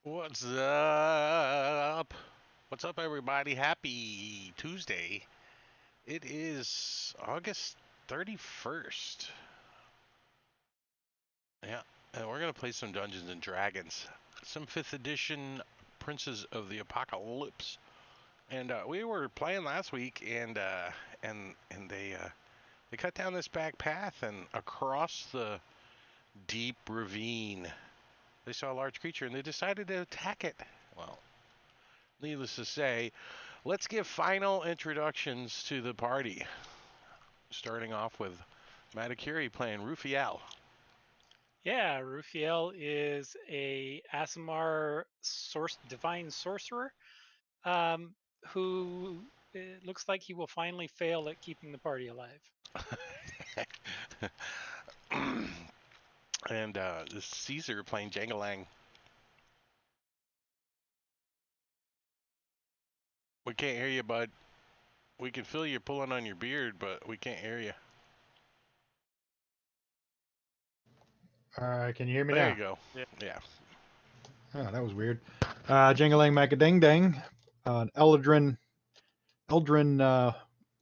What's up? What's up, everybody? Happy Tuesday. It is August 31st. Yeah, and we're going to play some Dungeons and Dragons. Some 5th edition Princes of the Apocalypse. And we were playing last week, and they cut down this back path, and across the deep ravine, they saw a large creature, and they decided to attack it. Well, needless to say, let's give final introductions to the party. Starting off with Matakiri playing Rufiel. Yeah, Rufiel is a Asimar divine sorcerer, who it looks like he will finally fail at keeping the party alive. And Caesar playing Jangalang. We can't hear you, bud. We can feel you pulling on your beard, but we can't hear you. Can you hear me There now? you go. Yeah. Yeah. Oh, that was weird. Jingalang Macadang Dang, an Eldrin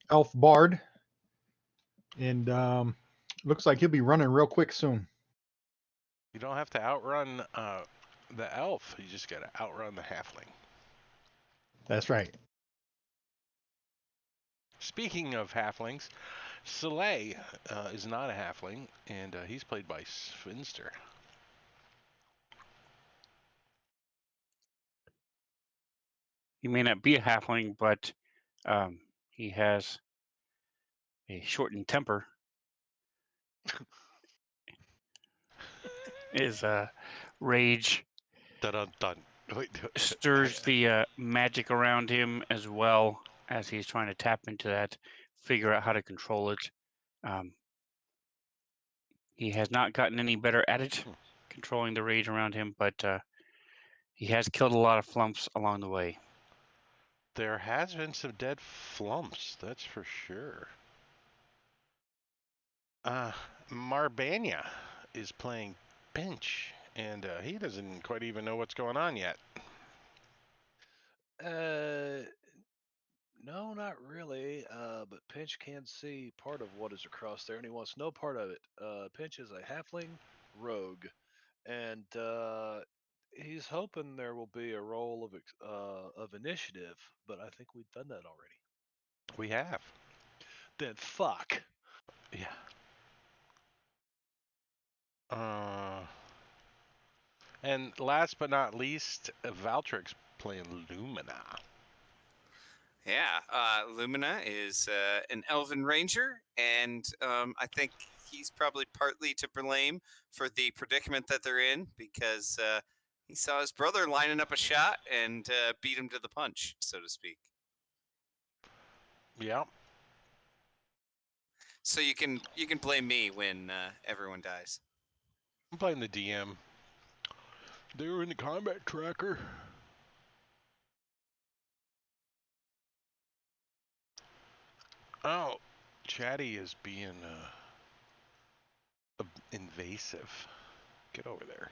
elf bard, and looks like he'll be running real quick soon. You don't have to outrun the elf. You just got to outrun the halfling. That's right. Speaking of halflings, Soleil is not a halfling, and he's played by Sfinster. He may not be a halfling, but he has a shortened temper. His rage Dun dun dun. Wait, stirs the magic around him as well as he's trying to tap into that, figure out how to control it. He has not gotten any better at it, controlling the rage around him, but he has killed a lot of flumps along the way. There has been some dead flumps, that's for sure. Marbania is playing Pinch, and he doesn't quite even know what's going on yet. No, not really. But Pinch can see part of what is across there, and he wants no part of it. Pinch is a halfling rogue, and he's hoping there will be a roll of initiative. But I think we've done that already. We have. Then fuck. Yeah. And last but not least, Valtrix playing Lumina. Yeah, Lumina is an elven ranger, and I think he's probably partly to blame for the predicament that they're in because he saw his brother lining up a shot and beat him to the punch, so to speak. Yeah. So you can blame me when everyone dies. I'm playing the DM. They were in the combat tracker. Oh, Chatty is being invasive. Get over there.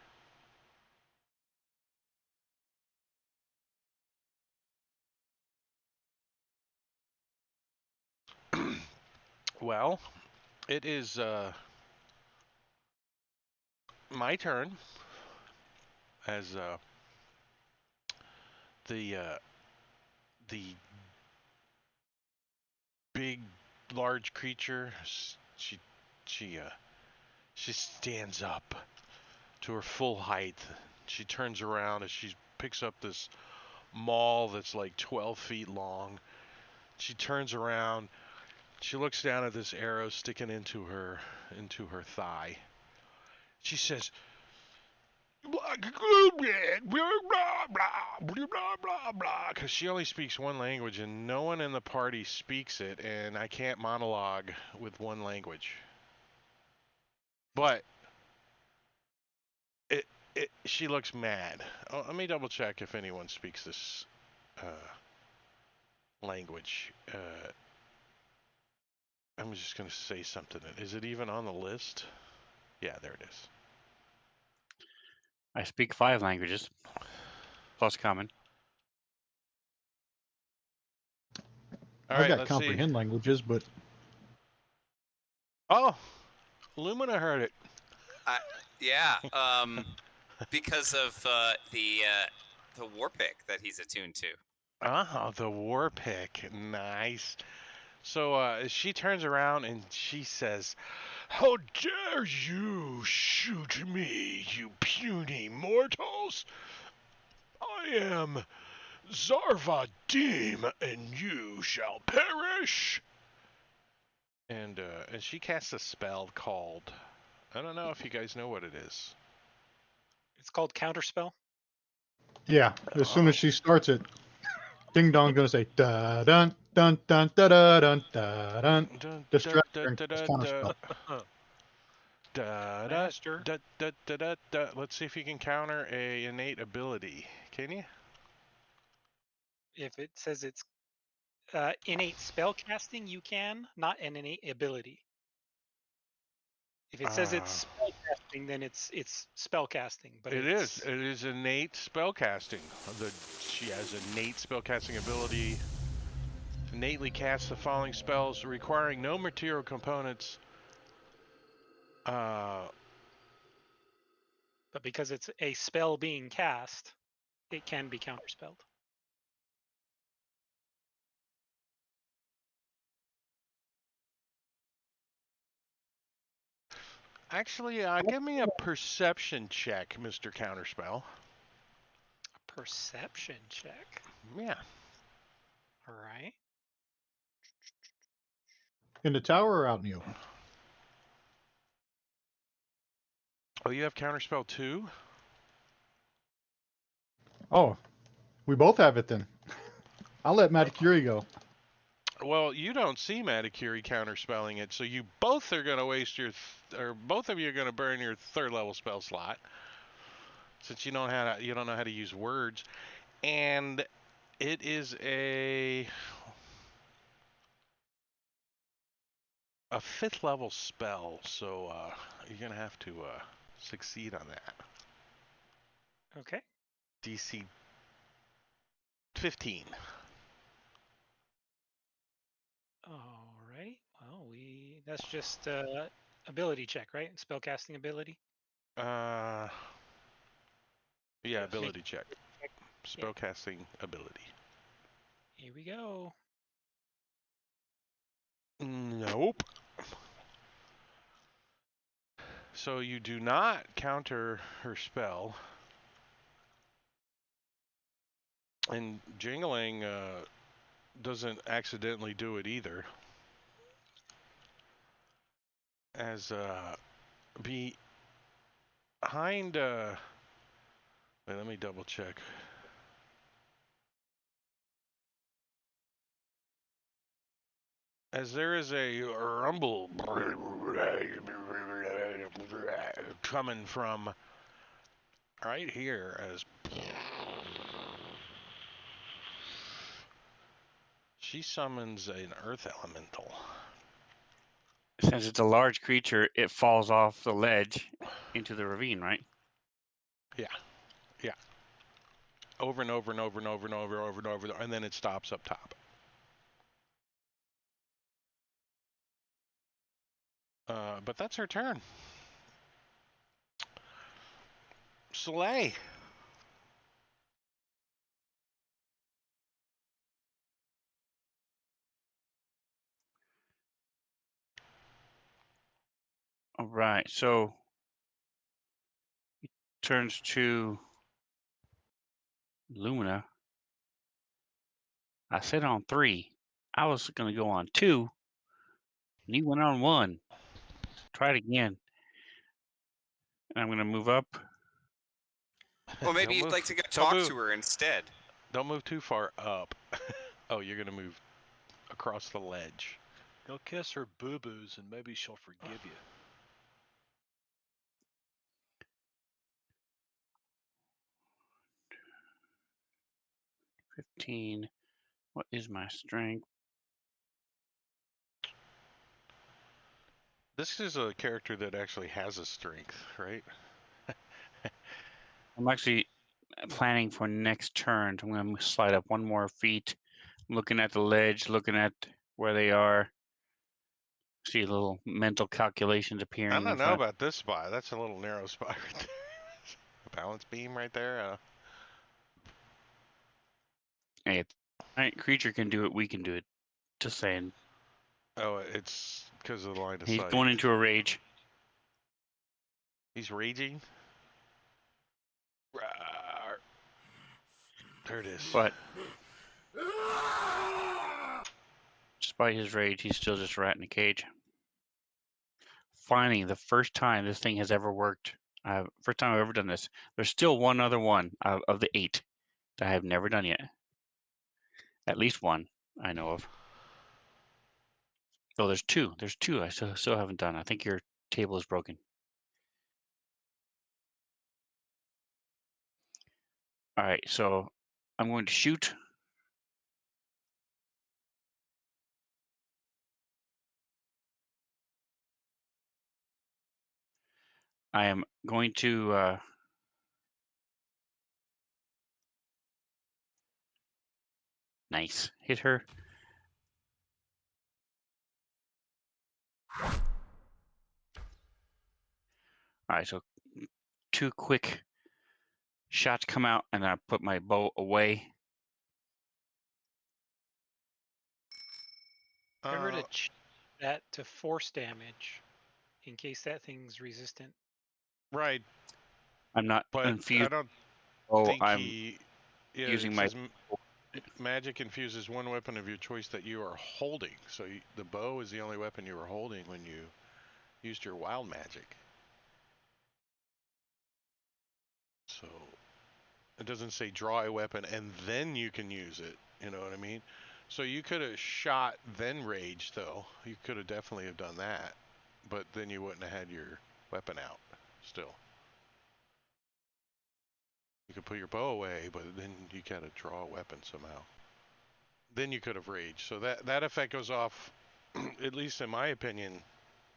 Well, it is my turn as the big, large creature. She she stands up to her full height. She turns around as she picks up this maul that's like 12 feet long. She turns around. She looks down at this arrow sticking into her thigh. She says, because she only speaks one language and no one in the party speaks it, and I can't monologue with one language. But she looks mad. Oh, let me double check if anyone speaks this language. I'm just going to say something. Is it even on the list? Yeah, there it is. I speak 5 languages. plus coming. All I've right, got let's see. comprehend languages, but Oh, Lumina heard it. Yeah. Because of the war pick that he's attuned to. Oh, the war pick. Nice. So she turns around and she says, "How dare you shoot me, you puny mortals? I am Zarvadim, and you shall perish." And she casts a spell called, I don't know if you guys know what it is. It's called Counterspell. yeah, as soon Oh. as she starts it, Ding Dong's gonna say da dun dun dun da da dun da dun. Dun, Distract da, her and da, cast da, Counterspell. Da, da, Master. da, da, da, da, da. Let's see if you can counter a innate ability. Can you? If it says it's innate spell casting, you can, not an innate ability. If it says it's spell casting, then it's spell casting. But It it's, is. It is innate spellcasting. She has innate spellcasting ability. Innately casts the following spells requiring no material components. But because it's a spell being cast, it can be counterspelled. Actually, give me a perception check, Mr. Counterspell. A perception check. Yeah. All right. In the tower or out in the open? Oh, you have Counterspell too? Oh, we both have it then. I'll let Matakuri go. Well, you don't see Matakuri counterspelling it, so you both are going to waste your, or both of you are going to burn your third level spell slot, since you don't know how to use words, and it is a fifth level spell, so you're going to have to succeed on that. Okay. DC 15. All right. Well, that's just ability check, right? Spellcasting ability. Yeah, Yes. ability check. Yeah. Spellcasting ability. Here we go. Nope. So you do not counter her spell. And Jingling doesn't accidentally do it either. As behind, wait, let me double check. As there is a rumble coming from right here, as she summons an earth elemental. Since it's a large creature, it falls off the ledge into the ravine, right? Yeah. Over and over and over and over and over and over, and then it stops up top. But that's her turn. Soleil. All right, so he turns to Lumina. I said on 3. I was going to go on 2, and he went on 1. Try it again. And I'm going to move up. Well, maybe Don't you'd move. like to go Don't talk move. to her instead. Don't move too far up. Oh, you're gonna move across the ledge. Go kiss her boo-boos and maybe she'll forgive you. $15. What is my strength? This is a character that actually has a strength, right? I'm actually planning for next turn. I'm going to slide up 1 more feet, looking at the ledge, looking at where they are. See little mental calculations I appearing. don't know about this spot. That's a little narrow spot right there. A balance beam right there. Hey, if a creature can do it, we can do it. Just saying. Oh, it's because of the line of He's sight. going into a rage. He's raging. Rawr. There it is. But despite his rage, he's still just a rat in a cage. Finally, the first time this thing has ever worked. First time I've ever done this. There's still one other one of the 8 that I have never done yet. At least one I know of. Oh, there's 2. There's 2 I still haven't done. I think your table is broken. All right, so I'm going to shoot. I am going to nice hit her. All right, so 2 quick shots come out, and I put my bow away. Remember to change that to force damage in case that thing's resistant. Right, I'm not but infused. I don't Oh, think I'm he. Yeah, using it my. says magic infuses one weapon of your choice that you are holding. So the bow is the only weapon you were holding when you used your wild magic. So it doesn't say draw a weapon and then you can use it. You know what I mean? So you could have shot then rage though. You could have definitely have done that, but then you wouldn't have had your weapon out. Still, you could put your bow away, but then you gotta draw a weapon somehow. Then you could have raged. So that effect goes off, at least in my opinion,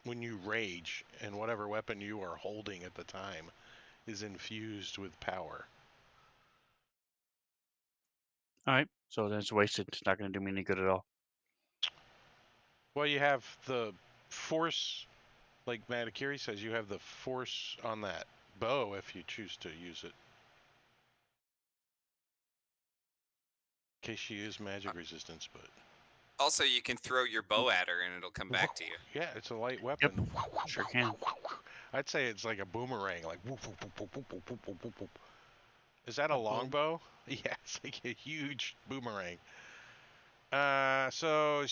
when you rage, and whatever weapon you are holding at the time is infused with power. All right, so then it's wasted. It's not going to do me any good at all. Well, you have the force, like Matakiri says, you have the force on that bow if you choose to use it. In case she is magic resistance, but Also, you can throw your bow at her and it'll come back to you. yeah, it's a light weapon. Sure can. I'd say it's like a boomerang, like whoop, whoop, whoop, whoop, whoop, whoop, whoop, whoop, whoop. Is that a longbow? Yeah, it's like a huge boomerang. So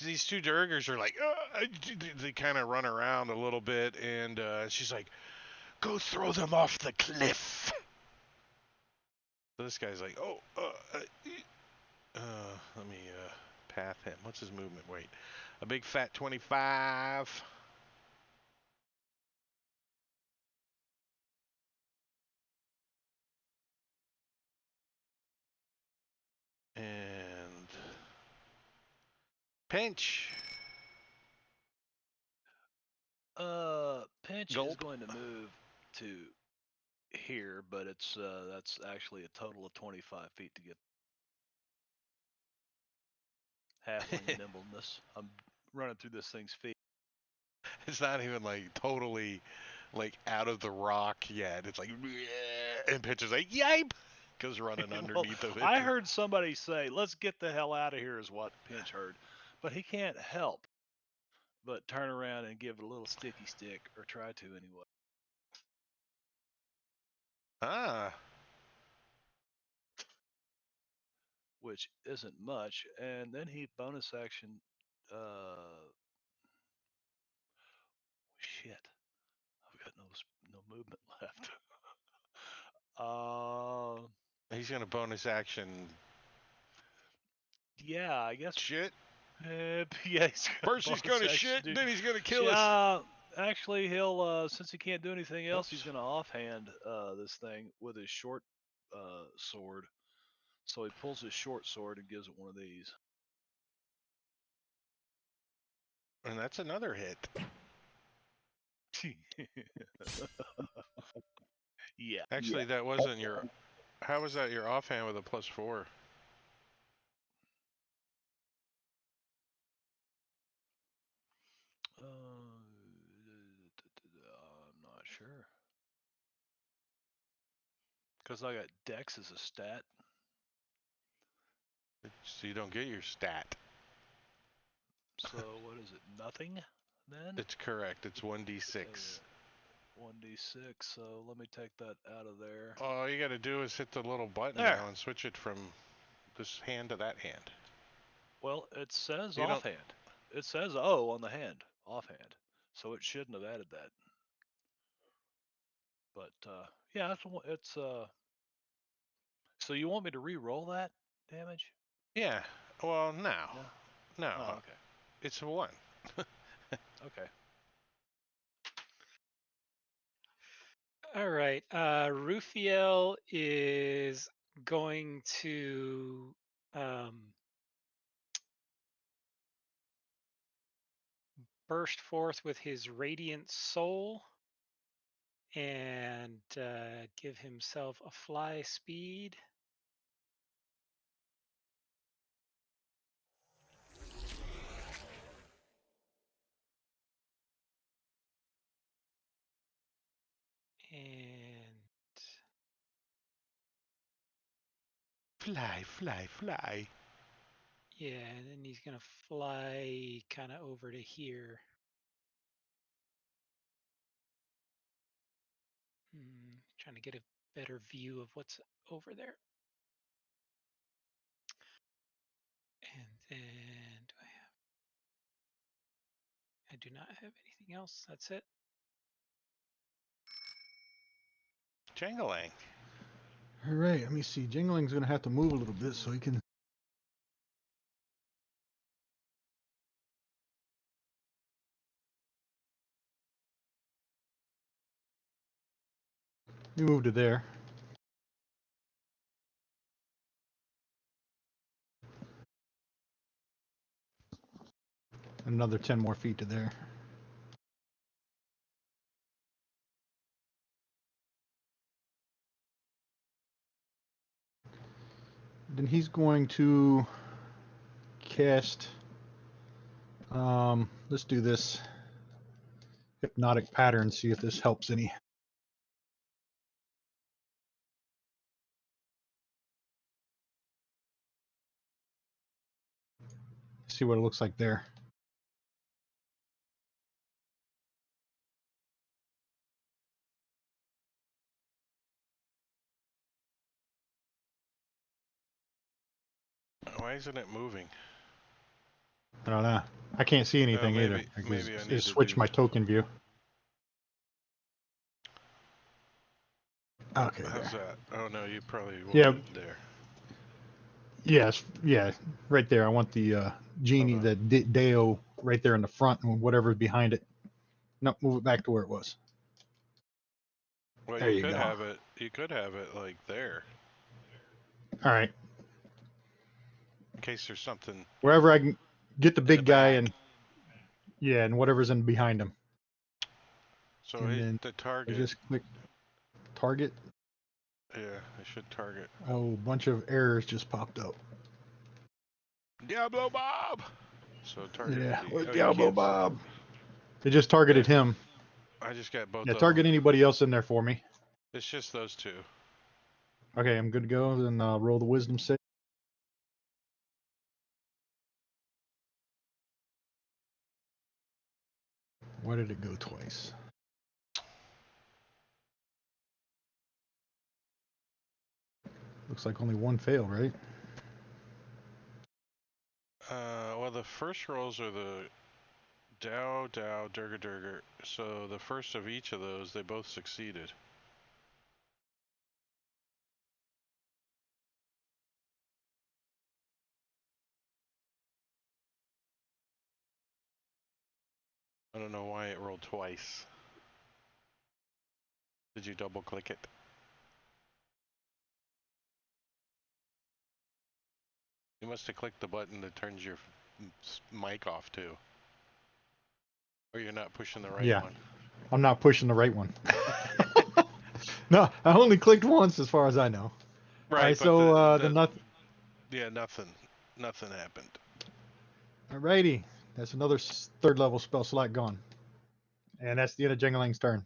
these 2 Durgers are like, they kind of run around a little bit, and she's like, go throw them off the cliff. So this guy's like, oh, let me path him. What's his movement? Wait, a big fat 25. And pinch. Pinch is Gulp. going to move to here, but it's that's actually a total of 25 feet to get halfling nimbleness. I'm running through this thing's feet. It's not even like totally like out of the rock yet. It's like, and pinch is like, yipe, goes running underneath of it. I heard somebody say, "Let's get the hell out of here," is what Pinch heard, but he can't help but turn around and give it a little sticky stick, or try to anyway. Ah, Which isn't much, and then he bonus action. Shit, I've got no movement left. he's gonna bonus action. Yeah, I guess. Shit. Yeah, he's First he's gonna shit, then he's gonna kill us. Yeah, actually, he'll since he can't do anything else, he's gonna offhand this thing with his short sword. So he pulls his short sword and gives it one of these. And that's another hit. Yeah. Actually, that wasn't your. How was that your offhand with a +4? I'm not sure. Because I got Dex as a stat. So you don't get your stat. So what is it? Nothing then? It's correct. It's 1d6. 1d6. So let me take that out of there. All you got to do is hit the little button There. now and switch it from this hand to that hand. Well, it says You don't- offhand. It says O on the hand, offhand. So it shouldn't have added that. But yeah, it's So you want me to re-roll that damage? Yeah. Well, no. No. No. Oh, okay. It's a 1. Okay. All right. Rufiel is going to burst forth with his radiant soul and give himself a fly speed. And Fly, fly, fly. yeah, and then he's gonna fly kind of over to here. Trying to get a better view of what's over there. And then I do not have anything else. That's it. Jangling. All right, let me see. Jingling's going to have to move a little bit so he can. You move to there. Another 10 more feet to there. Then he's going to cast. Let's do this hypnotic pattern. See if this helps any. See what it looks like there. Why isn't it moving? I don't know. I can't see anything either. Maybe I need It to switched do- my token view. Okay. How's There. that? Oh no, you probably want Yeah. it there. Yes. Yeah. Right there. I want the genie, Okay. the Deo, right there in the front, and whatever's behind it. No, move it back to where it was. Well, There you you could go. have it. You could have it like there, All right. in case there's something Wherever I can get the in big the guy back. and and whatever's in behind him. So And then the I target. just click target. Yeah, I should target. Oh, a bunch of errors just popped up. Diablo Bob. So target. Yeah. the- Where's oh, you Diablo can't- Bob? It just targeted him. I just got both Yeah, of target them. anybody else in there for me. It's just those two. Okay, I'm good to go. Then roll the wisdom save. Why did it go twice? Looks like only one failed, right? Well, the first rolls are the Dow, Durga, Durga. So the first of each of those, they both succeeded. I don't know why it rolled twice. Did you double click it? You must have clicked the button that turns your mic off too. Or you're not pushing the right Yeah. one. I'm not pushing the right one. No, I only clicked once, as far as I know. Right, All right, but so the nothing. yeah, nothing happened. Alrighty, that's another third level spell slot gone, and that's the end of Jengalang's turn.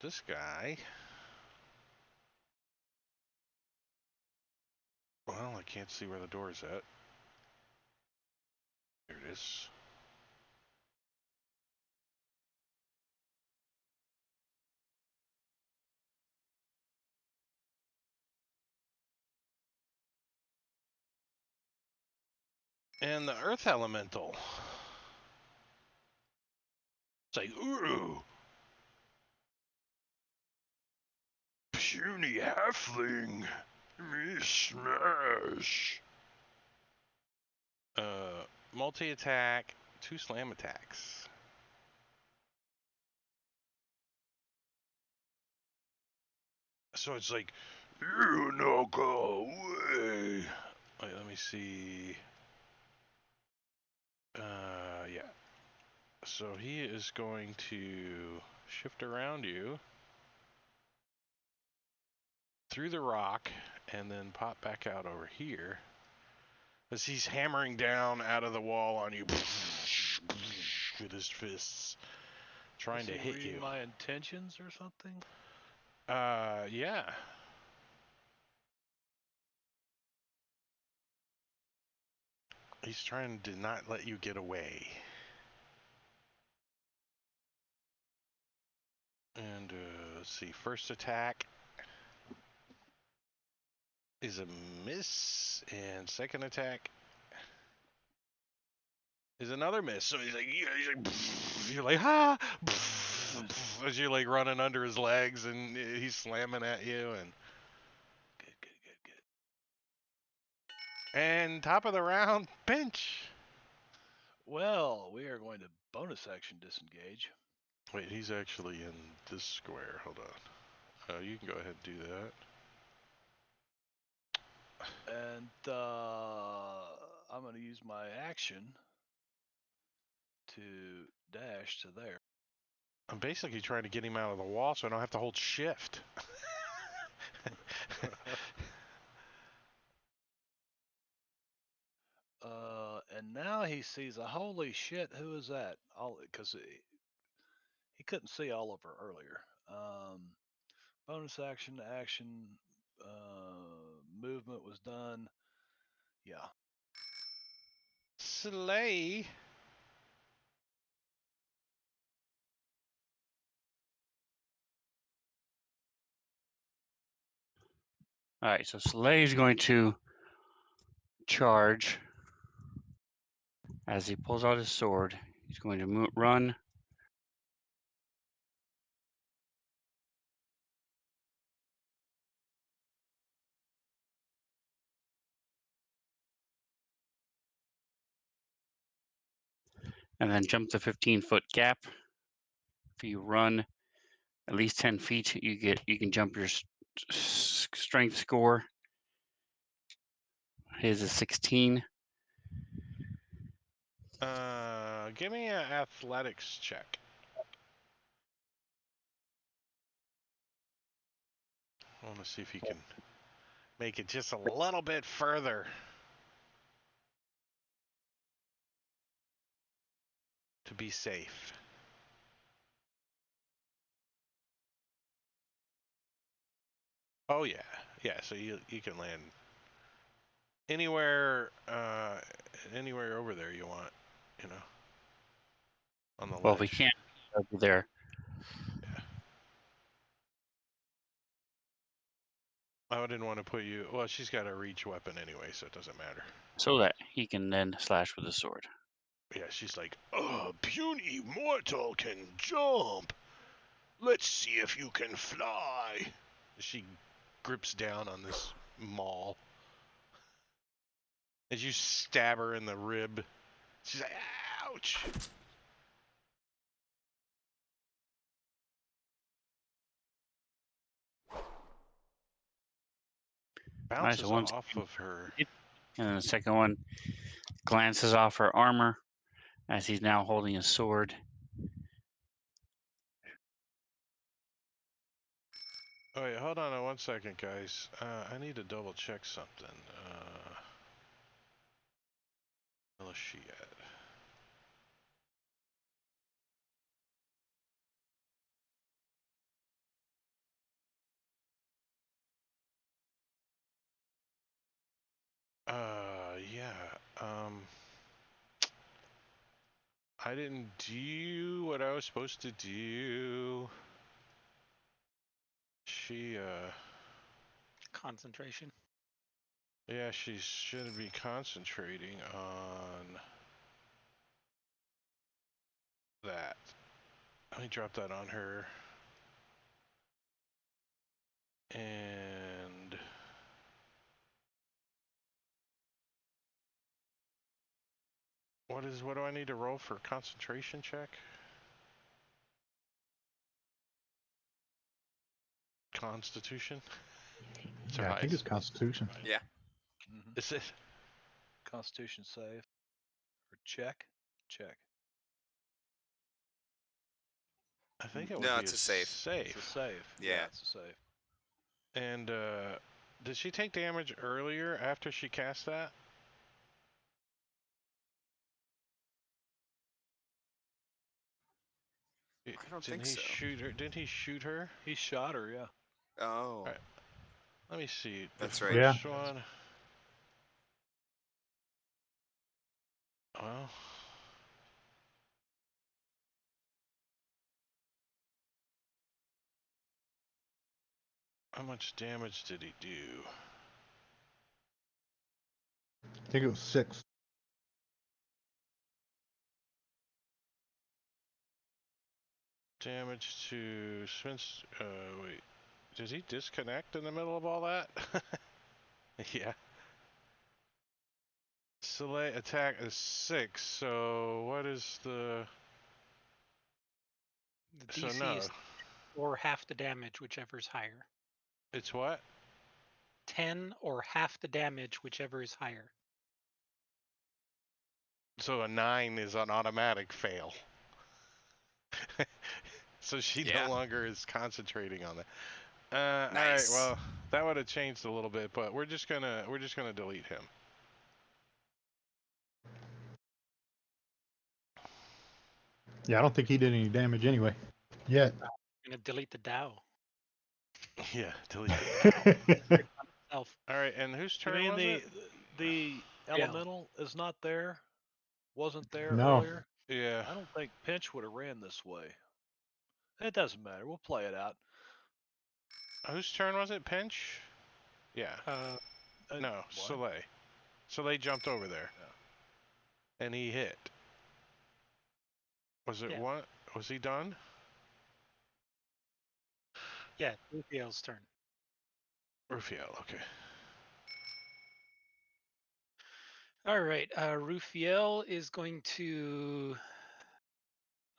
This guy. Well, I can't see where the door is at. There it is. And the Earth Elemental. It's like, ooh. Puny halfling. Me smash. Multi-attack, 2 slam attacks. So it's like, you no go away. Wait, let me see. Yeah. So he is going to shift around you through the rock and then pop back out over here as he's hammering down out of the wall on you with his fists, trying to hit you. My intentions or something? Yeah. He's trying to not let you get away. And let's see, first attack is a miss, and second attack is another miss. So he's like you're like, ah, as you're like running under his legs, and he's slamming at you, and good. And top of the round, pinch. Well, we are going to bonus action disengage. Wait, he's actually in this square. Hold on. You can go ahead and do that. And I'm going to use my action to dash to there. I'm basically trying to get him out of the wall so I don't have to hold shift. And now he sees a holy shit. Who is that? Because he couldn't see Oliver earlier. Bonus action, movement was done. Yeah. Slay. All right, so Slay is going to charge as he pulls out his sword. He's going to run. And then jump the 15-foot gap. If you run at least 10 feet, you can jump your strength score. His is 16. Give me an athletics check. I want to see if you can make it just a little bit further. To be safe. Oh yeah. Yeah, so you can land anywhere over there you want, you know. On the Well, ledge. if we can't over there. Yeah. I didn't want to put you. Well, she's got a reach weapon anyway, so it doesn't matter. So that he can then slash with his sword. Yeah, she's like, oh, puny mortal can jump. Let's see if you can fly. She grips down on this maul. As you stab her in the rib, she's like, ouch. Bounces Nice, off of her. And then the second one glances off her armor as he's now holding a sword. Oh, wait, hold on 1 second, guys. I need to double check something. Where is she at? Yeah. I didn't do what I was supposed to do. She, Concentration. yeah, she shouldn't be concentrating on that. Let me drop that on her. And what do I need to roll for concentration check? Constitution? Yeah, I think it's Constitution. Right. Yeah. Mhm. Is it? Constitution save or check? Check. I think it would No, be it's a a save. save. It's a save. Yeah. It's a save. And did she take damage earlier after she cast that? I don't Didn't think he so. shoot her? Didn't he shoot her? He shot her, yeah. Oh. Alright. Let me see. The That's right. Yeah. first one. Well. How much damage did he do? I think it was 6. Damage to Spence. Wait. Did he disconnect in the middle of all that? Yeah. Soleil attack is 6. So what is the? The So DC no. is or half the damage, whichever's higher. It's what? 10 or half the damage, whichever is higher. So a 9 is an automatic fail. So she Yeah. no longer is concentrating on that. All right. Nice. Well, that would have changed a little bit, but we're just gonna delete him. Yeah, I don't think he did any damage anyway. Yet. I'm gonna delete the Dow. Yeah, delete. Self. All right, and whose You turn mean was it? the elemental is not there? Wasn't there No. earlier? Yeah. I don't think Pinch would have ran this way. It doesn't matter. We'll play it out. Whose turn was it? Pinch? Yeah. No, What? Soleil. Soleil jumped over there. Yeah. And he hit. Was it Yeah. one? Was he done? Yeah, Rufiel's turn. Rufiel, okay. All right, Rufiel is going to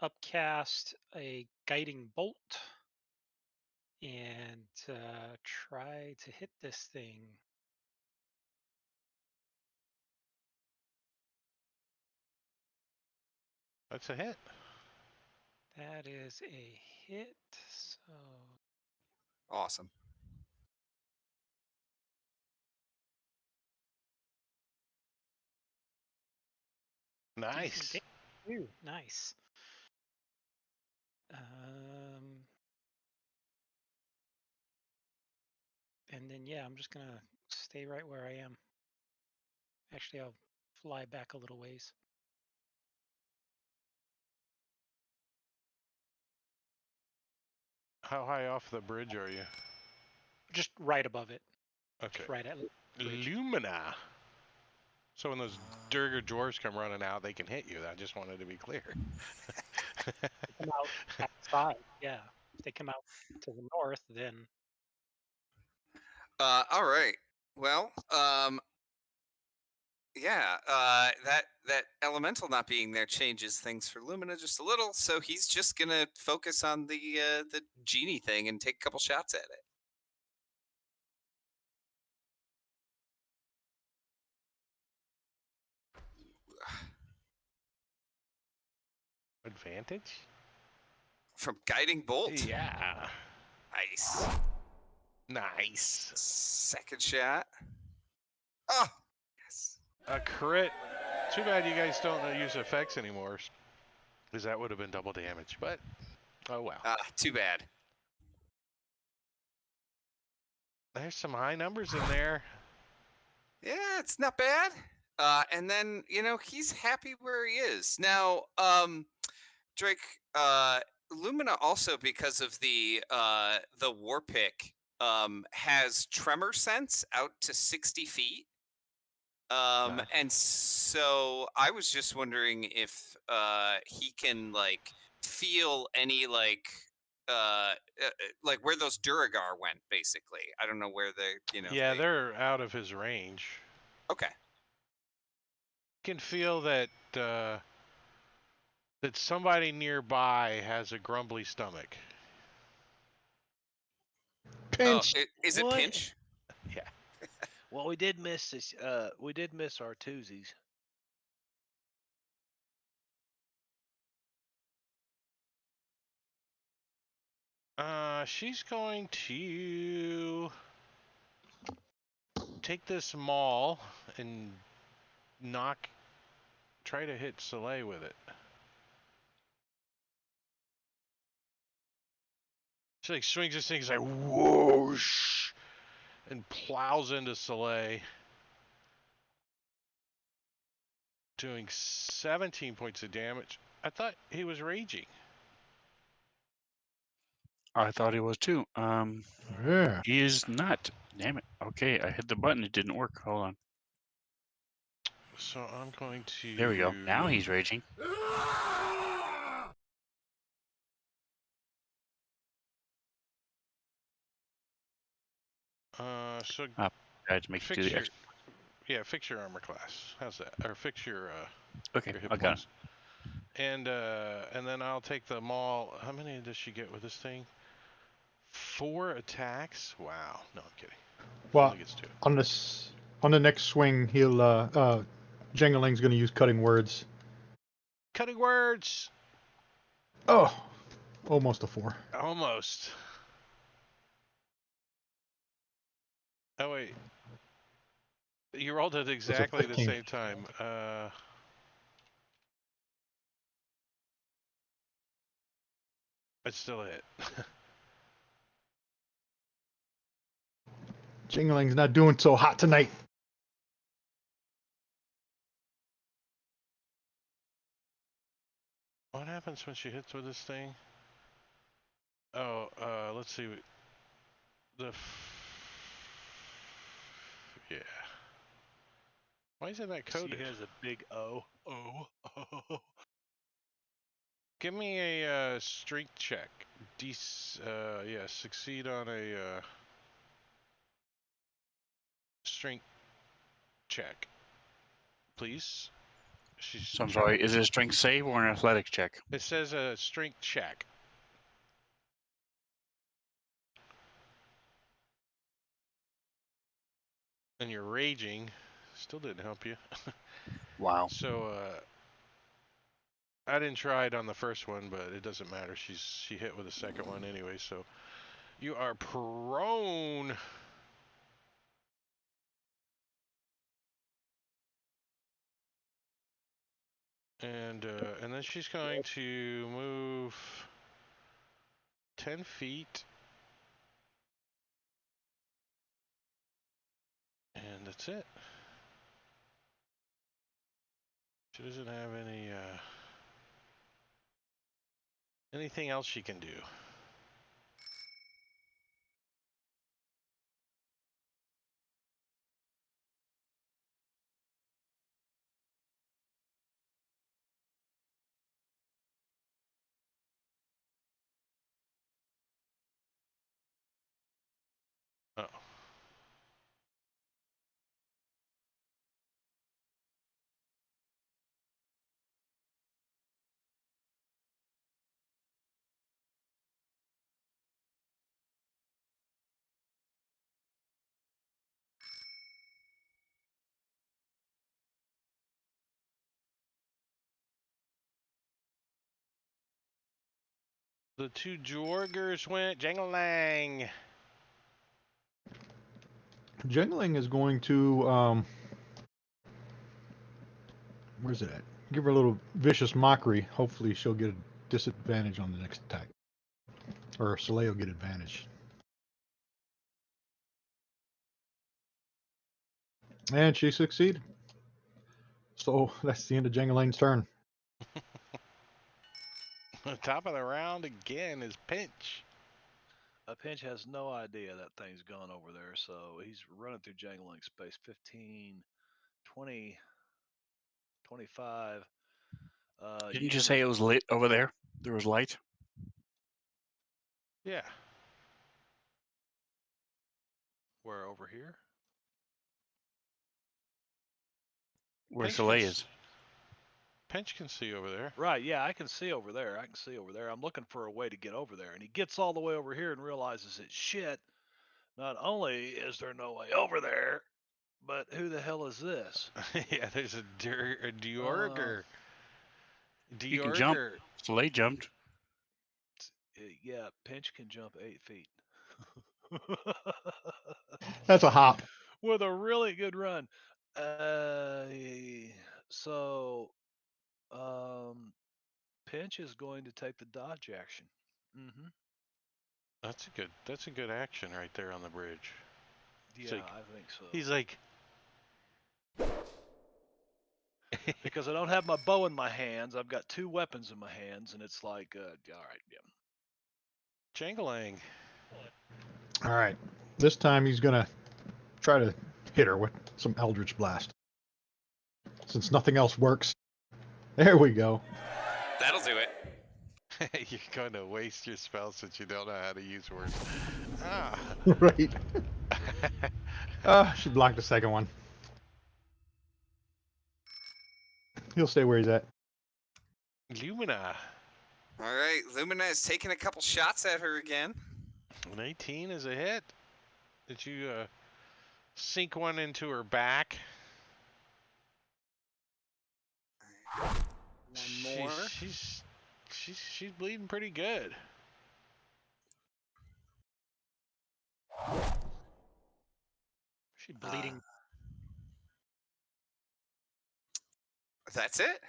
upcast a guiding bolt and try to hit this thing. That's a hit. That is a hit. So Awesome. Nice. Ooh, nice. And then yeah, I'm just gonna stay right where I am. Actually, I'll fly back a little ways. How high off the bridge are you? Just right above it. Okay. Just right at the bridge. Lumina. So when those Durga dwarves come running out, they can hit you. I just wanted to be clear. They come out outside, yeah. If they come out to the north, then All right. Well, yeah. That elemental not being there changes things for Lumina just a little. So he's just gonna focus on the genie thing and take a couple shots at it. advantage? From Guiding Bolt. Yeah. Nice. Nice. Second shot. Oh, yes. A crit. Too bad you guys don't use effects anymore, because that would have been double damage. But, oh well. Too bad. There's some high numbers in there. Yeah, it's not bad. And then, he's happy where he is. Now, Drake, Lumina also, because of the war pick, has tremor sense out to 60 feet. And so I was just wondering if he can feel any like where those Duragar went. Basically, I don't know where they Yeah, they're out of his range. Okay. You can feel that that somebody nearby has a grumbly stomach. Pinch. Oh, is it What? Pinch? Yeah. Well, we did miss this. We did miss our twosies. She's going to take this maul and try to hit Soleil with it. She swings this thing, like whoosh, and plows into Soleil, doing 17 points of damage. I thought he was raging. I thought he was too. Yeah. He is not. Damn it. Okay, I hit the button. It didn't work. Hold on. So I'm going to. There we go. Now he's raging. So I had to make you do the extra. fix your armor class. How's that? Or fix your Okay, your hit I got points. And then I'll take the maul. How many does she get with this thing? 4 attacks? Wow. No, I'm kidding. Well, Only gets 2. on the next swing, he'll Jengaling's going to use cutting words. Cutting words. Oh, almost a 4. Almost. Oh wait. You rolled at exactly the 15. same time. It's still a hit. Jengaling's not doing so hot tonight. What happens when she hits with this thing? Oh, let's see. Yeah. Why isn't that coded? She has a big O. Oh. Give me a strength check. Yeah, succeed on a strength check, please. So I'm sorry. Is it a strength save or an athletics check? It says a strength check. And you're raging. Still didn't help you. Wow. So I didn't try it on the first one, but it doesn't matter. She hit with the second one anyway. So you are prone. And then she's going to move 10 feet. And that's it. She doesn't have any anything else she can do. Oh. The two Jorgers went Jangalang. Jingling is going to where's it at? Give her a little vicious mockery. Hopefully she'll get a disadvantage on the next attack. Or Soleil will get advantage. And she succeeded. So that's the end of Jangalang's turn. Top of the round again is Pinch. Pinch has no idea that thing's gone over there, so he's running through jangling space. 15, 20, 25. Didn't you say it was lit over there? There was light? Yeah. Where, over here? Where Pinch Soleil can is. Pinch can see over there. Right, yeah, I can see over there. I can see over there. I'm looking for a way to get over there. And he gets all the way over here and realizes it's shit. Not only is there no way over there, but who the hell is this? Yeah, there's a Diorger. You can jump. Diorger. Soleil jumped. Yeah, Pinch can jump 8 feet. That's a hop. With a really good run. So Pinch is going to take the dodge action. Mm-hmm. That's a good action right there on the bridge. Yeah, I think so. He's like because I don't have my bow in my hands. I've got 2 weapons in my hands, and it's like, all right, yeah. Jangalang. All right. This time he's going to try to hit her with some Eldritch Blast. Since nothing else works. There we go. That'll do it. You're going to waste your spell since you don't know how to use words. Right. She blocked the second one. He'll stay where he's at. Lumina. All right, Lumina is taking a couple shots at her again. An 18 is a hit. Did you sink one into her back? One more. She's bleeding pretty good. She's bleeding. That's it?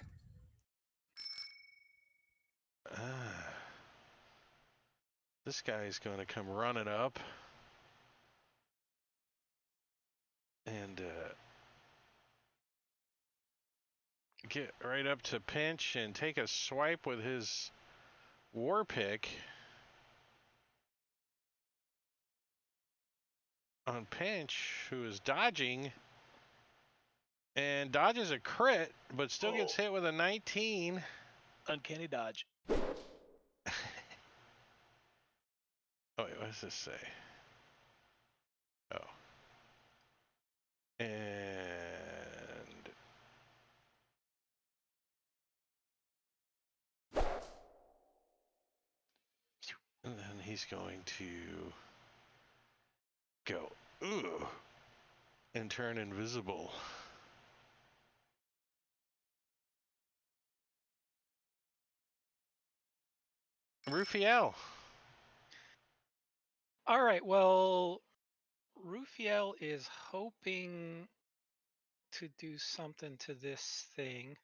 This guy is going to come running up and get right up to Pinch and take a swipe with his war pick on Pinch, who is dodging and dodges a crit, but still gets hit with a 19. Uncanny dodge. Oh, wait, what does this say? Oh. And then he's going to go, ooh, and turn invisible. Rufiel. All right, well, Rufiel is hoping to do something to this thing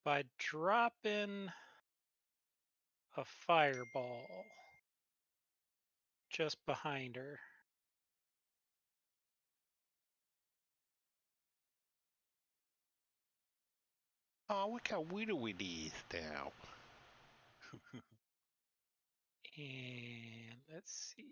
by dropping a fireball just behind her. Oh, look how weird it is now. And let's see.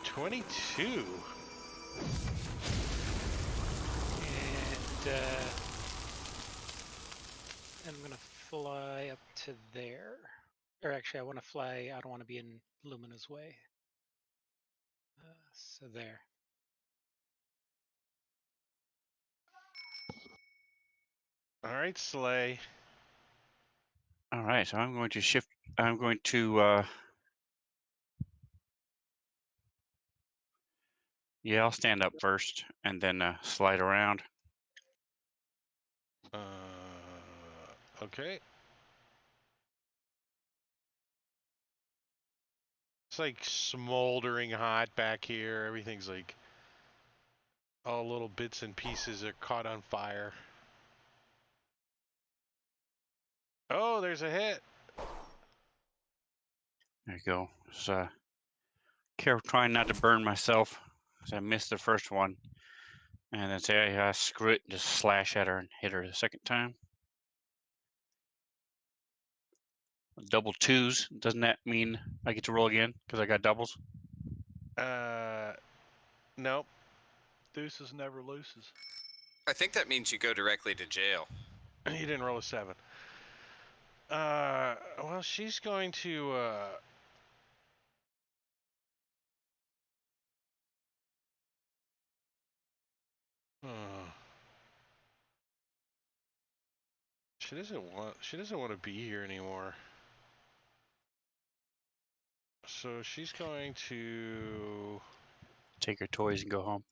$22. And I'm going to fly up to there. Or actually, I want to fly. I don't want to be in Lumina's way. So there. All right, Slay. All right, so I'm going to shift. I'm going to Yeah, I'll stand up first and then slide around. Okay. It's like smoldering hot back here. Everything's like all little bits and pieces are caught on fire. Oh, there's a hit. There you go. Just careful trying not to burn myself because I missed the first one. And then say, screw it, just slash at her and hit her the second time. Double twos. Doesn't that mean I get to roll again because I got doubles? Nope. Deuces never loses. I think that means you go directly to jail. You didn't roll a 7. Well, she's going to, She doesn't want to be here anymore. So she's going to take her toys and go home.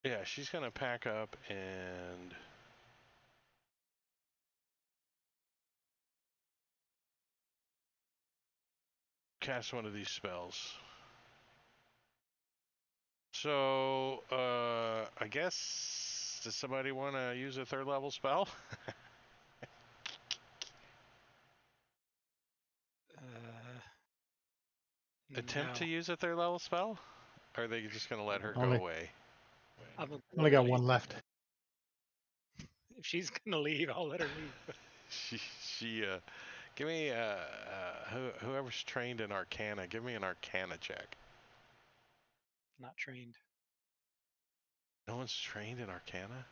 Yeah, she's gonna pack up and cast one of these spells. So, I guess, does somebody want to use a 3rd level spell? Attempt to use a 3rd level spell? Or are they just going to let her go away? Only got one left. If she's gonna leave, I'll let her leave. Give me, whoever's trained in Arcana, give me an Arcana check. Not trained. No one's trained in Arcana?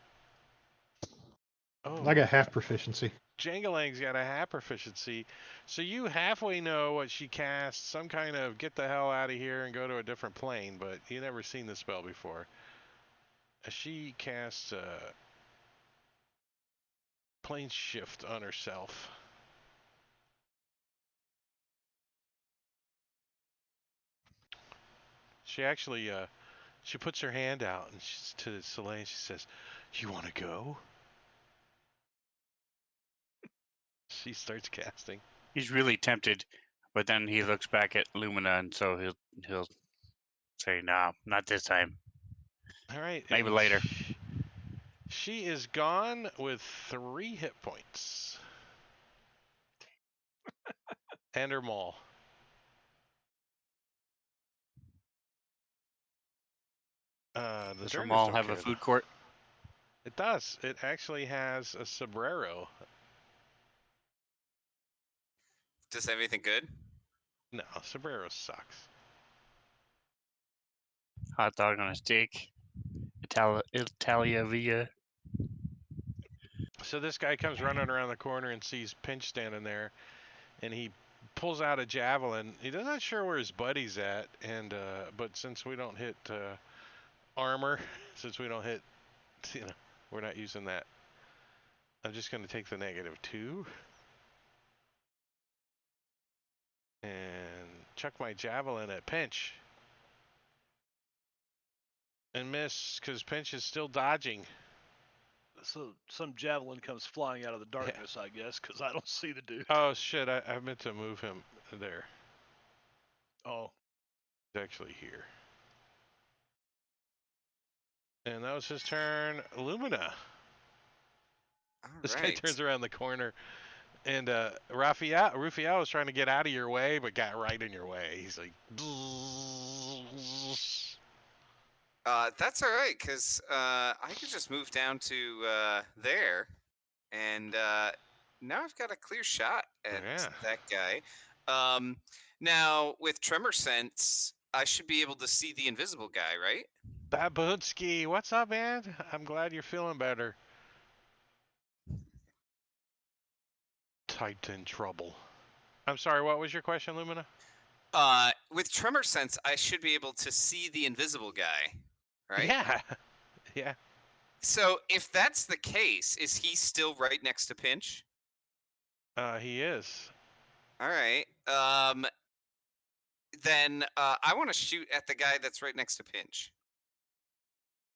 Oh. I got half proficiency. Jangalang's got a half proficiency, so you halfway know what she casts, some kind of get the hell out of here and go to a different plane, but you never seen the spell before. She casts plane shift on herself. She actually, she puts her hand out and she's to Soleil. She says, "You want to go?" She starts casting. He's really tempted, but then he looks back at Lumina, and so he'll say, "No, not this time." All right, maybe later. She is gone with 3 hit points. And her maul. Does her mall have a food court? It does. It actually has a sombrero. Does it have anything good? No, sombrero sucks. Hot dog on a stick. Italia Via. So this guy comes running around the corner and sees Pinch standing there, and he pulls out a javelin. He's not sure where his buddy's at, and but since we don't hit armor, since we don't hit, we're not using that. I'm just going to take the -2 and chuck my javelin at Pinch and miss because Pinch is still dodging. So some javelin comes flying out of the darkness, I guess, because I don't see the dude. Oh shit! I meant to move him there. Oh, he's actually here. And that was his turn. Lumina. This guy turns around the corner, and Raphael was trying to get out of your way, but got right in your way. He's like, that's all right, because I could just move down to there, and now I've got a clear shot at that guy. Now, with Tremor Sense, I should be able to see the invisible guy, right? Babutsky, what's up, man? I'm glad you're feeling better. Typed in trouble. I'm sorry, what was your question, Lumina? With Tremor Sense, I should be able to see the invisible guy, right? Yeah. Yeah. So if that's the case, is he still right next to Pinch? He is. All right. Then I want to shoot at the guy that's right next to Pinch.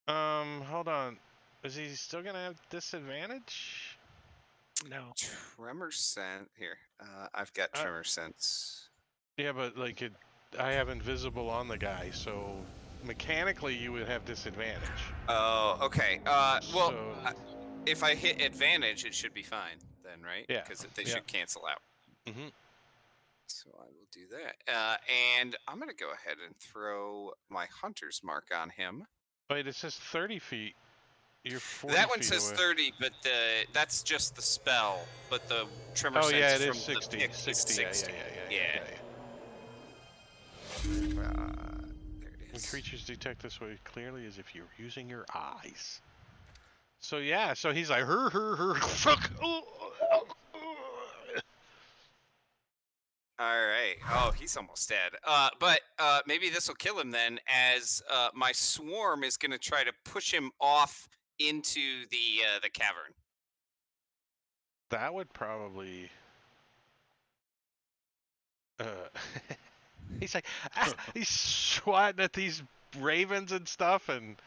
Hold on. Is he still gonna have disadvantage? No. Tremor sense here. I've got tremor sense. Yeah, but like I have invisible on the guy, so mechanically you would have disadvantage. Oh, okay. Well, So if I hit advantage, it should be fine then, right? yeah, Because they yeah. should cancel out. Mhm. So I will do that. And I'm gonna go ahead and throw my hunter's mark on him. Wait, it says 30 feet. You're 40 That one feet says away. 30, but that's just the spell. But the tremor Oh sense yeah, it from is 60. the pick 60. is Yeah, 60. yeah. There it When is. creatures detect this way clearly as if you're using your eyes. So yeah, so he's like, fuck. All right. Oh, he's almost dead. But maybe this will kill him then, as my swarm is going to try to push him off into the cavern. That would probably. He's like, he's swatting at these ravens and stuff, and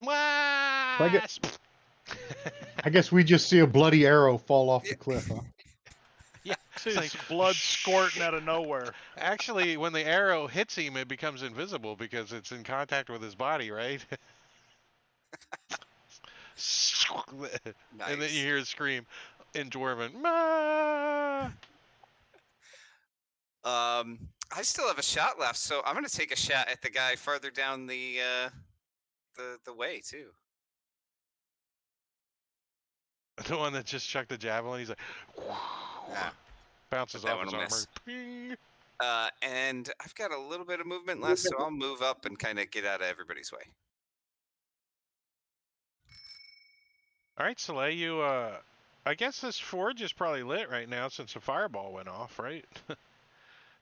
wasp. I guess we just see a bloody arrow fall off the cliff, huh? Yeah, See it's like his blood squirting out of nowhere. Actually, when the arrow hits him, it becomes invisible because it's in contact with his body, right? And then you Nice. hear it scream in Dwarven. Ma! I still have a shot left, so I'm going to take a shot at the guy farther down the way too. The one that just chucked the javelin, he's like, Yeah. bounces But that off one his will armor. miss. Ping. And I've got a little bit of movement left, so I'll move up and kind of get out of everybody's way. All right, Soleil, you, I guess this forge is probably lit right now since the fireball went off, right?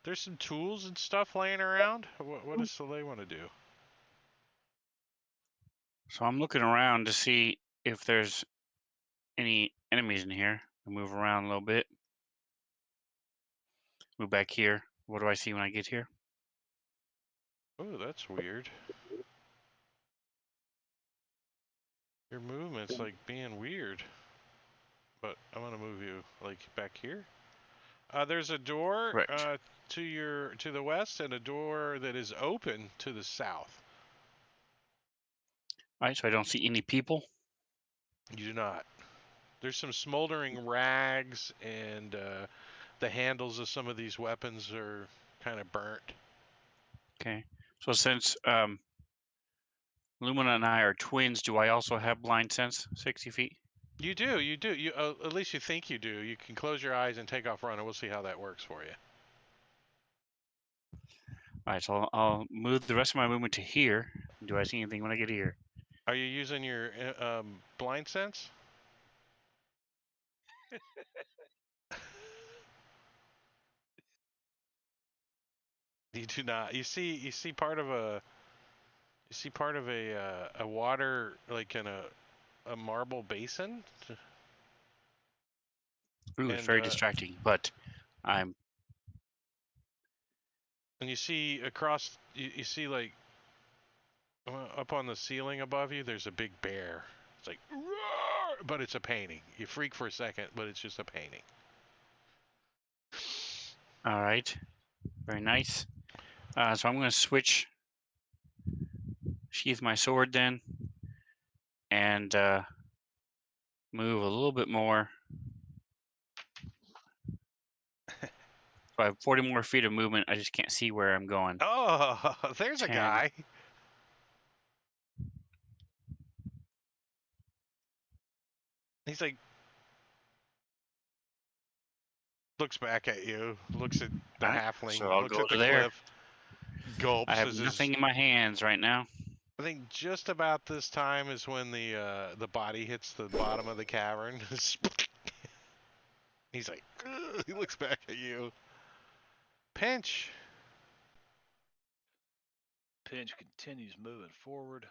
There's some tools and stuff laying around. What does Soleil want to do? So I'm looking around to see if there's any enemies in here. I move around a little bit. Move back here. What do I see when I get here? Oh, that's weird. Your movement's like being weird. But I'm gonna move you like back here. There's a door Correct. to the west and a door that is open to the south. All right, so I don't see any people. You do not. There's some smoldering rags, and the handles of some of these weapons are kind of burnt. Okay. So since Lumina and I are twins, do I also have blind sense 60 feet? You do. You at least you think you do. You can close your eyes and take off running. We'll see how that works for you. All right, so I'll move the rest of my movement to here. Do I see anything when I get here? Are you using your blind sense? You do not. You see part of a a water like in a marble basin. Ooh, it's And very distracting, but I'm and you see across you see like up on the ceiling above you there's a big bear. It's like roar, but it's a painting. You freak for a second, but it's just a painting. all right. Very nice. So I'm going to switch, sheath my sword then, and move a little bit more. So I have 40 more feet of movement. I just can't see where I'm going. Oh, there's a 10. guy. He's like looks back at you, looks at the All right, halfling, so I'll looks go at the to there. cliff, gulps I have as nothing his in my hands right now. I think just about this time is when the body hits the bottom of the cavern. He's like, ugh, he looks back at you. Pinch. Pinch continues moving forward.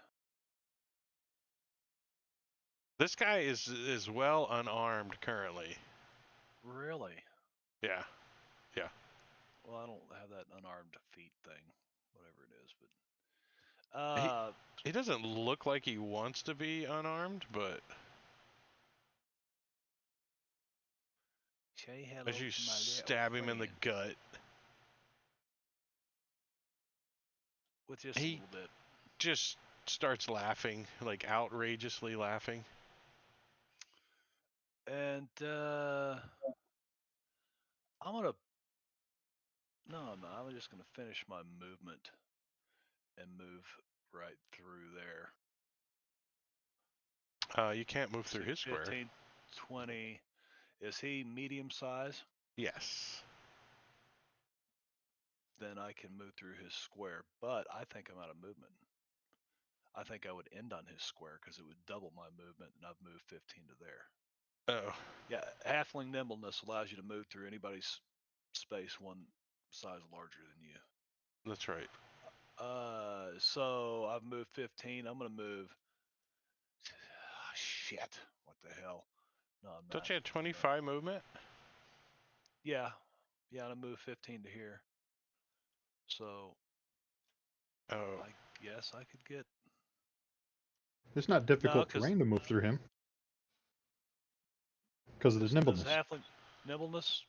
This guy is well unarmed currently. Really? Yeah. Well, I don't have that unarmed feat thing, whatever it is, but He doesn't look like he wants to be unarmed, but Say hello as you to my little stab him in the friend. gut, With just a he little bit. just starts laughing, like outrageously laughing. And I'm gonna. No, I'm not. I'm just gonna finish my movement and move right through there. You can't move through See, his square. 15, 20. Is he medium size? Yes. Then I can move through his square. But I think I'm out of movement. I think I would end on his square because it would double my movement, and I've moved 15 to there. Oh, Yeah, halfling nimbleness allows you to move through anybody's space one size larger than you. that's right. So I've moved 15. I'm gonna move. Shit. What the hell? No, I'm not. Don't you have 25 movement? Yeah. Yeah, I moved 15 to here. So Oh, I guess I could get. It's not difficult 'cause terrain to move through him because of his does nimbleness. halfling nimbleness?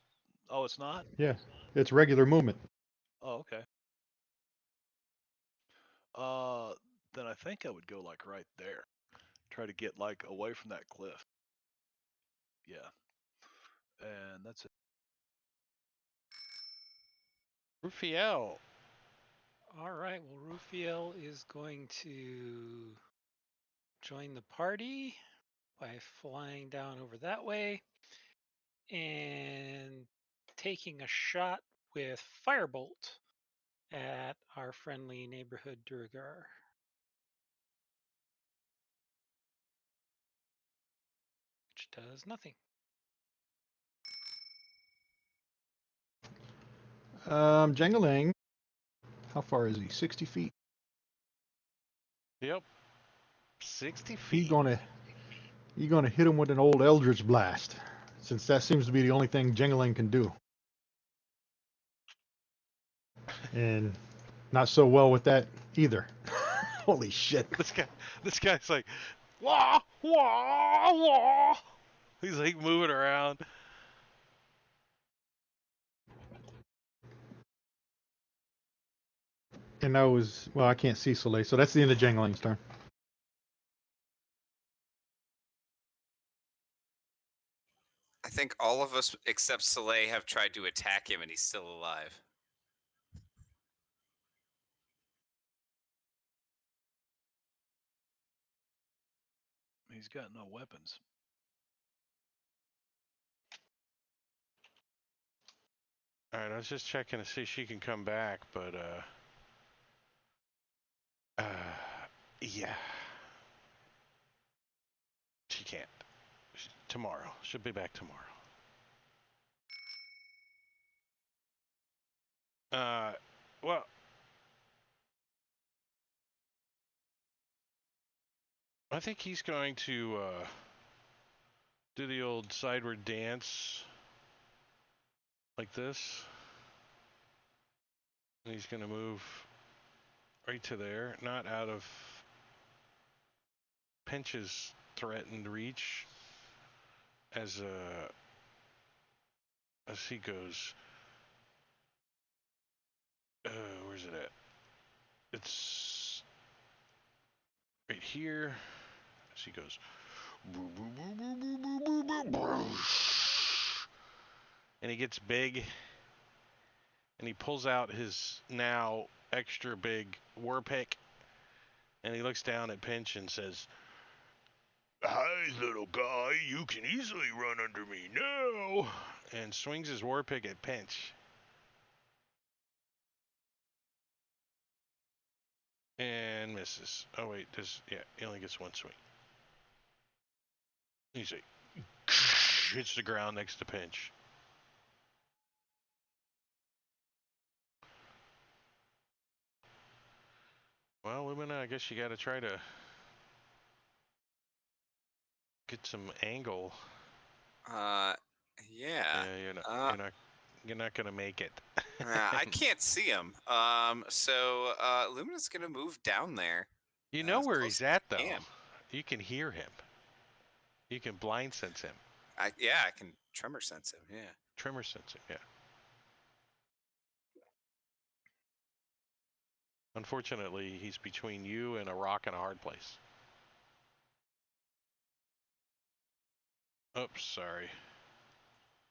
Oh, it's not. Yeah, it's regular movement. Oh, okay. Then I think I would go like right there. Try to get like away from that cliff. Yeah. And that's it. Rufiel. All right. Well, Rufiel is going to join the party by flying down over that way and taking a shot with Firebolt at our friendly neighborhood Durgar. Which does nothing. Jangling. How far is he? 60 feet. Yep. 60 He's feet. gonna hit him with an old Eldritch Blast, since that seems to be the only thing Jangling can do. And not so well with that either. Holy shit. This guy's like, wah, wah, wah. He's like moving around. And that was, well, I can't see Soleil, so that's the end of Jangling's turn. I think all of us except Soleil have tried to attack him, and he's still alive. He's got no weapons. All right, I was just checking to see if she can come back, but yeah, she can't. Tomorrow, she'll be back tomorrow. Well, I think he's going to do the old sideward dance like this. And he's going to move right to there, not out of Pinch's threatened reach as he goes. Where's it at? It's right here. As he goes. And he gets big. And he pulls out his now extra big war pick. And he looks down at Pinch and says, "Hi, little guy. You can easily run under me now." And swings his war pick at Pinch. And misses. Oh, wait. He only gets one swing. He's like, hits the ground next to Pinch. Well, Lumina, I guess you got to try to get some angle. Yeah. Yeah, you're not You're not gonna make it. I can't see him. So Lumina's gonna move down there. You know as where close he's as at, he though. can. You can hear him. You can blind sense him. I can tremor sense him. Yeah. Tremor sense him, yeah. Unfortunately, he's between you and a rock and a hard place. Oops, sorry.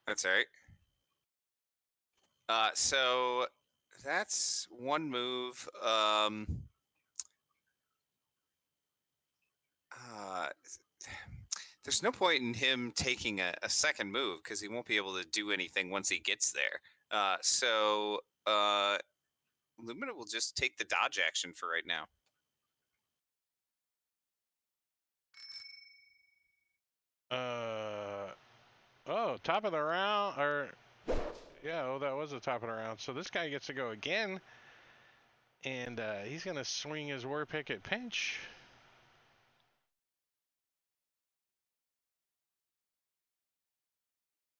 That's all right. So that's one move. There's no point in him taking a second move because he won't be able to do anything once he gets there. So Lumina will just take the dodge action for right now. Oh, top of the round, or yeah, oh, that was the top of the round. So this guy gets to go again, and he's gonna swing his war pick at Pinch.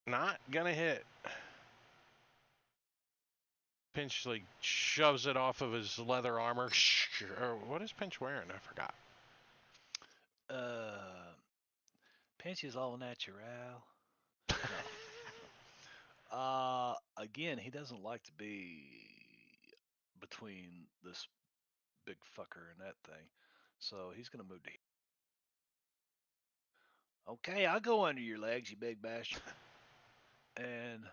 Not gonna hit. Pinch like shoves it off of his leather armor. Or what is Pinch wearing? I forgot. Pinch is all natural. Again, he doesn't like to be between this big fucker and that thing. So he's gonna move to here. Okay, I'll go under your legs, you big bastard. And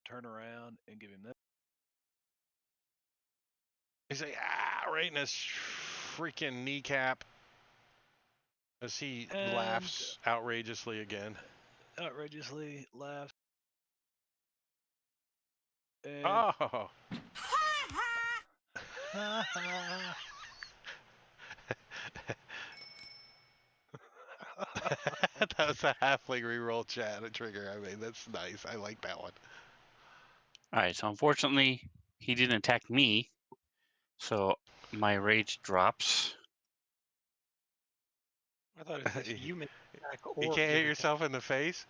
turn around and give him that. He's like, right in his freaking kneecap. As he laughs outrageously again. Outrageously laughs. And Oh! That was a halfling reroll chat, a trigger. I mean, that's nice. I like that one. All right, so unfortunately, he didn't attack me, so my rage drops. I thought it was if you make attack or You can't get hit attack. yourself in the face?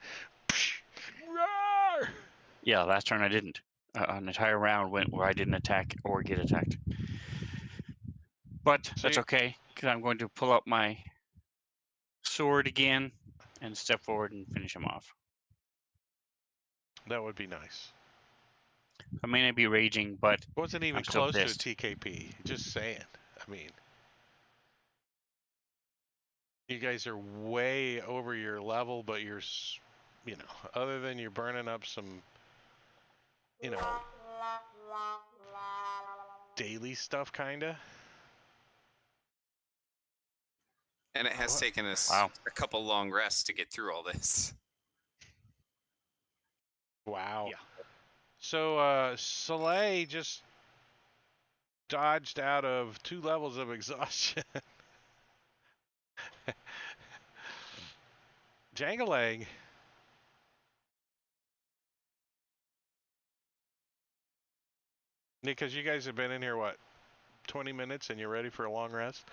Yeah, last turn I didn't. An entire round went where I didn't attack or get attacked. But that's okay, because I'm going to pull out my sword again and step forward and finish him off. That would be nice. I may not be raging, but Wasn't even I'm still close to a pissed. TKP. Just saying. I mean, you guys are way over your level, but you're, you know, other than you're burning up some, you know, daily stuff, kinda. And it has taken us a couple long rests to get through all this. Wow. Yeah. So Soleil just dodged out of 2 levels of exhaustion. Jangalang. Because you guys have been in here, what, 20 minutes and you're ready for a long rest?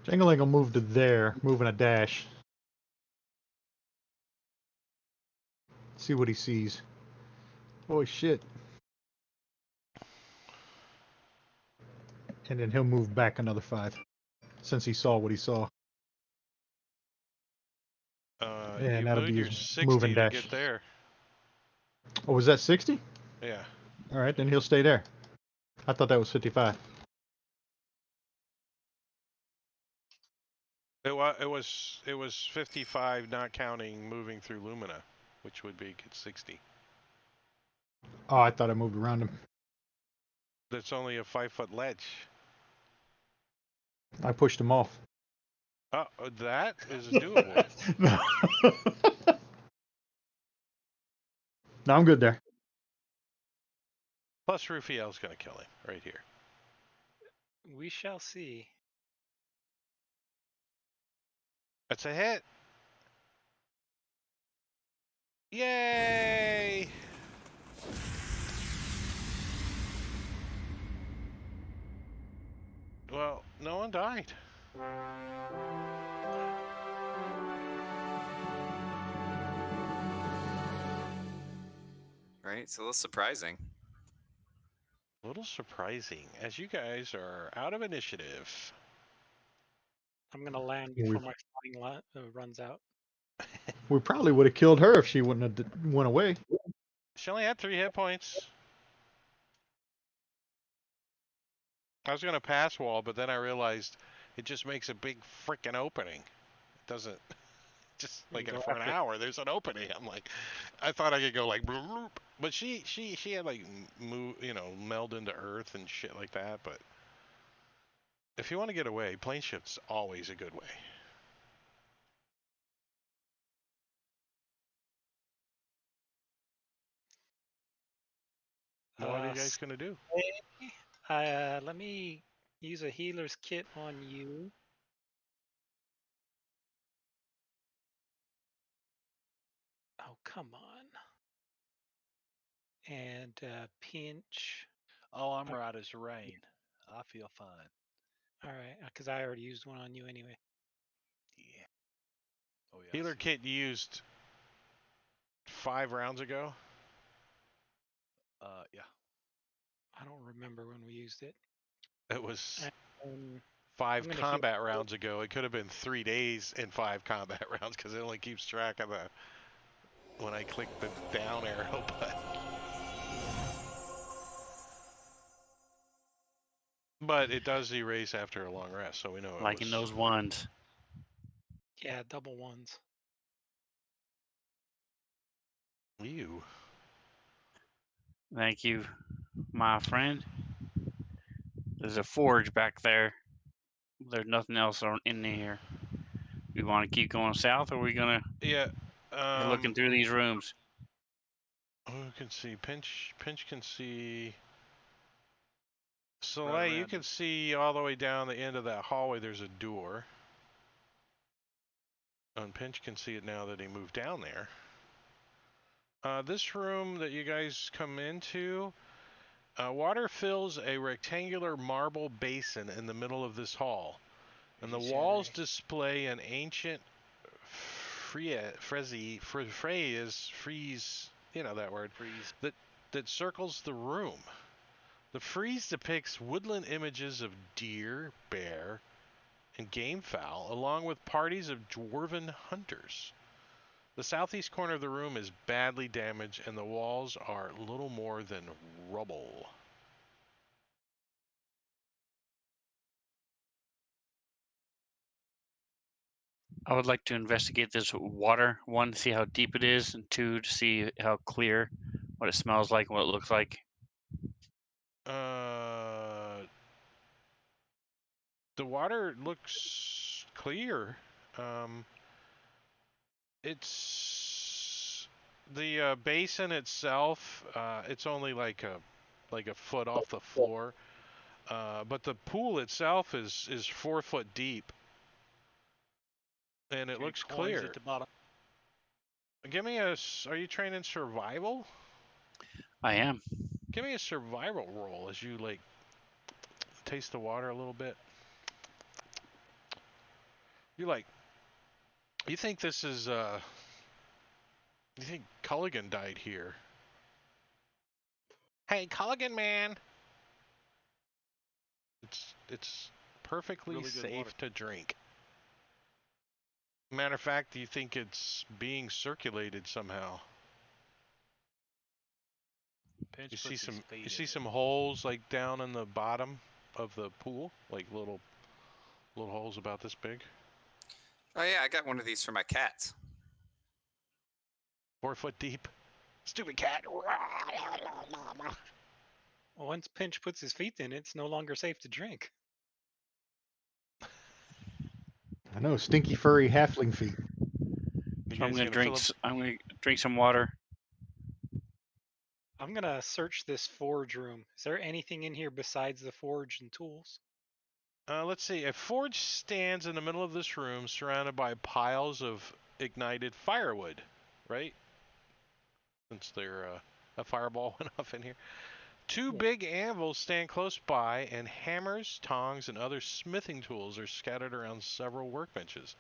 Jingling will move to there, moving a dash. See what he sees. Oh shit. And then he'll move back another 5. Since he saw what he saw. And you that'll moved be your his 60 moving to dash. get there. Oh, was that 60? Yeah. Alright, then he'll stay there. I thought that was 55. It was 55, not counting moving through Lumina, which would be 60. Oh, I thought I moved around him. That's only a 5-foot ledge. I pushed him off. Oh, that is doable. No. No, I'm good there. Plus Rufiel's going to kill him right here. We shall see. That's a hit. Yay! Well, no one died. right? It's a little surprising. A little surprising, as you guys are out of initiative. I'm gonna land We- before my flying runs out. We probably would have killed her if she wouldn't have went away. She only had 3 hit points. I was gonna pass wall, but then I realized it just makes a big freaking opening. It doesn't. Just You like go for an after- hour, there's an opening. I'm like, I thought I could go like, bloop, but she had like move, meld into earth and shit like that. But if you want to get away, plane shift's always a good way. What are you guys gonna do? Let me use a healer's kit on you. Oh, come on. And pinch. Oh, I'm right as rain. I feel fine. All right, because I already used one on you anyway. Yeah. Oh yeah. I Healer see. kit used 5 rounds ago. Yeah. I don't remember when we used it. It was Um, 5 I'm gonna combat rounds ago. It could have been 3 days in 5 combat rounds because it only keeps track of when I click the down arrow button. But it does erase after a long rest, so we know it Like was in those ones. Yeah, double ones. you. Thank you, my friend. There's a forge back there. There's nothing else in here. We want to keep going south, or are we gonna Yeah. looking through these rooms? Who can see? Pinch can see. Right Soleil, you around can it. see all the way down the end of that hallway. There's a door. And Pinch can see it now that he moved down there. This room that you guys come into, water fills a rectangular marble basin in the middle of this hall. And the walls display an ancient frieze, you know that word, Freeze. that circles the room. The frieze depicts woodland images of deer, bear, and game fowl, along with parties of dwarven hunters. The southeast corner of the room is badly damaged, and the walls are little more than rubble. I would like to investigate this water. 1, to see how deep it is, and 2, to see how clear, what it smells like, what it looks like. The water looks clear. It's the basin itself. It's only like a foot off the floor, but the pool itself is 4 foot deep, and it Any looks coins clear. at the bottom. Give me a. Are you trained in survival? I am. Give me a survival roll as you like taste the water a little bit. You're like, you think this is you think Culligan died here? Hey, Culligan man. It's perfectly Really good safe water. to drink. Matter of fact, do you think it's being circulated somehow? Pinch You puts see his some feet you see in some holes like down in the bottom of the pool, like little holes about this big. Oh yeah, I got one of these for my cats. 4 foot deep. Stupid cat. Once Pinch puts his feet in, it's no longer safe to drink. I know, stinky furry halfling feet. You So I'm guys gonna fill up? I'm gonna drink some water. I'm gonna search this forge room. Is there anything in here besides the forge and tools? Let's see. A forge stands in the middle of this room, surrounded by piles of ignited firewood. Right? Since a fireball went off in here. 2 big anvils stand close by, and hammers, tongs, and other smithing tools are scattered around several workbenches.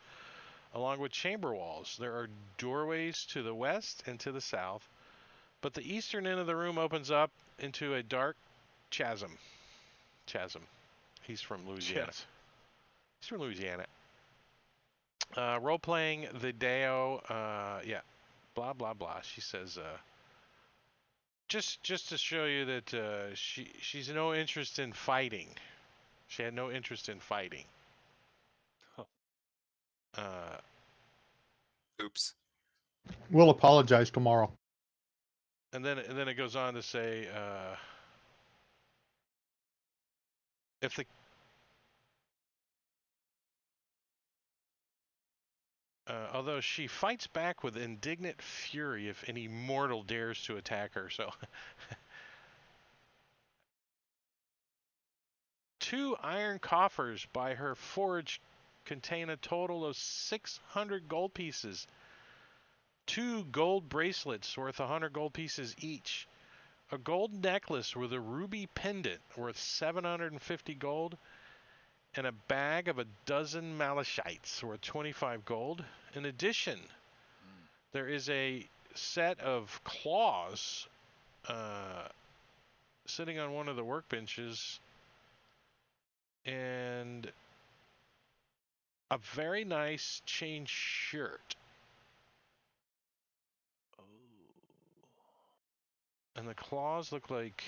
Along with chamber walls, there are doorways to the west and to the south. But the eastern end of the room opens up into a dark chasm. He's from Louisiana. Yes. He's from Louisiana. Role-playing the Deo, yeah, blah, blah, blah. She says, just to show you that she's no interest in fighting. She had no interest in fighting. Oops. We'll apologize tomorrow. And then it goes on to say, if the although she fights back with indignant fury if any mortal dares to attack her. So, 2 iron coffers by her forge contain a total of 600 gold pieces. 2 gold bracelets worth 100 gold pieces each. A gold necklace with a ruby pendant worth 750 gold. And a bag of a dozen malachite worth 25 gold. In addition, there is a set of claws sitting on one of the workbenches and a very nice chain shirt. Oh. And the claws look like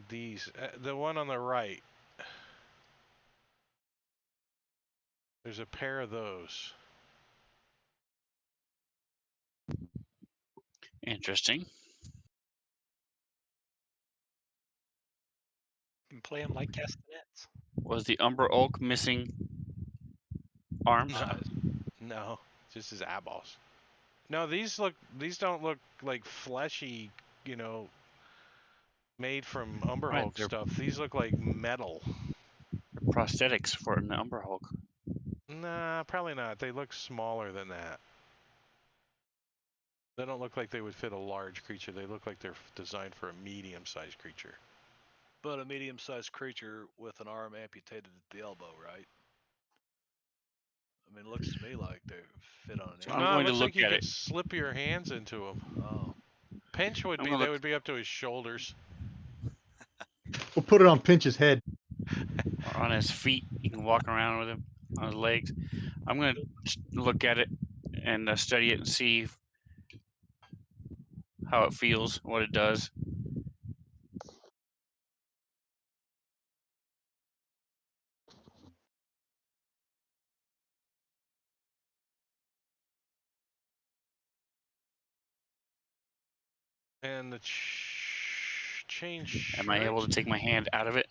these. The one on the right. There's a pair of those. Interesting. You can play them like castanets. Was the Umber Oak missing arms? No, just his eyeballs. No, these don't look like fleshy, made from Umber Right, Hulk they're stuff. These look like metal. prosthetics for an Umber Hulk. Nah, probably not. They look smaller than that. They don't look like they would fit a large creature. They look like they're designed for a medium-sized creature. But a medium-sized creature with an arm amputated at the elbow, right? I mean, it looks to me like they fit on an So I'm No, it going to looks look like you at could it. slip your hands into them. Oh. Pinch would I'm be, gonna they look would be up to his shoulders. We'll put it on Pinch's head. on his feet. You can walk around with him on his legs. I'm going to look at it and study it and see how it feels, what it does. And the chain shirt. Am I able to take my hand out of it?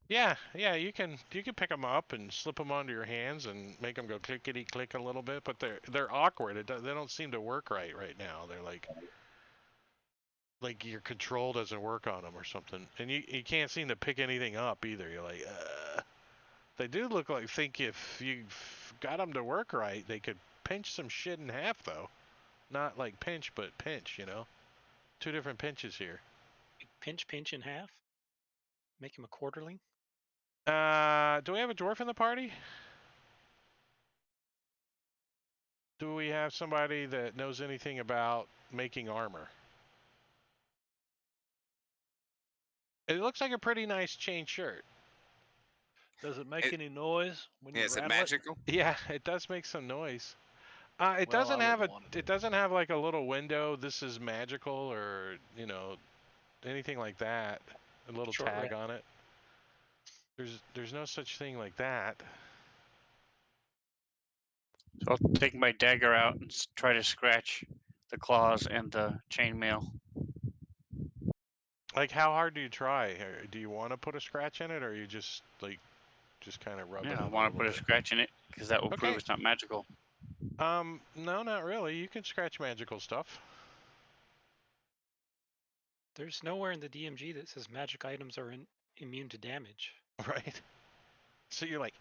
Yeah, you can pick them up and slip them onto your hands and make them go clickety click a little bit, but they're awkward. They don't seem to work right now. They're like your control doesn't work on them or something, and you can't seem to pick anything up either. You're like, They do look like if you got them to work right, they could pinch some shit in half though. Not like pinch, but pinch. 2 different pinches here. Pinch in half. Make him a quarterling. Do we have a dwarf in the party? Do we have somebody that knows anything about making armor? It looks like a pretty nice chain shirt. Does it make any noise when you Is it rattle magical? Yeah, it does make some noise. It Well, doesn't I have wouldn't want it it doesn't have like a little window. This is magical, or anything like that. A little Short tag rest. on it. There's no such thing like that. So I'll take my dagger out and try to scratch the claws and the chainmail. Like, how hard do you try? Or do you want to put a scratch in it, or you just kind of rub it Yeah, I in want a to put a little bit? scratch in it because that will prove Okay. it's not magical. No, not really. You can scratch magical stuff. There's nowhere in the DMG that says magic items are immune to damage. Right? So you're like,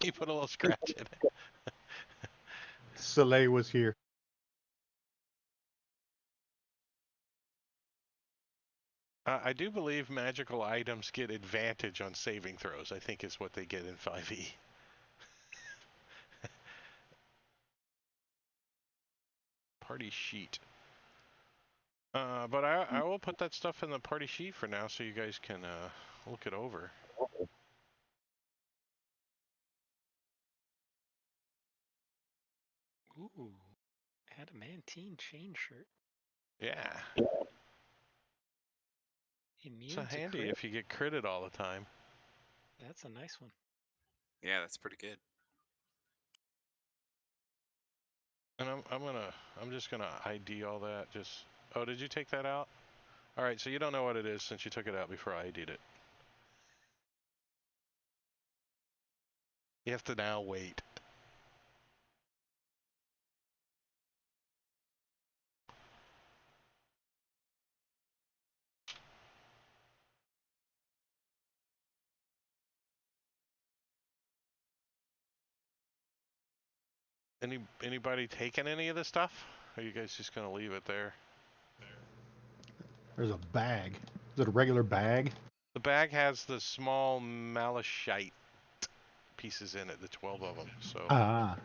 you put a little scratch in it. Soleil was here. I do believe magical items get advantage on saving throws. I think is what they get in 5e. party sheet. But I will put that stuff in the party sheet for now, so you guys can look it over. Ooh, adamantine chain shirt. Yeah, Immune it's to handy crit. if you get critted all the time. That's a nice one. Yeah, that's pretty good. And I'm just gonna ID all that. Oh, did you take that out? All right, so you don't know what it is since you took it out before I ID'd it. You have to now wait. Anybody taking any of this stuff? Or are you guys just gonna leave it there? There's a bag. Is it a regular bag? The bag has the small malachite pieces in it, the 12 of them. So Ah.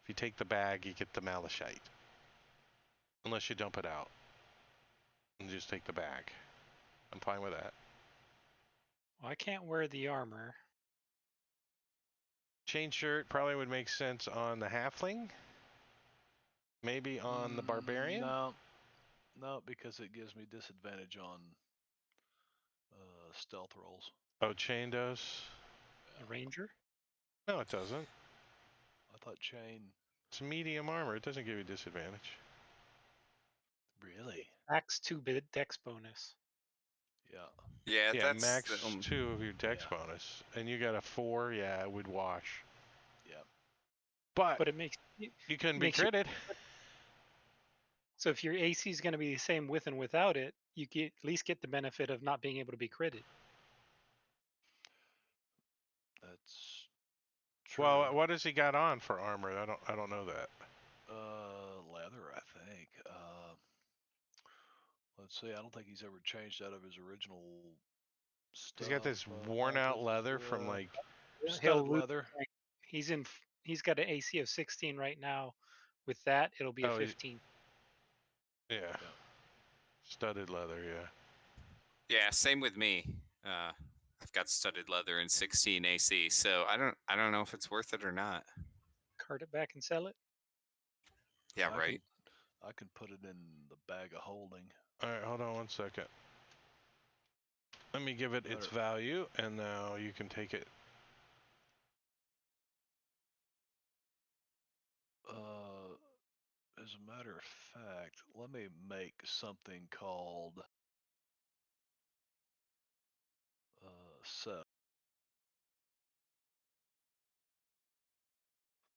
if you take the bag, you get the malachite. Unless you dump it out and just take the bag. I'm fine with that. Well, I can't wear the armor. Chain shirt probably would make sense on the halfling. Maybe on the barbarian. No, because it gives me disadvantage on stealth rolls. Oh, chain does? The ranger. No, it doesn't. I thought chain. It's medium armor. It doesn't give you disadvantage. Really? Max 2-bit dex bonus. Yeah. Yeah, Yeah, that's max the, 2 of your dex Yeah. bonus. And you got a 4, yeah, it would wash. Yeah. But But it makes you couldn't be makes you- critted. so if your AC is going to be the same with and without it, you at least get the benefit of not being able to be critted. That's true. Well, what has he got on for armor? I don't know that. Leather, I think. Let's see. I don't think he's ever changed out of his original stuff. He's got this worn out leather from like studded leather. He's got an AC of 16 right now. With that, it'll be a 15. Yeah. Studded leather, yeah. yeah, same with me. I've got studded leather and 16 AC, so I don't know if it's worth it or not. Cart it back and sell it. Yeah, right. I can put it in the bag of holding. All right, hold on one second. Let me give it its value, and now you can take it. As a matter of fact, let me make something called set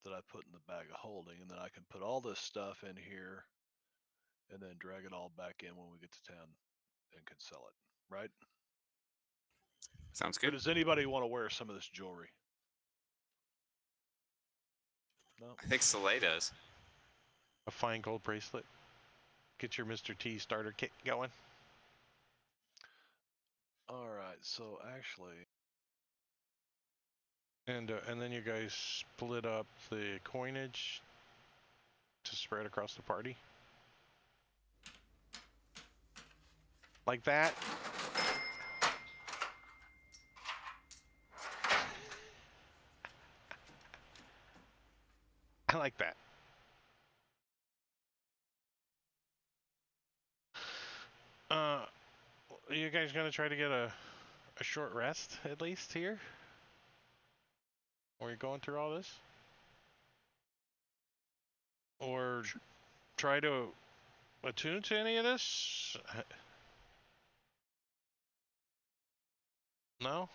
that I put in the bag of holding, and then I can put all this stuff in here and then drag it all back in when we get to town and can sell it, right? Sounds But good. does anybody want to wear some of this jewelry? No. I think Soleil does. A fine gold bracelet. Get your Mr. T starter kit going. All right. So actually, And then you guys split up the coinage to spread across the party. Like that. I like that. Are you guys gonna try to get a short rest at least here? While you're going through all this? Or try to attune to any of this? No?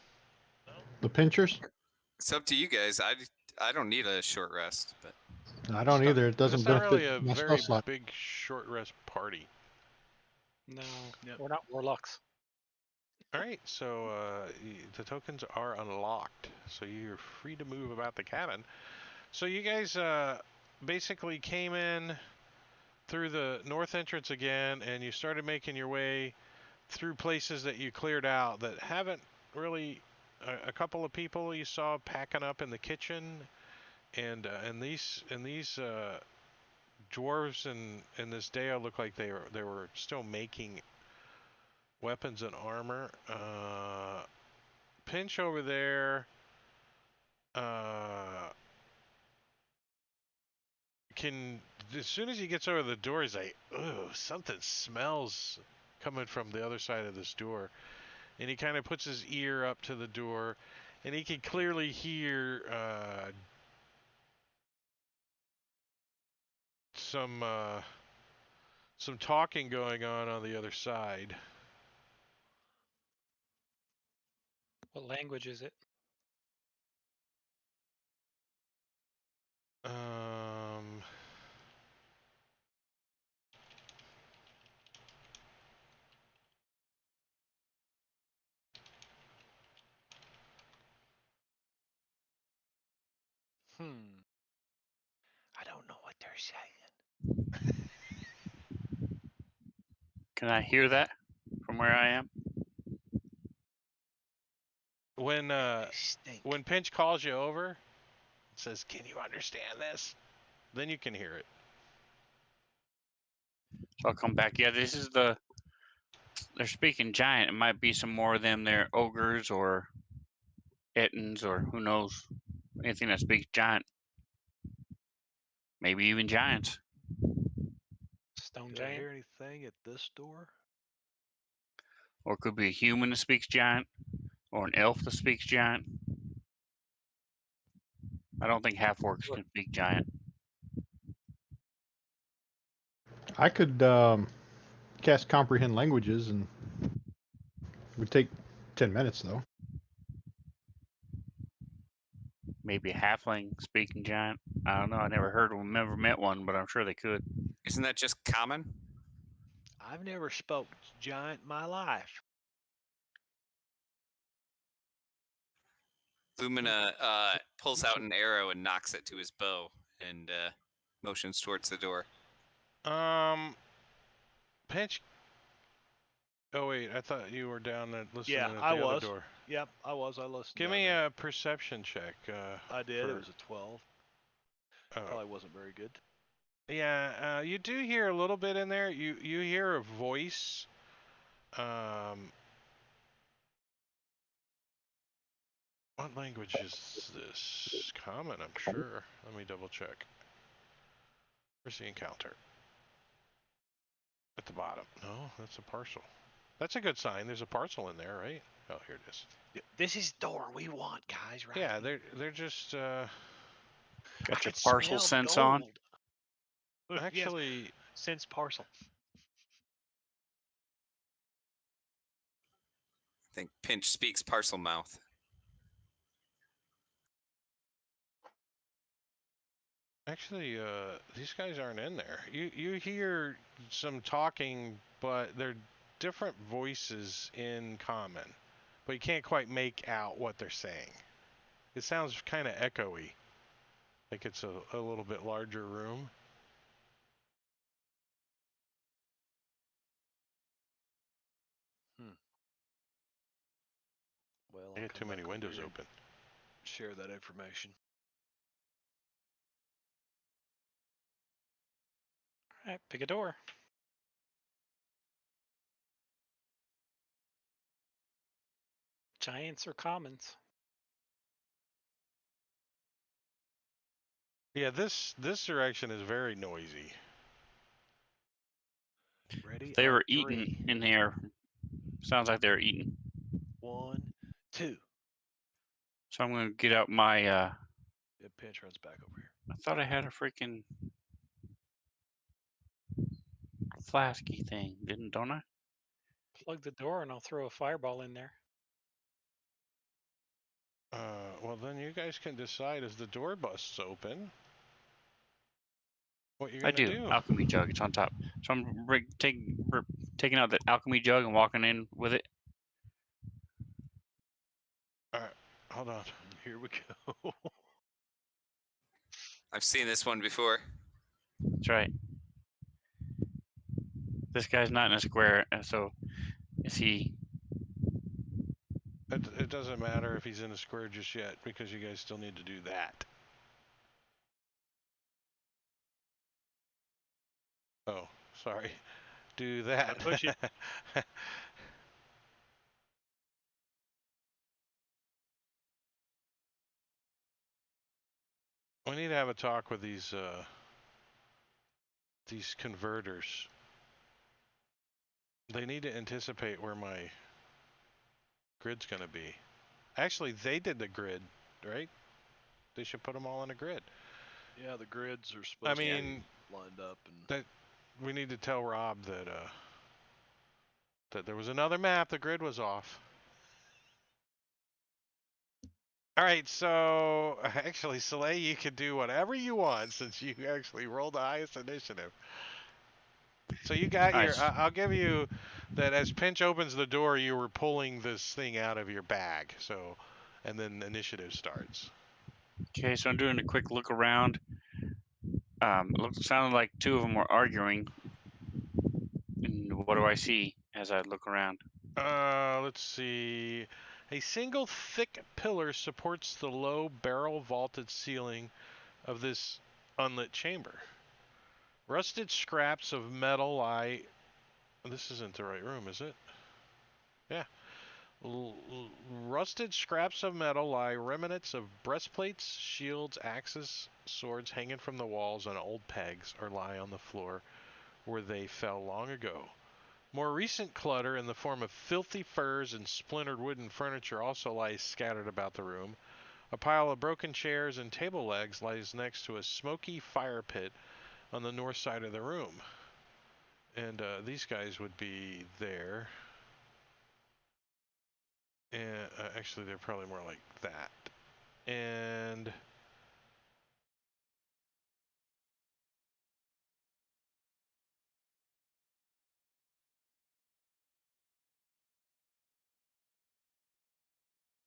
The pinchers? It's up to you guys. I don't need a short rest, but I don't either. It doesn't It's not benefit really a my very spell slot. big short rest party. No, Yep. we're not warlocks. All right, so the tokens are unlocked, so you're free to move about the cabin. So you guys basically came in through the north entrance again, and you started making your way through places that you cleared out that haven't really. A couple of people you saw packing up in the kitchen, and these dwarves in this Deo look like they were still making weapons and armor. Pinch over there. Can as soon as he gets over the door, he's like, "Ooh, something smells coming from the other side of this door," and he kind of puts his ear up to the door, and he can clearly hear some talking going on the other side. What language is it? I don't know what they're saying. Can I hear that from where I am? When They stink. when Pinch calls you over, it says, "Can you understand this?" Then you can hear it. So I'll come back. Yeah, this is the. They're speaking giant. It might be some more of them. They're ogres or ettins or who knows. Anything that speaks giant. Maybe even giants. Stone Did I giant. hear anything at this door? Or it could be a human that speaks giant. Or an elf that speaks giant. I don't think half orcs can speak giant. I could cast comprehend languages, and it would take 10 minutes though. Maybe a halfling speaking giant. I don't know. I never heard of them, never met one, but I'm sure they could. Isn't that just common? I've never spoke giant in my life. Lumina pulls out an arrow and knocks it to his bow and motions towards the door. Pinch. Oh wait, I thought you were down there listening Yeah, at the I other was. door. Yep, I was. I listened. Give down me there. a perception check. I did. It for- was a 12. oh. Probably wasn't very good. Yeah, you do hear a little bit in there. You hear a voice. What language is this? Common, I'm sure. Let me double check. Where's the encounter? At the bottom. No, that's a parcel. That's a good sign. There's a parcel in there, right? Oh, here it is. This is the door we want, guys. Right? Yeah, they're just I Got your could parcel smell sense on? gold. actually. Yes, sense parcel. I think Pinch speaks parcel mouth. Actually, these guys aren't in there. You hear some talking, but they're different voices in common, but you can't quite make out what they're saying. It sounds kind of echoey, like it's a little bit larger room. Well, I I'll get come too many back over windows here and open. share that information. All right, pick a door. Giants or commons? Yeah, this direction is very noisy. Ready? They on were 3. eating in there. Sounds like they were eating. 1, 2. So I'm gonna get out my. Yeah, Pinch runs back over here. I thought I had a freaking flasky thing, don't I? Plug the door and I'll throw a fireball in there. Well, then you guys can decide as the door busts open what you're I gonna do. do. Alchemy jug. It's on top. So I'm taking out the alchemy jug and walking in with it. All right, hold on. Here we go. I've seen this one before. That's right. This guy's not in a square, so is he? It doesn't matter if he's in the square just yet because you guys still need to do that. Sorry. Do that. push it. We need to have a talk with these converters. They need to anticipate where my grid's going to be. Actually, they did the grid, right? They should put them all on a grid. Yeah, the grids are supposed to mean, be lined up, and that we need to tell Rob that that there was another map. The grid was off. All right, so actually, Soleil, you can do whatever you want since you actually rolled the highest initiative. So you got Nice. your. I'll give you that as Pinch opens the door, you were pulling this thing out of your bag. So, and then initiative starts. Okay, so I'm doing a quick look around. Sounded like two of them were arguing. And what do I see as I look around? Let's see. A single thick pillar supports the low barrel vaulted ceiling of this unlit chamber. Rusted scraps of metal lie. This isn't the right room, is it? Yeah. Rusted scraps of metal lie remnants of breastplates, shields, axes, swords hanging from the walls on old pegs or lie on the floor where they fell long ago. More recent clutter in the form of filthy furs and splintered wooden furniture also lies scattered about the room. A pile of broken chairs and table legs lies next to a smoky fire pit on the north side of the room. And these guys would be there. And actually, they're probably more like that. And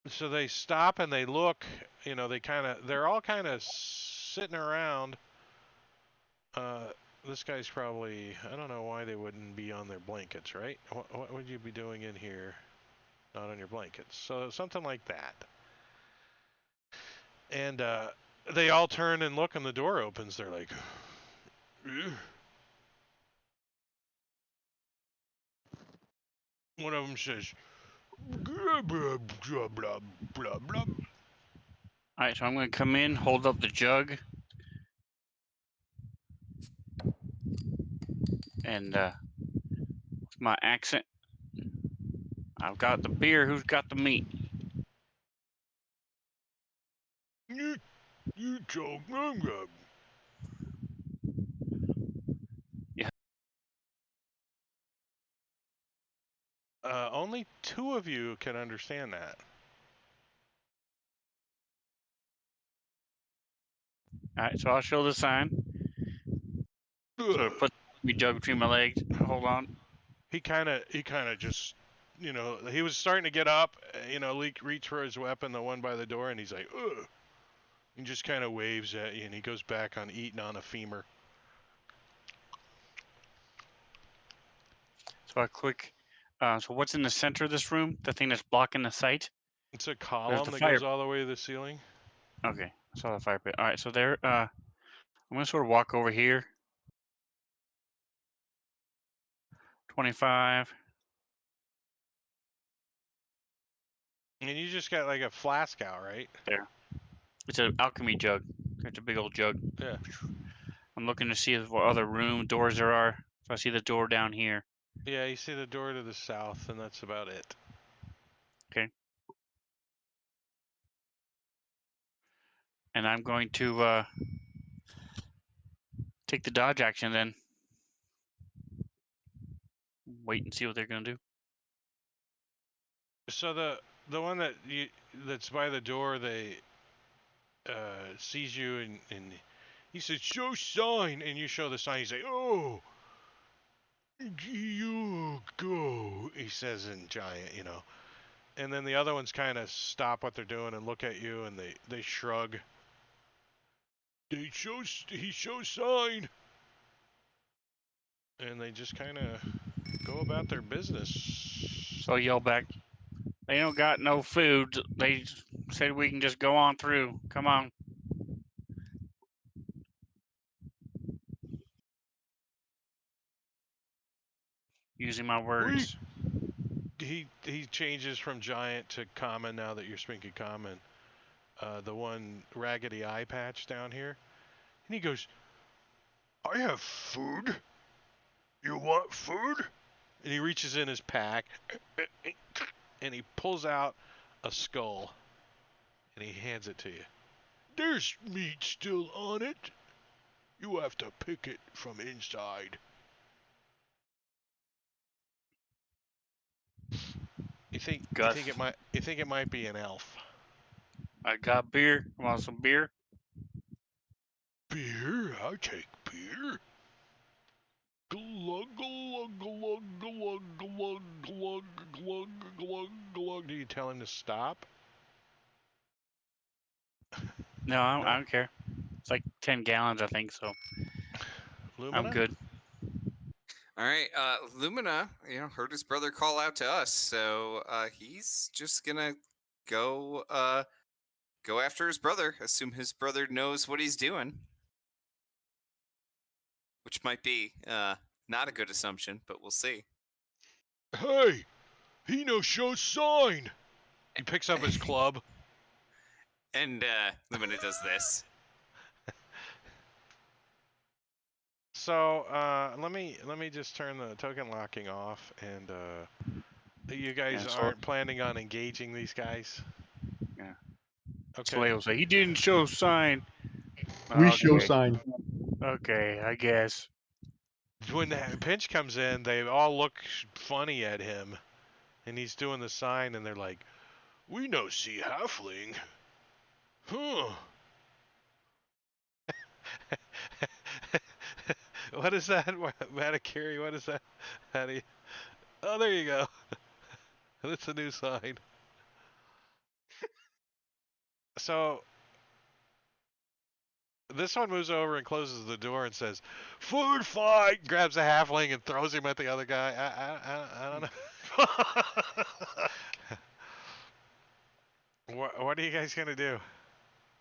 so they stop and they look. You know, they're all kind of sitting around. This guy's probably, I don't know why they wouldn't be on their blankets, right? What would you be doing in here? Not on your blankets. So something like that. And they all turn and look, and the door opens. They're like, ugh. One of them says, blah, blah, blah, blah, blah, blah. All right, so I'm going to come in, hold up the jug, and with my accent, I've got the beer. Who's got the meat? You told me. Yeah. Only two of you can understand that. All right, so I'll show the sign. So put me jug between my legs. Hold on. He kind of just, you know, he was starting to get up, you know, reach for his weapon, the one by the door, and he's like, ugh. He just kind of waves at you, and he goes back on eating on a femur. So I click. So what's in the center of this room? The thing that's blocking the sight? It's a column the that fire- goes all the way to the ceiling. Okay, I saw the fire pit. All right, so there. I'm gonna sort of walk over here. 25. And you just got like a flask out, right? There. It's an alchemy jug. It's a big old jug. Yeah. I'm looking to see what other room doors there are. So I see the door down here. Yeah, you see the door to the south, and that's about it. Okay. And I'm going to take the dodge action then. Wait and see what they're gonna do. So the one that's by the door, they sees you, and he says, "Show sign," and you show the sign. He's like, "Oh, you go," he says in giant, you know. And then the other ones kind of stop what they're doing and look at you, and they shrug. He shows sign, and they just kind of go about their business. So I yell back. They don't got no food. They said we can just go on through. Come on. Using my words. He changes from giant to common now that you're speaking common. The one raggedy eye patch down here, and he goes, "I have food. You want food?" And he reaches in his pack, and he pulls out a skull, and he hands it to you. "There's meat still on it. You have to pick it from inside." You think Gus. it might be an elf? I got beer. Want some beer? Beer? I take beer. Glug glug glug glug glug glug glug glug glug. Do you tell him to stop? No, I don't care. It's like 10 gallons, I think, so Lumina? I'm good. All right, Lumina, heard his brother call out to us, so he's just gonna go after his brother. Assume his brother knows what he's doing, which might be not a good assumption, but we'll see. Hey, he no show sign. He picks up his club. And Lumina does this. So let me just turn the token locking off, and you guys Yeah, so- aren't planning on engaging these guys. Yeah. Okay. Slay will say, he didn't show sign. We show Okay. sign. Okay, I guess. When Pinch comes in, they all look funny at him, and he's doing the sign, and they're like, "We no see halfling." Huh. What is that? Matakiri, what is that? How do you... Oh, there you go. That's a new sign. So, this one moves over and closes the door and says, "Food fight!" Grabs a halfling and throws him at the other guy. I don't know. What are you guys gonna do?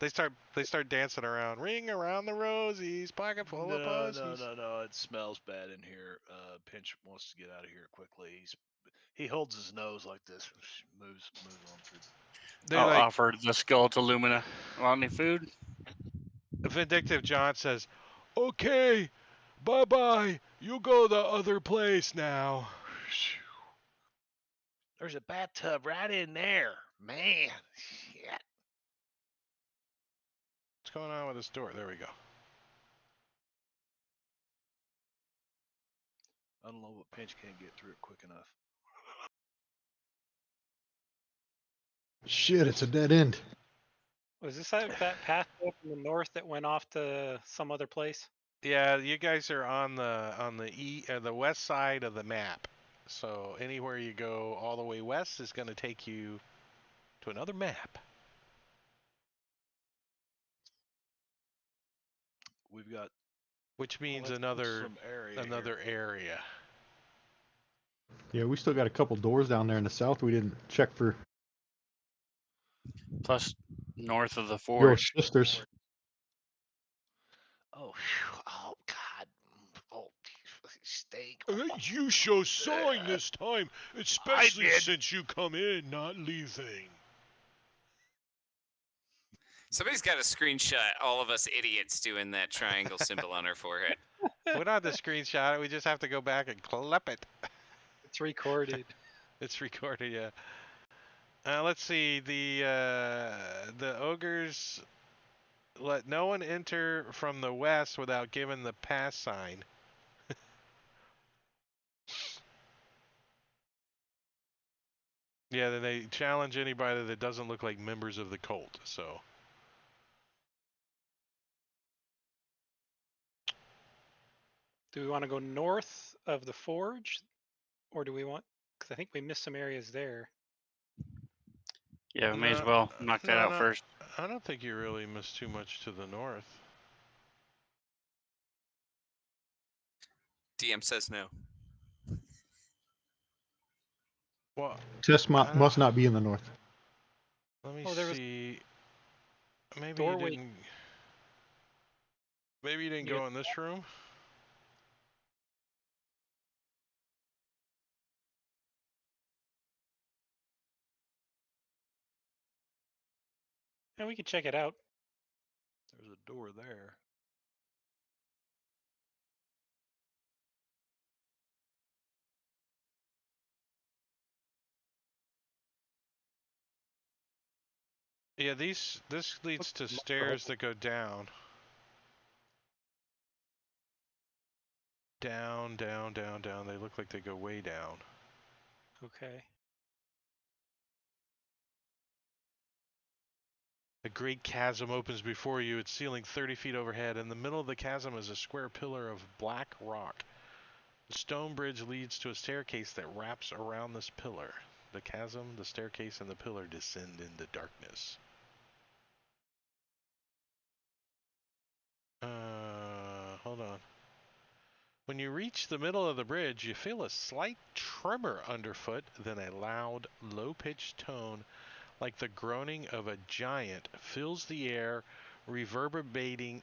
They start dancing around. Ring around the rosies, pocket full of posies. No. It smells bad in here. Pinch wants to get out of here quickly. He holds his nose like this, moves on through. They I'll like offer the skull to Lumina. Want any food? Vindictive John says, "Okay, bye-bye. You go the other place now." There's a bathtub right in there, man. Shit. What's going on with this door? There we go. I don't know, but Pinch can't get through it quick enough. Shit, it's a dead end. Was this that path up in the north that went off to some other place? Yeah, you guys are on the west side of the map. So anywhere you go all the way west is going to take you to another map. We've got Which means let's put some another here. area. Yeah, we still got a couple doors down there in the south we didn't check for Plus, north of the your forge. sisters. Oh, oh God. Oh, steak. You show sign this time, especially did. since you come in, not leaving. Somebody's got to screenshot all of us idiots doing that triangle symbol on our forehead. We don't have to screenshot it. We just have to go back and clip it. It's recorded. It's recorded, yeah. Let's see. The ogres let no one enter from the west without giving the pass sign. Yeah, then they challenge anybody that doesn't look like members of the cult. So. Do we want to go north of the forge, or do we want? Because I think we missed some areas there. Yeah, we may as well knock that out first. I don't think you really missed too much to the north. DM says no. Well, Test must not be in the north. let me there was see. Maybe doorway. you didn't. Maybe you didn't Yeah. go in this room. And we can check it out. There's a door there. Yeah, this leads to stairs that go down. Down, down, down, down. They look like they go way down. Okay. A great chasm opens before you, its ceiling 30 feet overhead. In the middle of the chasm is a square pillar of black rock. The stone bridge leads to a staircase that wraps around this pillar. The chasm, the staircase, and the pillar descend into darkness. Hold on. When you reach the middle of the bridge, you feel a slight tremor underfoot, then a loud, low-pitched tone like the groaning of a giant fills the air, reverberating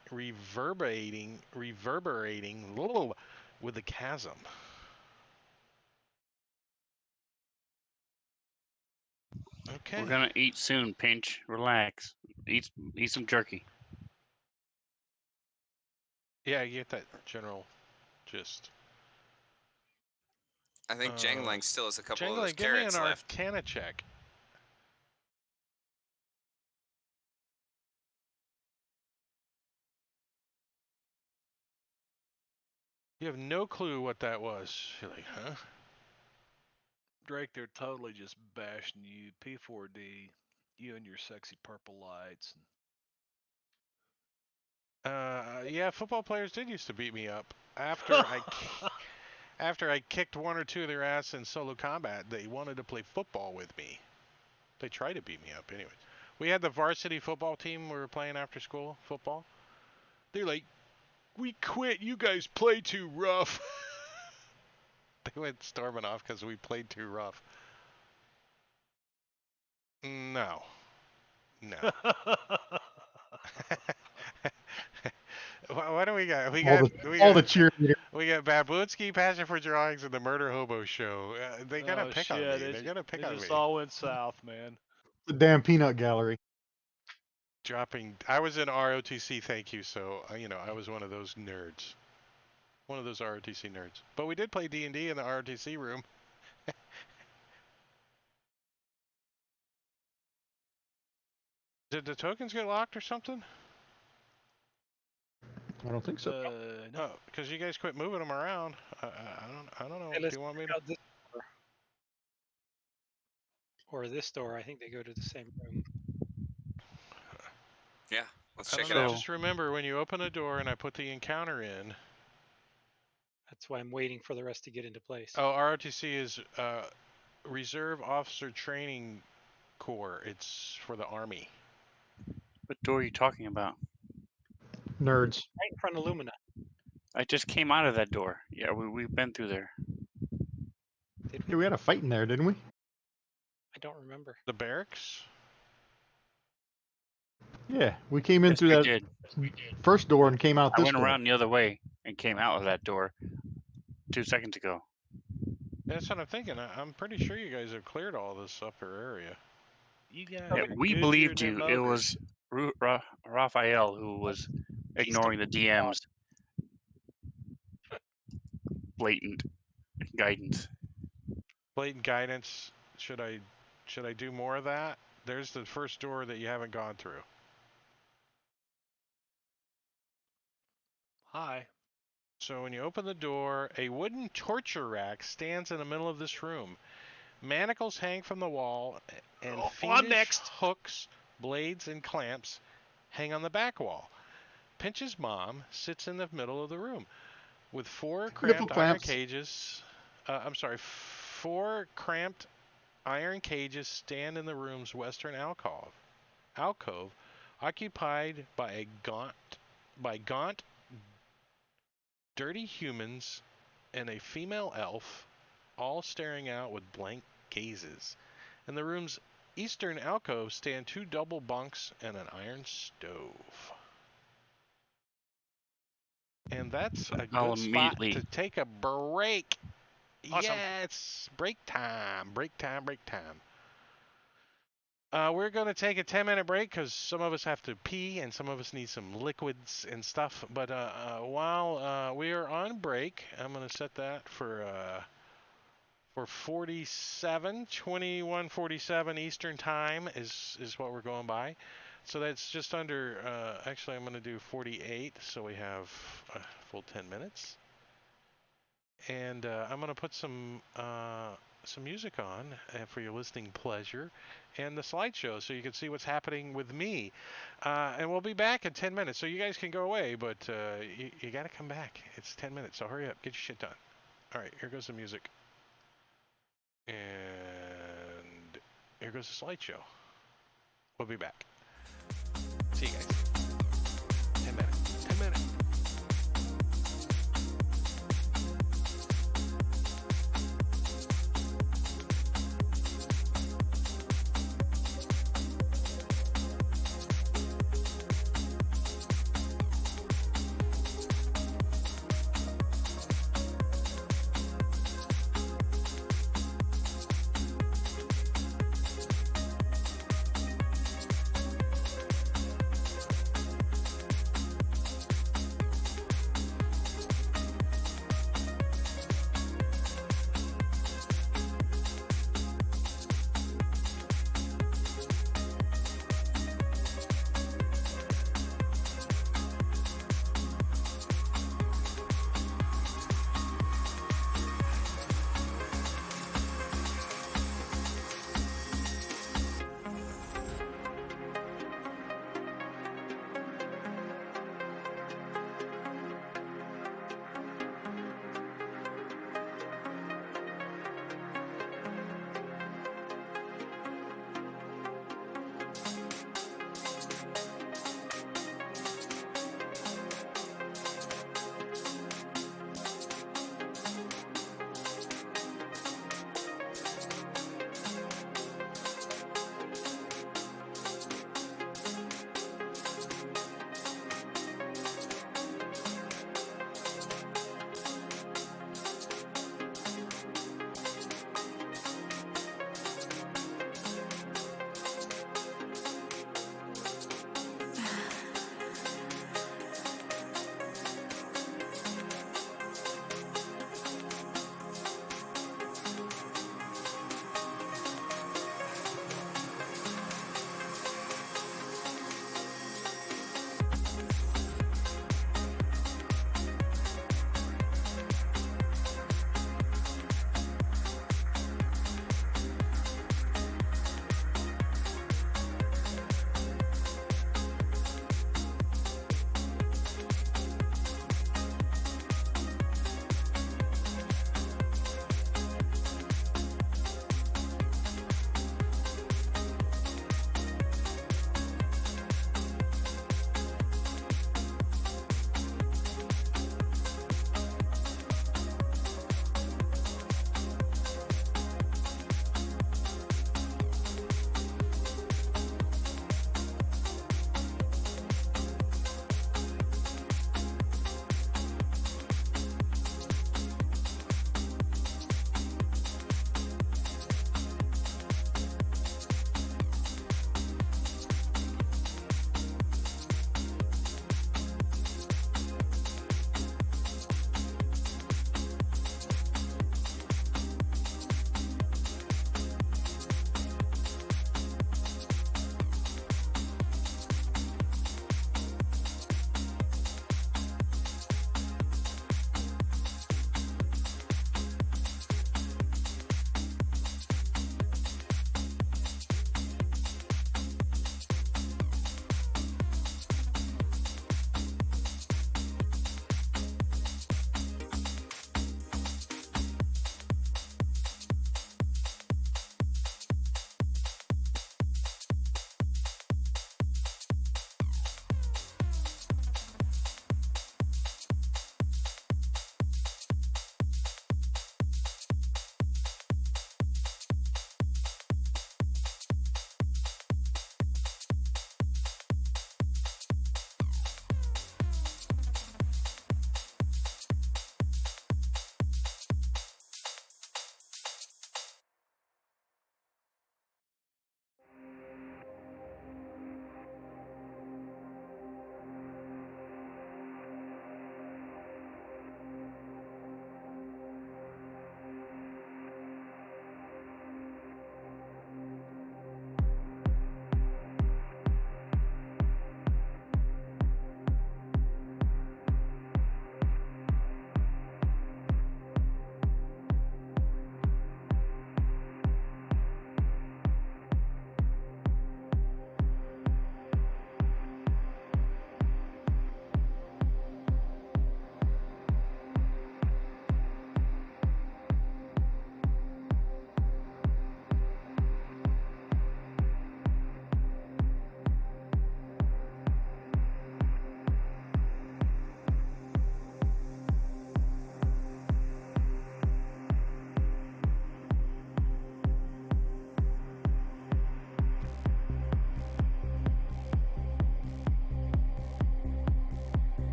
with the chasm. Okay. We're gonna eat soon, Pinch. Relax. Eat some jerky. Yeah, you get that general gist. I think Jangling still has a couple of those Jangling, give me an carrots left. Arcana check. You have no clue what that was. You're like, huh? Drake, they're totally just bashing you. P4D, you and your sexy purple lights. Yeah, football players did used to beat me up. After I kicked one or two of their ass in solo combat, they wanted to play football with me. They tried to beat me up anyway. We had the varsity football team we were playing after school, football. They're like, we quit, you guys play too rough. They went storming off because we played too rough. No. What do we got? We got the cheerleader. We got Babunsky, Passion for Drawings, and the Murder Hobo Show. They gotta pick on me. They're gonna pick on me. It just all went south, man. The damn peanut gallery. I was in ROTC, thank you. So I was one of those nerds, one of those ROTC nerds. But we did play D&D in the ROTC room. Did the tokens get locked or something? I don't think so. No, because you guys quit moving them around. I don't know. Hey, Do let's you want me check to? out this door. Or this door. I think they go to the same room. Yeah, let's I check don't it know. out. Just remember when you open a door and I put the encounter in. That's why I'm waiting for the rest to get into place. Oh, ROTC is Reserve Officer Training Corps. It's for the Army. What door are you talking about? Nerds. Right in front of Lumina. I just came out of that door. Yeah, we've been through there. Did Yeah, we had a fight in there, didn't we? I don't remember. The barracks? Yeah, we came in Yes, through we that did. first door and came out I this went door. around the other way and came out of that door 2 seconds ago. That's what I'm thinking. I'm pretty sure you guys have cleared all this upper area. You guys Yeah, are we goofier believed than you. It ogres. was Raphael who was ignoring the DM's blatant guidance. Blatant guidance. Should I do more of that? There's the first door that you haven't gone through. Hi. So when you open the door, a wooden torture rack stands in the middle of this room. Manacles hang from the wall, and fiendish hooks, blades, and clamps hang on the back wall. Pinch's mom sits in the middle of the room with four cramped iron cages. Four cramped iron cages stand in the room's western alcove, occupied by gaunt, dirty humans and a female elf, all staring out with blank gazes. In the room's eastern alcove stand two double bunks and an iron stove. And that's a I'll good spot immediately- to take a break. Awesome. Yes, break time. We're going to take a 10-minute break because some of us have to pee and some of us need some liquids and stuff. But while we are on break, I'm going to set that for 21:47 Eastern Time is what we're going by. So that's just under, actually I'm going to do 48, so we have a full 10 minutes. And I'm going to put some music on for your listening pleasure and the slideshow so you can see what's happening with me. And we'll be back in 10 minutes, so you guys can go away, but you got to come back. It's 10 minutes, so hurry up, get your shit done. All right, here goes the music. And here goes the slideshow. We'll be back. See you guys. 10 minutes. 10 minutes.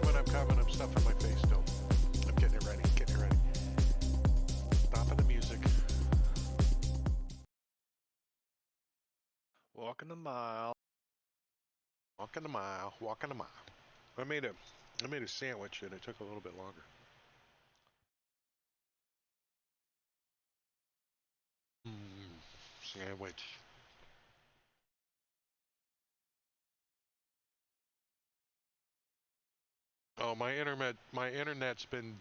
I'm stuffing my face still. I'm getting it ready. Stopping the music. Walking a mile. Walking a mile. I made a sandwich and it took a little bit longer. Sandwich. Oh, my internet's been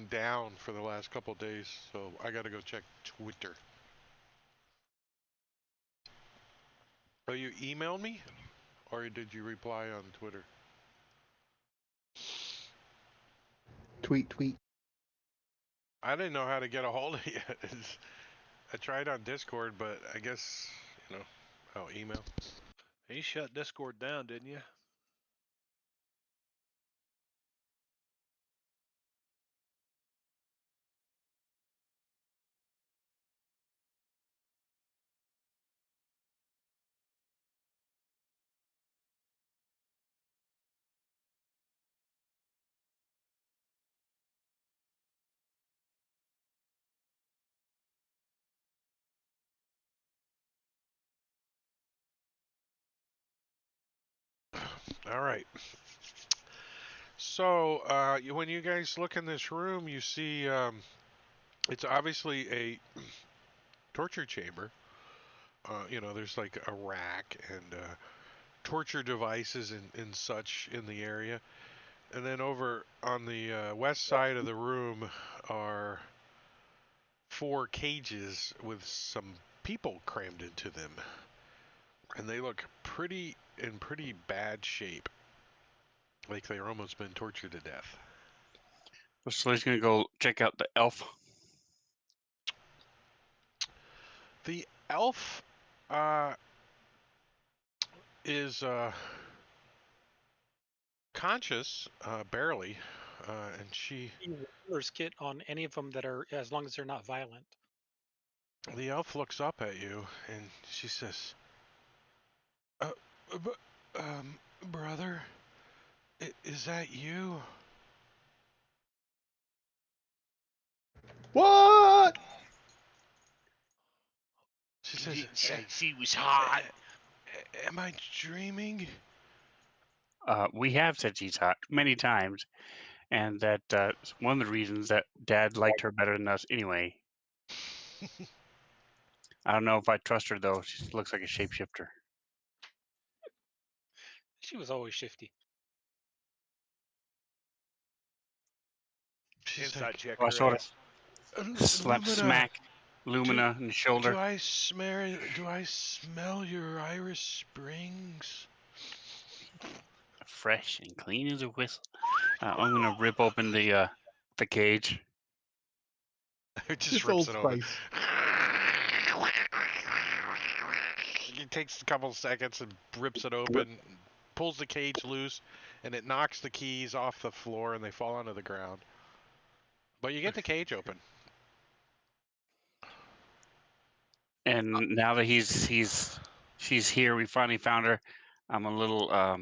down for the last couple of days, so I got to go check Twitter. Oh, you emailed me, or did you reply on Twitter? Tweet. I didn't know how to get a hold of you. I tried on Discord, but I guess email. You shut Discord down, didn't you? All right. So when you guys look in this room, you see it's obviously a torture chamber. There's like a rack and torture devices and such in the area. And then over on the west side of the room are 4 cages with some people crammed into them. And they look in pretty bad shape. Like they're almost been tortured to death. So he's gonna go check out the elf. The elf is conscious, barely, and she. Healer's kit on any of them that are, as long as they're not violent. The elf looks up at you and she says, brother, is that you? What? She says, Didn't say she was hot. Am I dreaming? We have said she's hot many times, and that one of the reasons that Dad liked her better than us anyway. I don't know if I trust her though. She looks like a shapeshifter. She was always shifty. She's Inside like, check Oh, I her saw her ass. slap smack Lumina in the shoulder. Do I smell your Irish Springs? Fresh and clean as a whistle. I'm gonna rip open the cage. It just It's rips Old it open. Spice. It takes a couple seconds and rips it open, pulls the cage loose, and it knocks the keys off the floor and they fall onto the ground. But you get the cage open. And now that she's here, we finally found her. I'm a little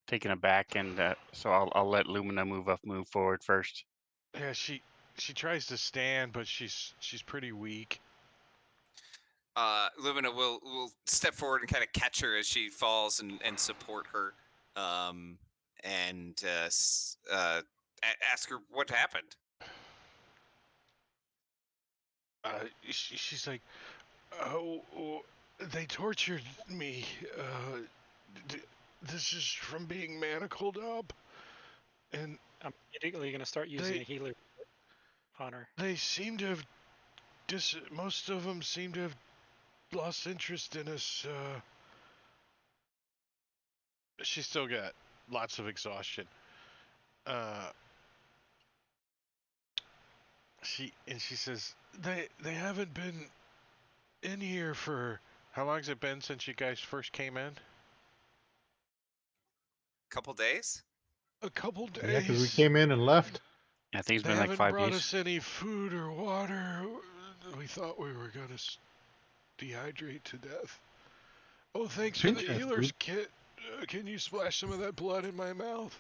taken aback, and so I'll let Lumina move forward first. Yeah, she tries to stand, but she's pretty weak. Lumina will step forward and kind of catch her as she falls and support her, and ask her what happened. She's like, oh, they tortured me. This is from being manacled up, and I'm immediately going to start using a healer on her. they seem to have most of them seem to have lost interest in us. She's still got lots of exhaustion. She says they haven't been in here for how long has it been since you guys first came in? Couple days. A couple days. Yeah, because we came in and left. I think it's They been like haven't 5 brought days. us any food or water. We thought we were gonna dehydrate to death. Oh, thanks for the Pinch has healer's food. kit. Can you splash some of that blood in my mouth?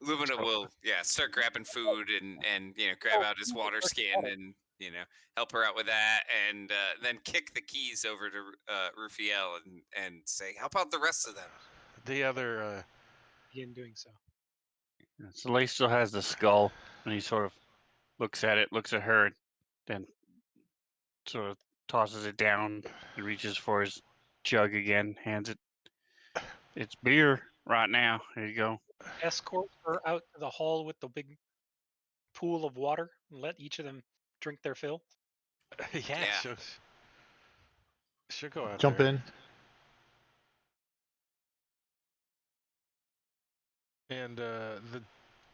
Lumina will start grabbing food and grab out his water skin and help her out with that, and then kick the keys over to Rufiel and say, "How about the rest of them?" The other Begin doing so. So Lace still has the skull, and he sort of looks at it, looks at her, then sort of tosses it down and reaches for his jug again, hands it. It's beer right now. Here you go. Escort her out to the hall with the big pool of water and let each of them drink their fill. yeah, Yeah. she'll go out Jump there. in. And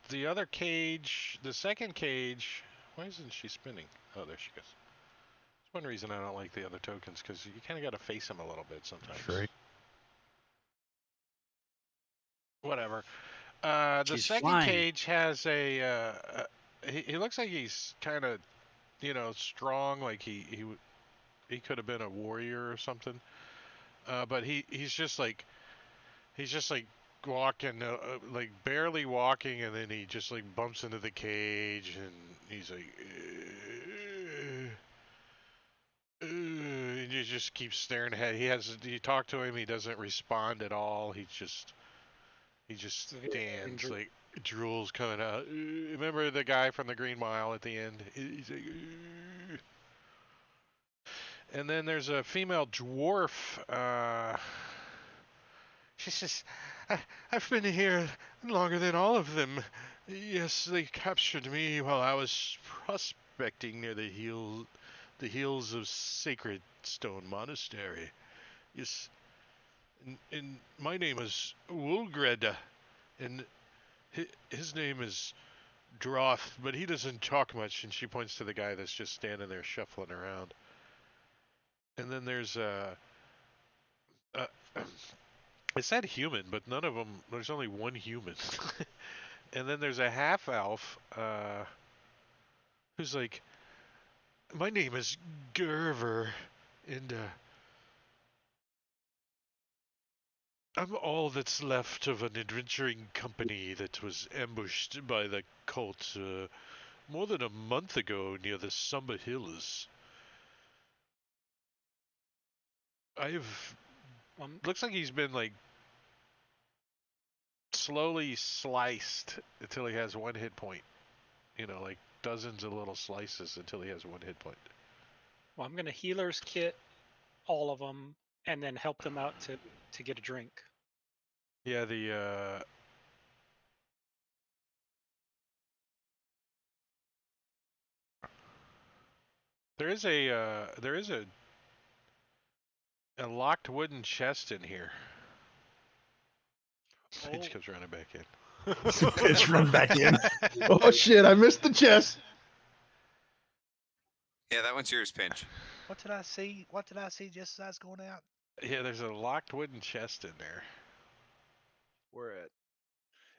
the other cage, the second cage, why isn't she spinning? Oh, there she goes. That's one reason I don't like the other tokens, because you kind of got to face them a little bit sometimes. Right. Whatever. The She's second flying. cage has a. He looks like he's kind of, strong. Like he could have been a warrior or something. But he's just like walking, like barely walking, and then he just like bumps into the cage, and he's like, and you just keep staring ahead. You talk to him, he doesn't respond at all. He just stands, like drool's coming out. Remember the guy from the Green Mile at the end? He's like, and then there's a female dwarf. She says, I've been here longer than all of them. Yes, they captured me while I was prospecting near the hills of Sacred Stone Monastery. Yes, and my name is Wulgred, and his name is Droth, but he doesn't talk much, and she points to the guy that's just standing there shuffling around. And then there's it said human, but none of them, there's only one human. And then there's a half elf who's like, my name is Gerver, and I'm all that's left of an adventuring company that was ambushed by the cult more than a month ago near the Summer Hills. Looks like he's been like slowly sliced until he has one hit point. Like dozens of little slices until he has one hit point. Well, I'm gonna healer's kit all of them and then help them out to get a drink. Yeah, there is a locked wooden chest in here. Paige comes running back in. Pitch run back in. Oh shit! I missed the chest. Yeah, that one's yours, Pinch. What did I see? What did I see just as I was going out? Yeah, there's a locked wooden chest in there. Where at?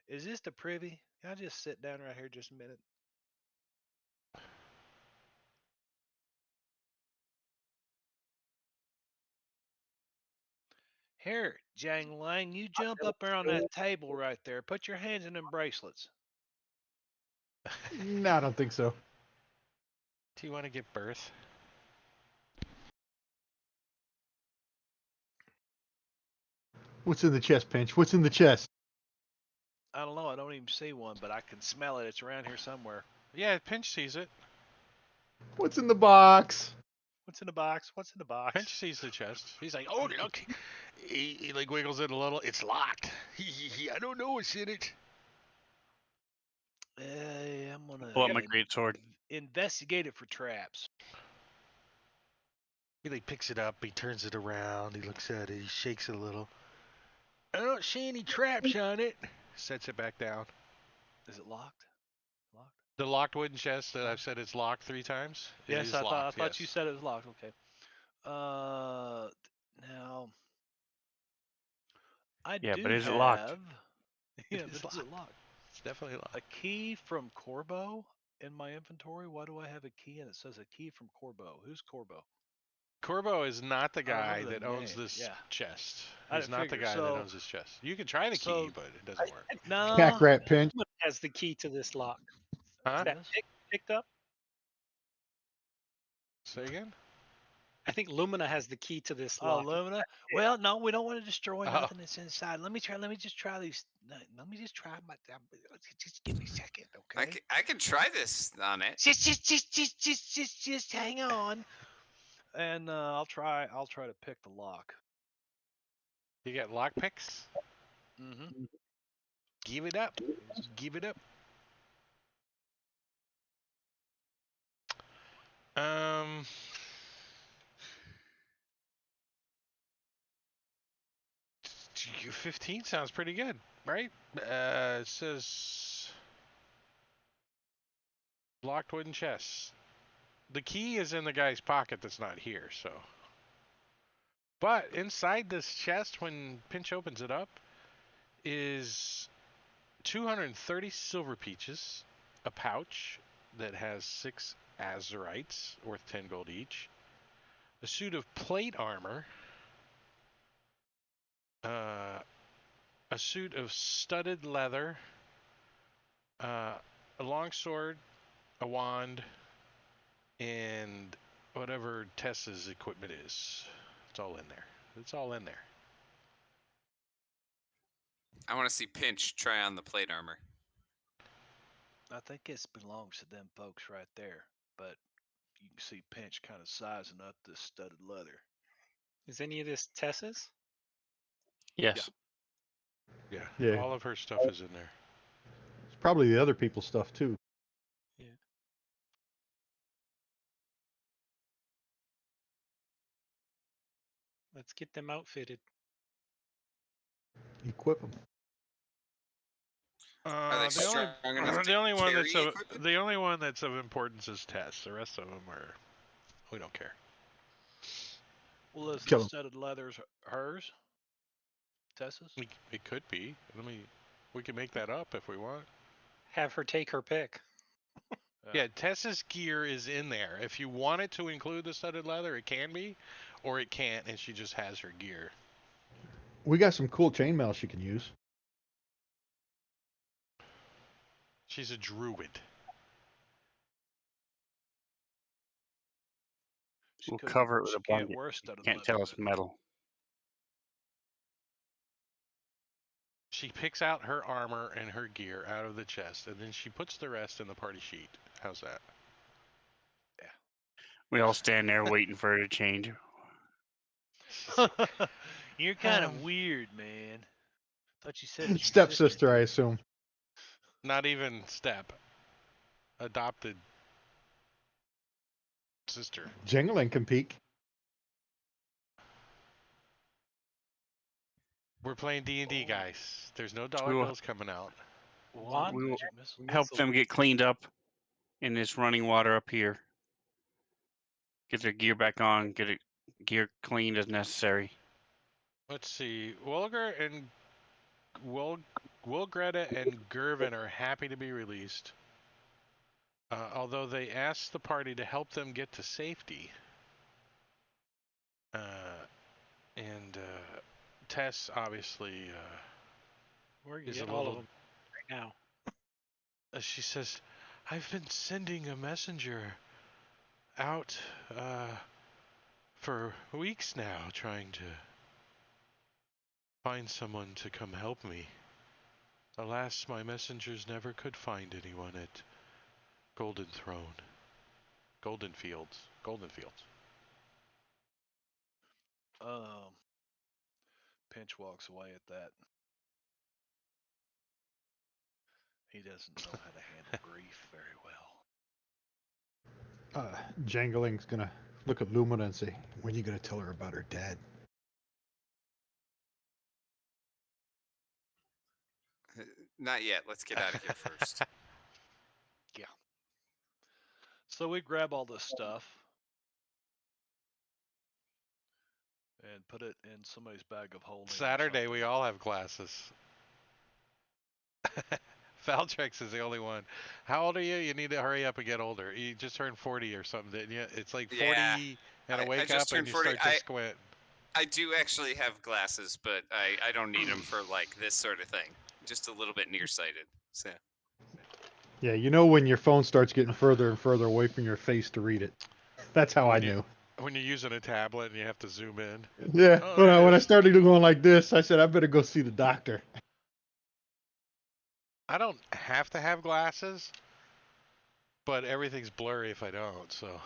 Is this the privy? Can I just sit down right here just a minute? Here, Jang Lang, you jump up there on that table right there. Put your hands in them bracelets. No, I don't think so. Do you want to give birth? What's in the chest, Pinch? What's in the chest? I don't know. I don't even see one, but I can smell it. It's around here somewhere. Yeah, Pinch sees it. What's in the box? What's in the box? What's in the box? Pinch sees the chest. He's like, oh, look. He like wiggles it a little. It's locked. I don't know what's in it. I'm gonna Pull out my greatsword. investigate it for traps. He like picks it up. He turns it around. He looks at it. He shakes it a little. I don't see any traps on it. Sets it back down. Is it locked? Locked? The locked wooden chest that I've said it's locked 3 times. Yes, I thought you yes. said it was locked. Okay. Now I Yeah, do but is it have. locked? Yeah, It is but is it locked. locked? It's definitely locked. A key from Corbo in my inventory. Why do I have a key and it says a key from Corbo? Who's Corbo? Corbo is not the I remember guy the that owns name, this yeah. chest. I He's didn't not the figure, guy that so- owns this chest. You can try the key, so but it doesn't work. No. Jack Rat Pinch. Lumina has the key to this lock. Huh? Is that Yes. picked up? Say again? I think Lumina has the key to this Oh, lock. Lumina. Well, no, we don't want to destroy Oh. nothing that's inside. Let me just try these. Let me just try my. Just give me a second, okay? I can try this on it. Just hang on. And I'll try to pick the lock. You got lock picks? Mm-hmm. Give it up. Give it up. Um. 15 sounds pretty good, right? It says locked wooden chest. The key is in the guy's pocket that's not here, so. But inside this chest, when Pinch opens it up, is 230 silver peaches, a pouch that has 6 azurites worth 10 gold each, a suit of plate armor, a suit of studded leather, a long sword, a wand, and whatever Tessa's equipment is. It's all in there. It's all in there. I want to see Pinch try on the plate armor. I think it belongs to them folks right there, but you can see Pinch kind of sizing up this studded leather. Is any of this Tessa's? Yes. Yeah. Yeah. All of her stuff is in there. It's probably the other people's stuff too. Yeah. Let's get them outfitted. Equip them. Are they The strong enough to the only one that's carry of equipment? the only one that's of importance is Tess. The rest of them are we don't care. Well, is Kill the 'em. studded leathers hers? Tessa's? It could be. We can make that up if we want. Have her take her pick. Yeah, Tessa's gear is in there. If you want it to include the studded leather, it can be, or it can't, and she just has her gear. We got some cool chainmail she can use. She's a druid. She We'll couldn't- cover it with she a can't blanket. wear studded Can't leather tell it's then. metal. She picks out her armor and her gear out of the chest, and then she puts the rest in the party sheet. How's that? We all stand there waiting for her to change. You're kind of Um, weird, man. Thought you said it's your Stepsister, I assume. Not even step. Adopted sister. Jingling can peek. We're playing D&D, guys. There's no dollar We'll- bills coming out. Wand We will magic missile. help them get cleaned up in this running water up here. Get their gear back on. Get it gear cleaned as necessary. Let's see. Wilger and Wilgreta and Gervin are happy to be released. Although they asked the party to help them get to safety. And Tess obviously We're gonna is a get all of little. them right now. She says, "I've been sending a messenger out for weeks now, trying to find someone to come help me. Alas, my messengers never could find anyone at Golden Throne. Golden Fields. Pinch walks away at that. He doesn't know how to handle grief very well. Jangling's gonna look at Lumina and say, "When are you gonna tell her about her dad?" Not yet. Let's get out of here first. So we grab all this stuff and put it in somebody's bag of holding. or Saturday, we something. all have classes. Valtrex is the only one. How old are you? You need to hurry up and get older. You just turned 40 or something, didn't you? It's like 40. Yeah. and I I wake just up and turned you 40. start to squint. I do actually have glasses, but I don't need them for like this sort of thing. Just a little bit nearsighted. So Yeah, you know when your phone starts getting further and further away from your face to read it. That's how I When you- knew. When you're using a tablet and you have to zoom in. Yeah, Oh, when there it I is. started going like this, I said I better go see the doctor. I don't have to have glasses, but everything's blurry if I don't. So.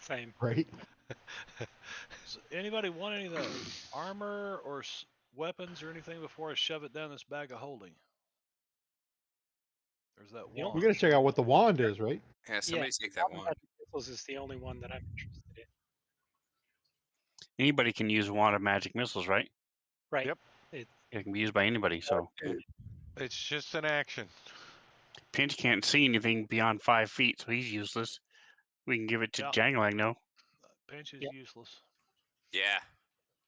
Same. Right? Does anybody want any of the armor or weapons or anything before I shove it down this bag of holding? There's that You know, We wand. got to check out what the wand is, right? yeah, somebody take that Water one. magic missiles is the only one that I'm interested in. Anybody can use wand of magic missiles, right? Right. Yep. It, It can be used by anybody. So It's just an action. Pinch can't see anything beyond 5 feet, so he's useless. We can give it to Yeah. Jangling, no? Pinch is Yep. useless. Yeah,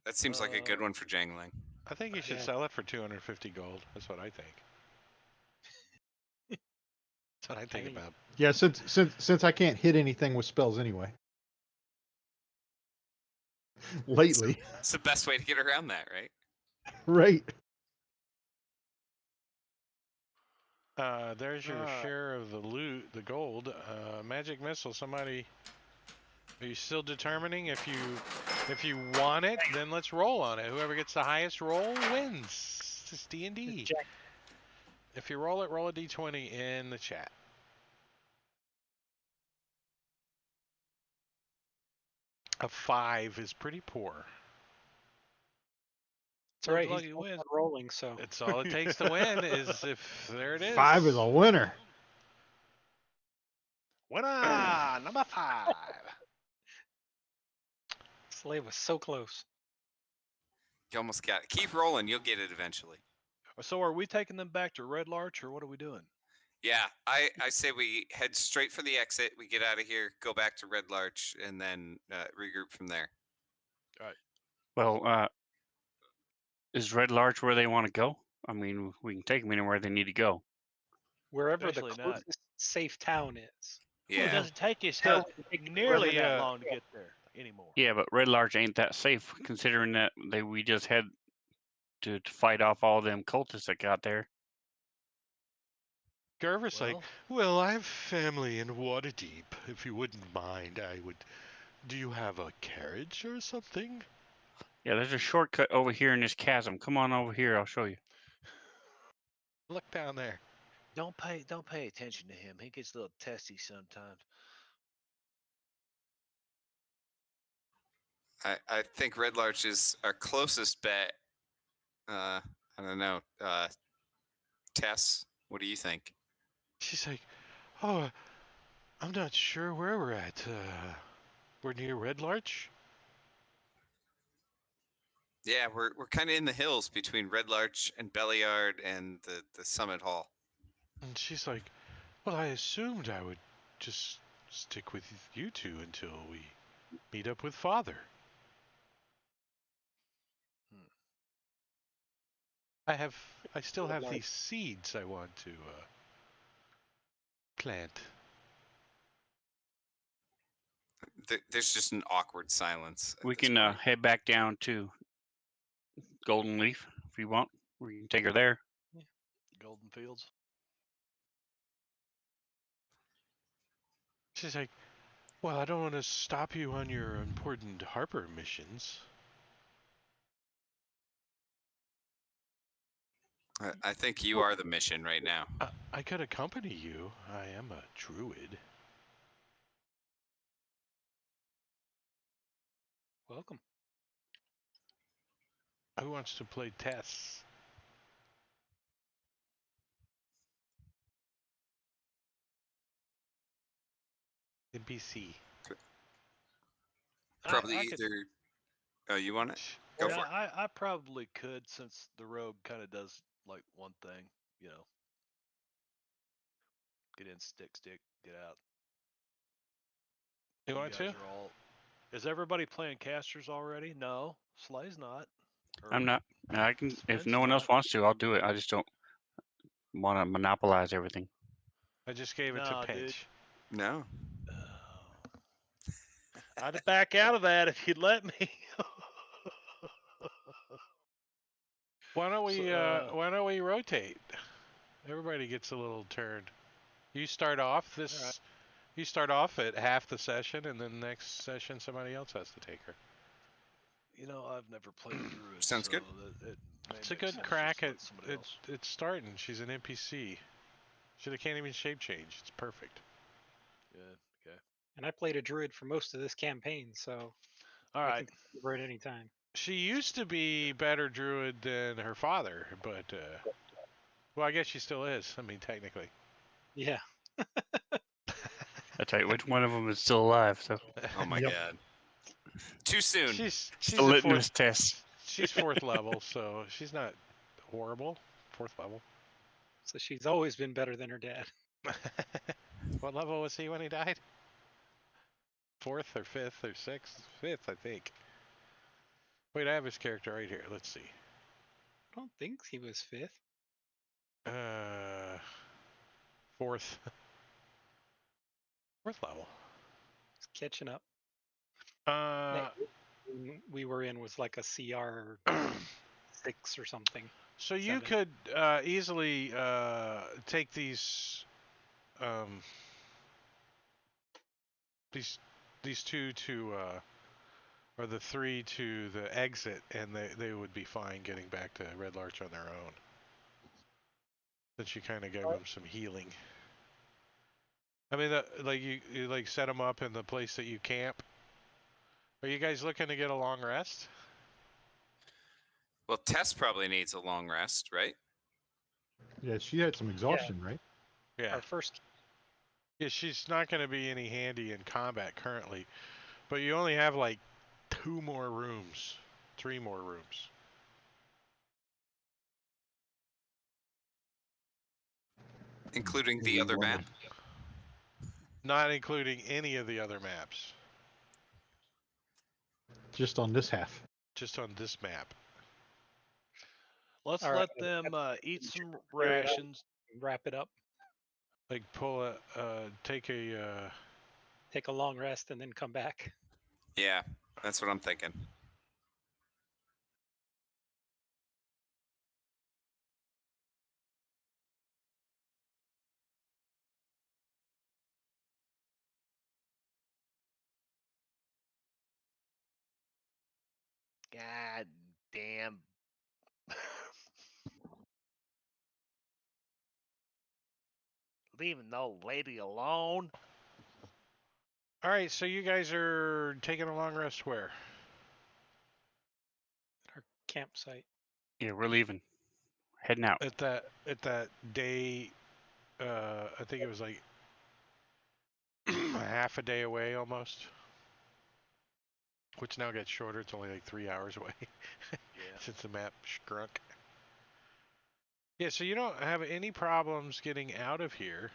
that seems like a good one for jangling. I think you should Yeah. sell it for 250 gold. That's what I think. That's what I think think- about. Yeah, since I can't hit anything with spells anyway. Lately, It's the best way to get around that, right? right? There's your Alright. share of the loot, the gold. Magic missile. Somebody. Are you still determining if you want it? Then let's roll on it. Whoever gets the highest roll wins. It's D&D. Jack, If you roll it, roll a d20 in the chat. A 5 is pretty poor. it's all right. Looks like He's he not wins. rolling, so It's all it takes to win. Is if there it is. 5 is a winner. Winner number 5. Slave was so close. You almost got it. Keep rolling, you'll get it eventually. So are we taking them back to Red Larch or what are we doing? Yeah, I say we head straight for the exit. We get out of here, go back to Red Larch, and then regroup from there. Well, is Red Larch where they want to go? I mean, we can take them anywhere they need to go. Wherever the Especially not. closest safe town is. Well, it Yeah, doesn't take you Hell, still we can take nearly wherever that the, long to get there anymore. Yeah, but Red Larch ain't that safe, considering that we just had to fight off all them cultists that got there. Gervis Well, like, well, I have family in Waterdeep. If you wouldn't mind, I would. Do you have a carriage or something? Yeah, there's a shortcut over here in this chasm. Come on over here, I'll show you. Look down there. don't pay attention to him. He gets a little testy sometimes. I think Red Larch is our closest bet. I don't know. Tess, what do you think? She's like, oh, I'm not sure where we're at. We're near Red Larch. Yeah, we're kind of in the hills between Red Larch and Belliard and the Summit Hall. And she's like, well, I assumed I would just stick with you two until we meet up with Father. I still have these seeds I want to plant. There's just an awkward silence. at We this can point. head back down to Golden Leaf if you want. We can take her there. Golden Fields. She's like, well, I don't want to stop you on your important Harper missions. I think you are the mission right now. I could accompany you. I am a druid. Welcome. Who wants to play Tess? NPC. Probably I could- either. Oh, you want it? Go for it. I probably could since the rogue kind of does like one thing, you know. Get in, stick, get out. You want guys to? are all. Is everybody playing casters already? No, Slay's not. I'm not. I can. If Sven's no one else not. wants to, I'll do it. I just don't want to monopolize everything. I just gave it No, to dude. Pinch. No. I'd back out of that if you'd let me. Why don't we So, why don't we rotate? Everybody gets a little turn. You start off this. Alright. You start off at half the session, and then next session somebody else has to take her. I've never played a druid, Sounds so good. that it may It's a make good sense crack just to at let somebody else. it's starting. She's an NPC. She can't even shape change. It's perfect. Yeah. Okay. And I played a druid for most of this campaign, so All I right. can take over at any time. She used to be better druid than her father, but well, I guess she still is. I mean, technically. Yeah. I tell you, which one of them is still alive? So Oh my Yep. god. Too soon. She's it's the a litmus fourth. test. She's fourth level, so she's not horrible. Fourth level. So she's always been better than her dad. What level was he when he died? Fourth or fifth or sixth? Fifth, I think. Wait, I have his character right here. Let's see. I don't think he was 5th. Fourth. Fourth level. He's catching up. Uh, One we were in was like a CR 6 or something. so you 7. could easily take these these two to or the three to the exit, and they would be fine getting back to Red Larch on their own. Then she kind of gave them some healing. I mean, like you like set them up in the place that you camp. Are you guys looking to get a long rest? Well, Tess probably needs a long rest, right? Yeah, she had some exhaustion, right? Yeah. Our first. Yeah, she's not going to be any handy in combat currently, but you only have like 2 more rooms, 3 more rooms. Including the other map. Not including any of the other maps. Just on this half. Just on this map. Let's All right, let them eat some clear it out. rations. Wrap it up. Like take a Take a long rest and then come back. Yeah, that's what I'm thinking. God damn. Leaving the old lady alone. All right, so you guys are taking a long rest where? Our campsite. Yeah, we're leaving. Heading out. At that day, I think it was like half a day away almost. Which now gets shorter. It's only like 3 hours away. Yeah. Since the map shrunk. Yeah, so you don't have any problems getting out of here.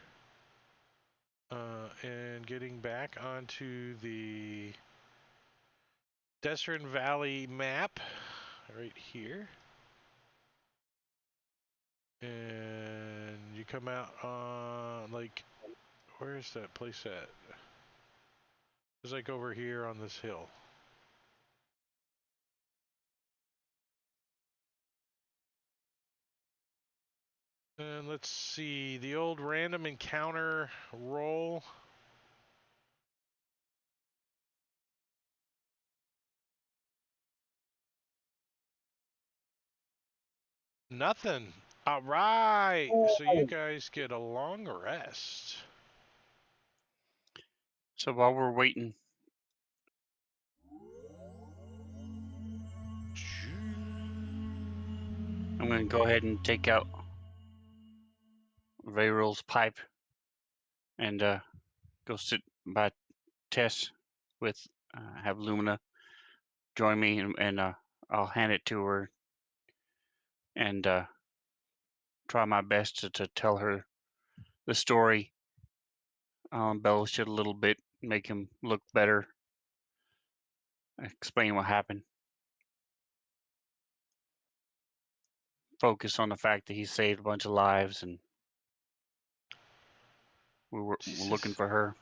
And getting back onto the Desert Valley map right here. And you come out on, like, where's that place at? It's like over here on this hill. And let's see, the old random encounter roll. Nothing. All right. So you guys get a long rest. So while we're waiting, I'm going to go ahead and take out Vayrul's pipe and go sit by Tess with have Lumina join me, and I'll hand it to her and try my best to tell her the story. I'll embellish it a little bit, make him look better, explain what happened. Focus on the fact that he saved a bunch of lives and we're looking for her.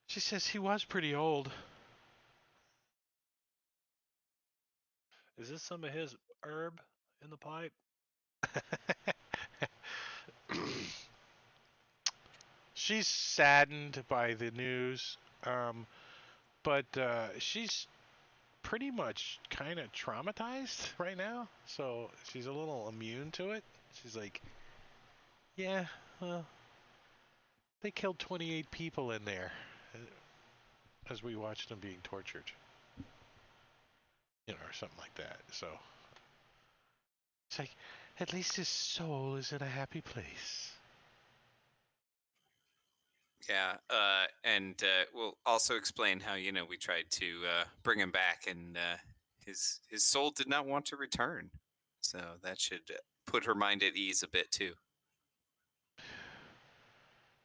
She says he was pretty old. Is this some of his herb in the pipe? She's saddened by the news, but she's pretty much kind of traumatized right now, so she's a little immune to it. She's like, yeah, well, they killed 28 people in there as we watched them being tortured, or something like that. So it's like, at least his soul is in a happy place. Yeah, and we'll also explain how we tried to bring him back, and his soul did not want to return, so that should put her mind at ease a bit too.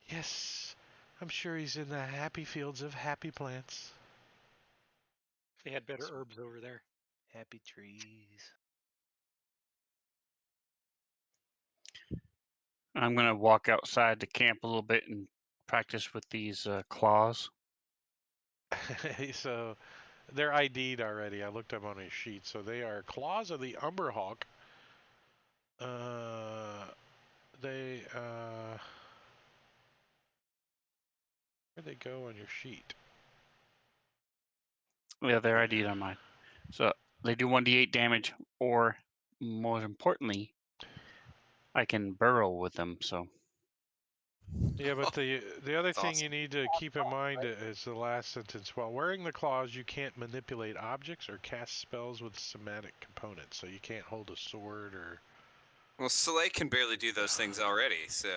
Yes, I'm sure he's in the happy fields of happy plants. They had better herbs over there. Happy trees. I'm gonna walk outside the camp a little bit and practice with these claws. So they're ID'd already. I looked up on his sheet. So they are claws of the Umber hawk. They where'd they go on your sheet? Yeah, they're ID'd on mine. So they do 1d8 damage, or more importantly, I can burrow with them. So Yeah, but the other That's thing you awesome. need to keep in mind is the last sentence. While wearing the claws, you can't manipulate objects or cast spells with somatic components. So you can't hold a sword or. Well, Soleil can barely do those things already, so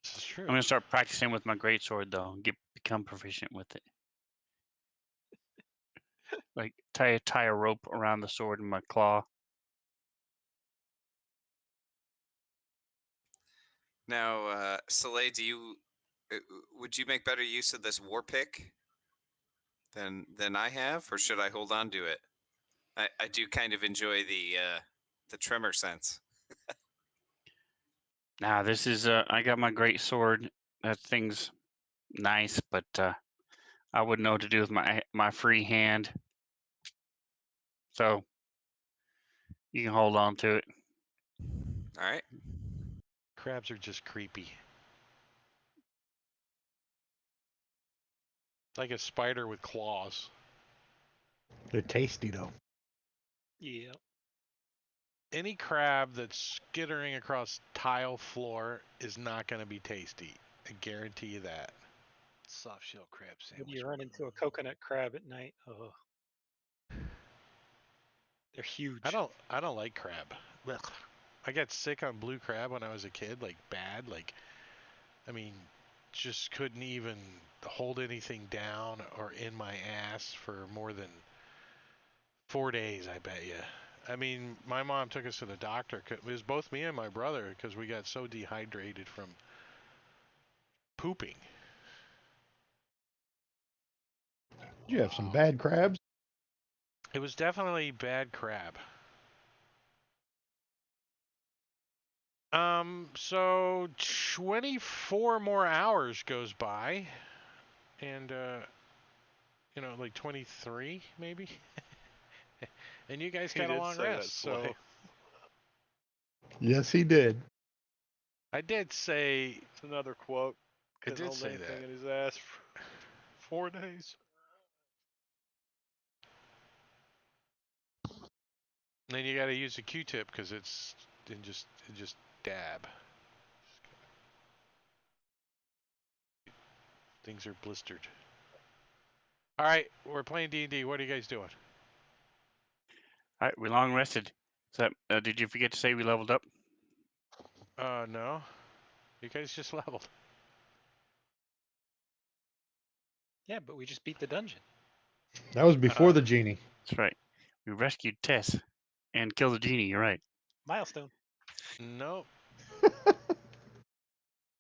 This is true. I'm gonna start practicing with my greatsword though, and become proficient with it. Like tie a rope around the sword in my claw. now, Soleil, would you make better use of this war pick than I have, or should I hold on to it? I do kind of enjoy the tremor sense. Now this is I got my great sword. That thing's nice, but I wouldn't know what to do with my free hand. So you can hold on to it. All right. Crabs are just creepy. Like a spider with claws. They're tasty though. Yeah. Any crab that's skittering across tile floor is not going to be tasty. I guarantee you that. Soft shell crab When sandwich. you run into a coconut crab at night, oh, they're huge. I don't like crab. Ugh. I got sick on blue crab when I was a kid, like bad. Like, I mean, just couldn't even hold anything down or in my ass for more than 4 days, I bet you. I mean, my mom took us to the doctor. It was both me and my brother because we got so dehydrated from pooping. Did you have some bad crabs? It was definitely bad crab. So 24 more hours goes by, and like 23 maybe, and you guys He got a did long say that, rest. So Slay. Yes, he did. I did say It's another quote. I Couldn't did hold say anything that. in his ass for 4 days. And then you got to use a Q-tip because it's just dab. Things are blistered. All right, we're playing D&D. What are you guys doing? All right, we long rested. So did you forget to say we leveled up? No. You guys just leveled. Yeah, but we just beat the dungeon. That was before the genie. That's right. We rescued Tess and killed the genie. You're right. Milestone. Nope.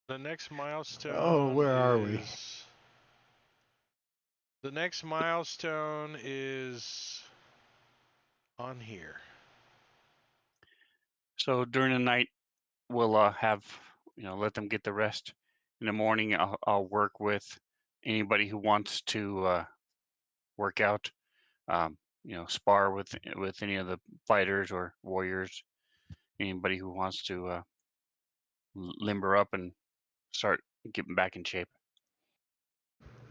The next milestone Oh, where are we? The next milestone is on here. So during the night, we'll have let them get the rest. In the morning, I'll work with anybody who wants to work out. spar with any of the fighters or warriors, anybody who wants to limber up and start getting back in shape.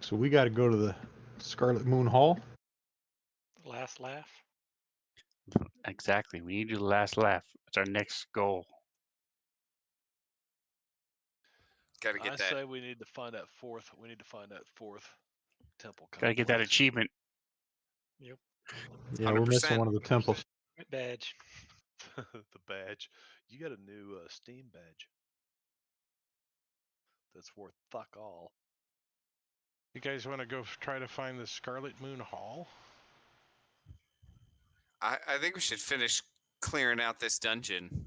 So we got to go to the Scarlet Moon Hall. Last laugh. Exactly. We need to do the last laugh. It's our next goal. Got to get I that. say we need to find that fourth. We need to find that fourth temple. Got to get that complex. achievement. Yep. Yeah, we're missing 100%. one of the temples. Badge. The badge. You got a new Steam badge. That's worth fuck all. You guys want to go try to find the Scarlet Moon Hall? I think we should finish clearing out this dungeon.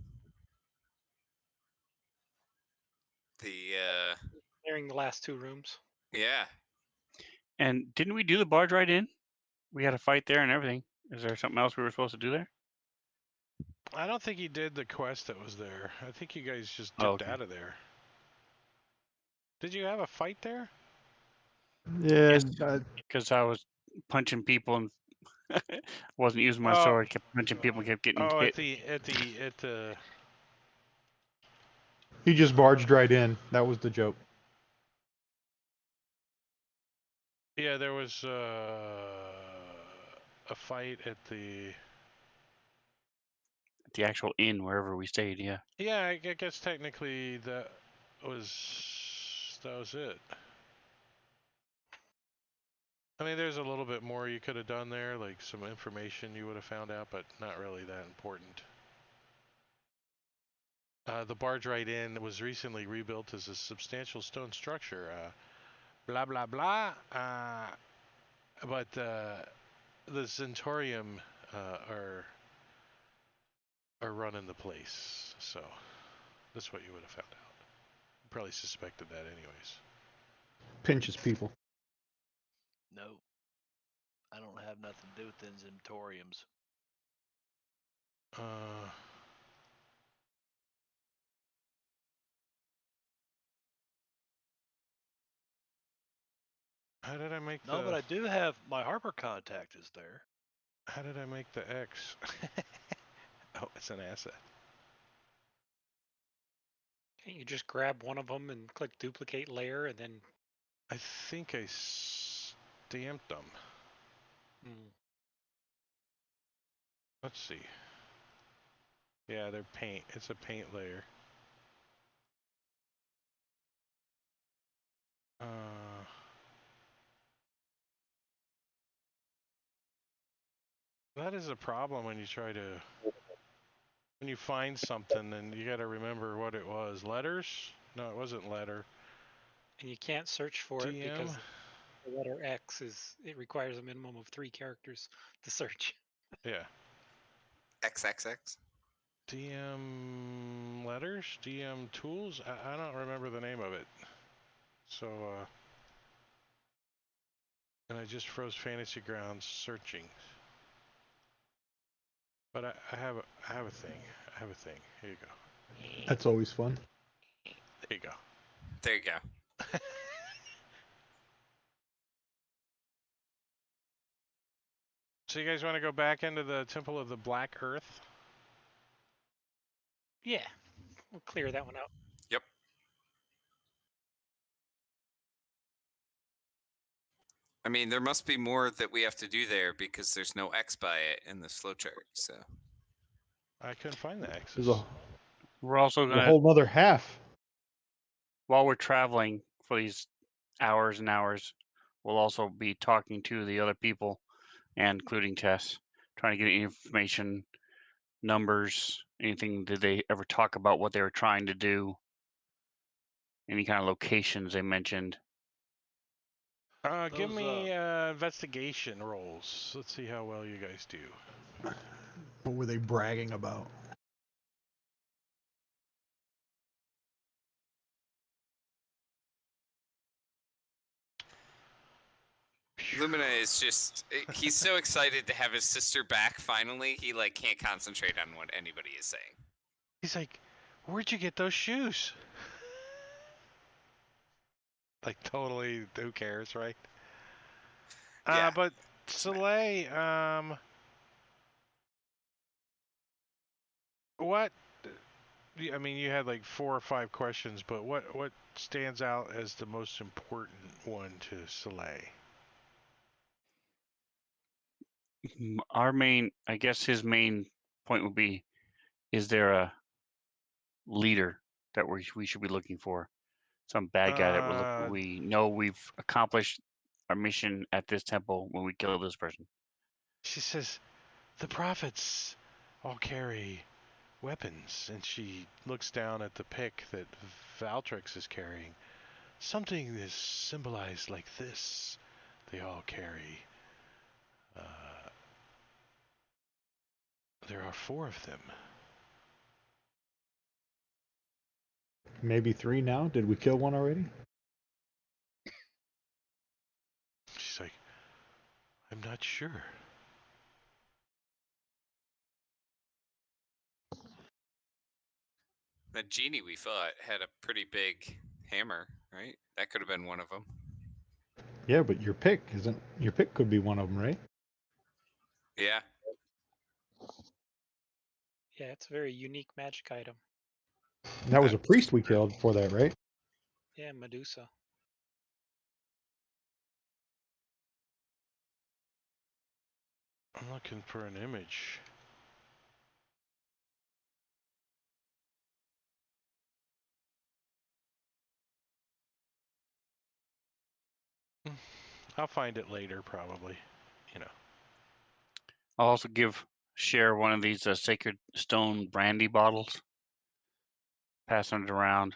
Clearing the last 2 rooms. Yeah. And didn't we do the barge ride in? We had a fight there and everything. Is there something else we were supposed to do there? I don't think he did the quest that was there. I think you guys just Oh, dipped okay. out of there. Did you have a fight there? Yeah, Yes. Because I was punching people and wasn't using my Oh. sword. Kept punching people, kept getting Oh, hit. at the. he just barged right in. That was the joke. Yeah, there was a fight at the. The actual inn wherever we stayed. Yeah. Yeah, I guess technically that was it. I mean, there's a little bit more you could have done there, like some information you would have found out, but not really that important. The barge ride in was recently rebuilt as a substantial stone structure. Blah blah blah. But the Zentorium are running the place, so that's what you would have found out. You probably suspected that anyways. Pinches people. No. I don't have nothing to do with them Zentoriums. How did I make No, but I do have my Harper contact is there. How did I make the X? Oh, it's an asset. Can't you just grab one of them and click duplicate layer and then... I think I stamped them. Let's see. Yeah, they're paint. It's a paint layer. That is a problem when you try to... When you find something, then you got to remember what it was. Letters? No, it wasn't letter. And you can't search for it because DM? the letter X it requires a minimum of 3 characters to search. Yeah. XXX. DM letters? DM tools? I don't remember the name of it. So, and I just froze Fantasy Grounds searching. But I have a thing. I have a thing. Here you go. That's always fun. There you go. There you go. So you guys want to go back into the Temple of the Black Earth? Yeah, we'll clear that one out. Yep. I mean, there must be more that we have to do there because there's no X by it in the flowchart. So I couldn't find the X's. There's a We're also gonna, whole nother half. while we're traveling for these hours and hours, we'll also be talking to the other people, and including Tess, trying to get information, numbers, anything. Did they ever talk about what they were trying to do? Any kind of locations they mentioned? Give me investigation rolls. Let's see how well you guys do. What were they bragging about? Lumina is just—he's so excited to have his sister back. Finally, he can't concentrate on what anybody is saying. He's like, "Where'd you get those shoes?" Like totally, who cares, right? Yeah. But Soleil, what? I mean, you had like 4 or 5 questions, but what stands out as the most important one to Soleil? Our main, I guess, his main point would be: is there a leader that we should be looking for? Some bad guy that we know we've accomplished our mission at this temple when we kill this person. She says, the prophets all carry weapons, and she looks down at the pick that Valtrix is carrying. Something is symbolized like this. They all carry. There are 4 of them. Maybe 3 now? Did we kill one already? She's like, I'm not sure. The genie we fought had a pretty big hammer, right? That could have been one of them. Yeah, but your pick could be one of them, right? Yeah. Yeah, it's a very unique magic item. That was a priest we killed for that, right? Yeah, Medusa. I'm looking for an image. I'll find it later, probably. You know. I'll also share one of these sacred stone brandy bottles. Passing it around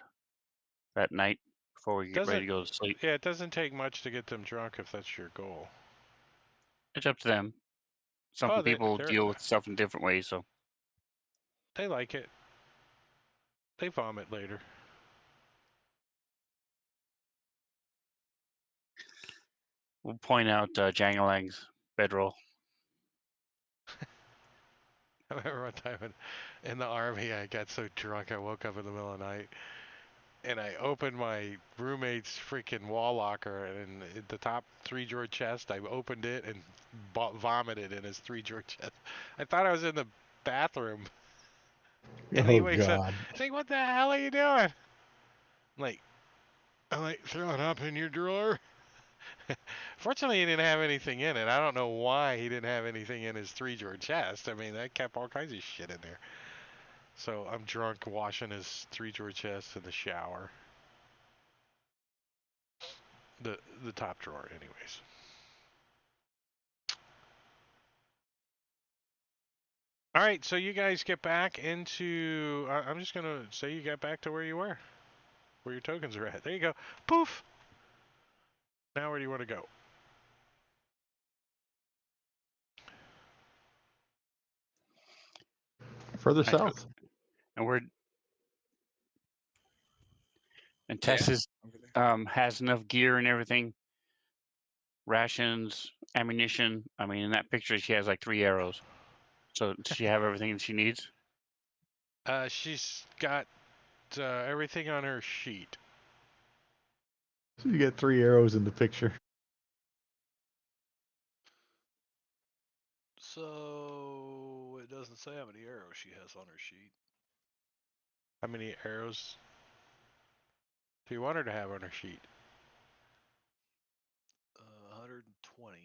that night before we get ready to go to sleep. Yeah, it doesn't take much to get them drunk if that's your goal. It's up to them. Some people deal with stuff in different ways, so they like it. They vomit later. We'll point out Jangalang's bedroll. I remember one time in the army, I got so drunk I woke up in the middle of the night, and I opened my roommate's freaking wall locker, and at the top 3-drawer chest, I opened it and vomited in his 3-drawer chest. I thought I was in the bathroom. And he wakes up. He's like, what the hell are you doing? I'm like, throwing up in your drawer? Fortunately, he didn't have anything in it. I don't know why he didn't have anything in his 3-drawer chest. I mean, that kept all kinds of shit in there. So I'm drunk washing his 3-drawer chest in the shower. The top drawer, anyways. All right, so you guys get back into... I'm just going to say you got back to where you were. Where your tokens are at. There you go. Poof! Now where do you want to go? Further south. And Tess has enough gear and everything. Rations, ammunition. I mean, in that picture, she has like 3 arrows. So does she have everything she needs? She's got everything on her sheet. So you get 3 arrows in the picture. So it doesn't say how many arrows she has on her sheet. How many arrows do you want her to have on her sheet? 120.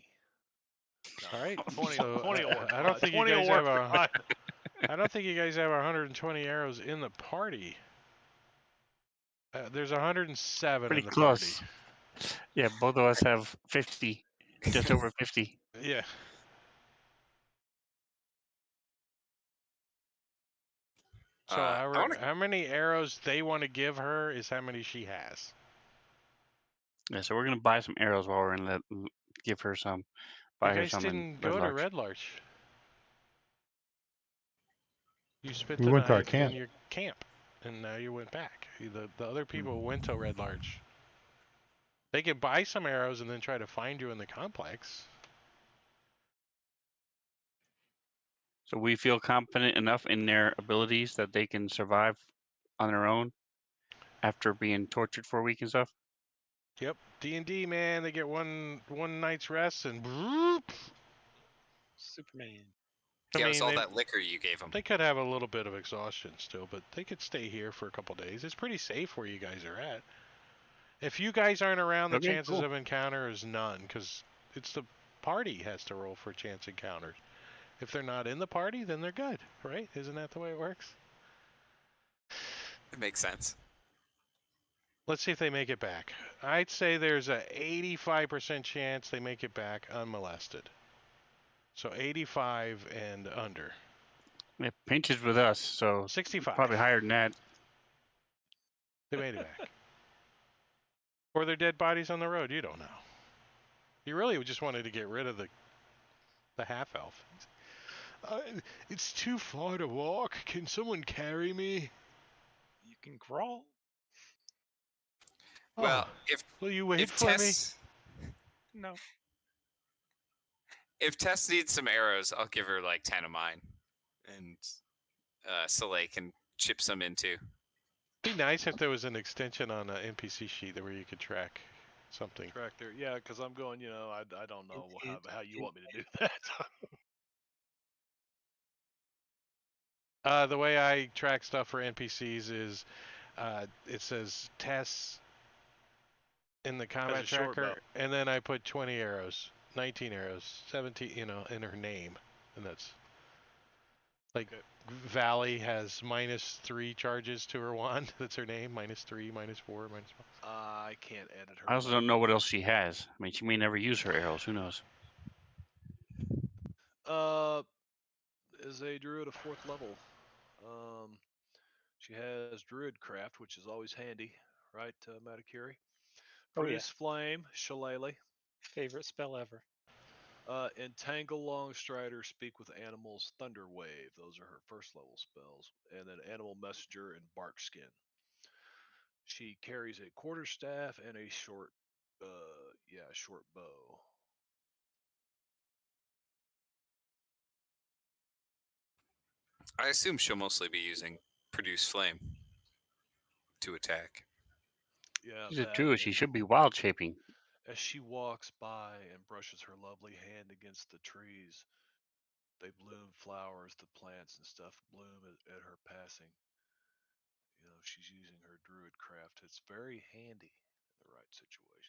All right. 20, So, 20 I don't think you guys have I don't think you guys have 120 arrows in the party. There's 107 Pretty in the close. party. Yeah, both of us have 50, just over 50. Yeah. So how many arrows they want to give her is how many she has. Yeah, so we're gonna buy some arrows while we're gonna give her some. You guys didn't go to Red Larch. You spent the night in your camp, and now you went back. The other people went to Red Larch. They could buy some arrows and then try to find you in the complex. So we feel confident enough in their abilities that they can survive on their own after being tortured for a week and stuff. Yep, D&D, man. They get one night's rest and Superman. Yeah, it was all they, that liquor you gave them. they could have a little bit of exhaustion still, but they could stay here for a couple days. It's pretty safe where you guys are at. If you guys aren't around, the Okay, chances cool. of encounter is none, because it's the party has to roll for chance encounters. If they're not in the party, then they're good, right? Isn't that the way it works? It makes sense. Let's see if they make it back. I'd say there's a 85% chance they make it back unmolested. So 85 and under. Yeah, Pinch is with us, so 65. probably higher than that. They made it back. Or their dead bodies on the road. You don't know. You really just wanted to get rid of the half elf. It's too far to walk. Can someone carry me? You can crawl. Well, Oh, will you wait if for me? Tess No. if Tess needs some arrows, I'll give her like 10 of mine, and Soleil can chip some into. It'd be nice if there was an extension on an NPC sheet where you could track something. Track there, yeah, because I'm going. I don't know It- how you want me to do that. The way I track stuff for NPCs is it says Tess in the combat short tracker, bow. and then I put 20 arrows, 19 arrows, 17, in her name. And that's like Valley has -3 charges to her wand. That's her name. -3, -4, -5. I can't edit her. I also don't know what else she has. I mean, she may never use her arrows. Who knows? Is a druid of 4th level. She has druid craft, which is always handy, right, Matakiri? Oh, yeah. Produce flame, shillelagh. Favorite spell ever. Entangle Longstrider, speak with animals, thunder wave. Those are her 1st level spells. And then animal messenger and bark skin. She carries a quarterstaff and a short bow. I assume she'll mostly be using produce flame to attack. Yeah, She's a that, druid. She and should be wild shaping. as she walks by and brushes her lovely hand against the trees, they bloom flowers, the plants and stuff bloom at her passing. She's using her druid craft. It's very handy in the right situations.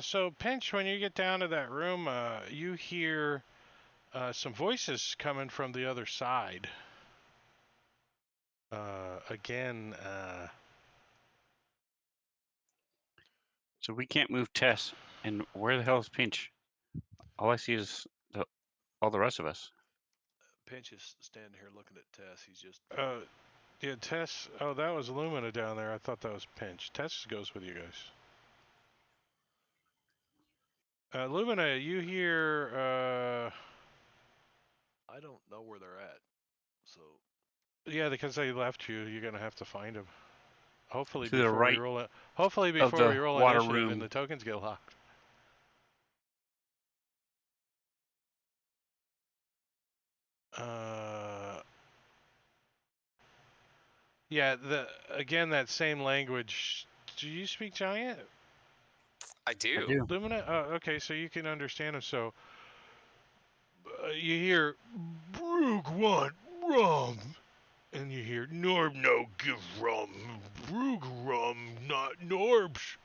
So Pinch, when you get down to that room, you hear some voices coming from the other side. Again, So we can't move Tess. And where the hell is Pinch? All I see is all the rest of us. Pinch is standing here looking at Tess. He's just yeah, Tess. Oh, that was Lumina down there. I thought that was Pinch. Tess goes with you guys. Lumina, you hear? I don't know where they're at. So Yeah, because they left you. You're gonna have to find them. Hopefully To the before we right roll it. Hopefully of before we the roll water initiative room. and the tokens get locked. Yeah, again that same language. Do you speak Giant? I do. I do. Lumina? Oh, okay, so you can understand them. So you hear Brug want rum, and you hear Norb no give rum, Brug rum, not Norbs.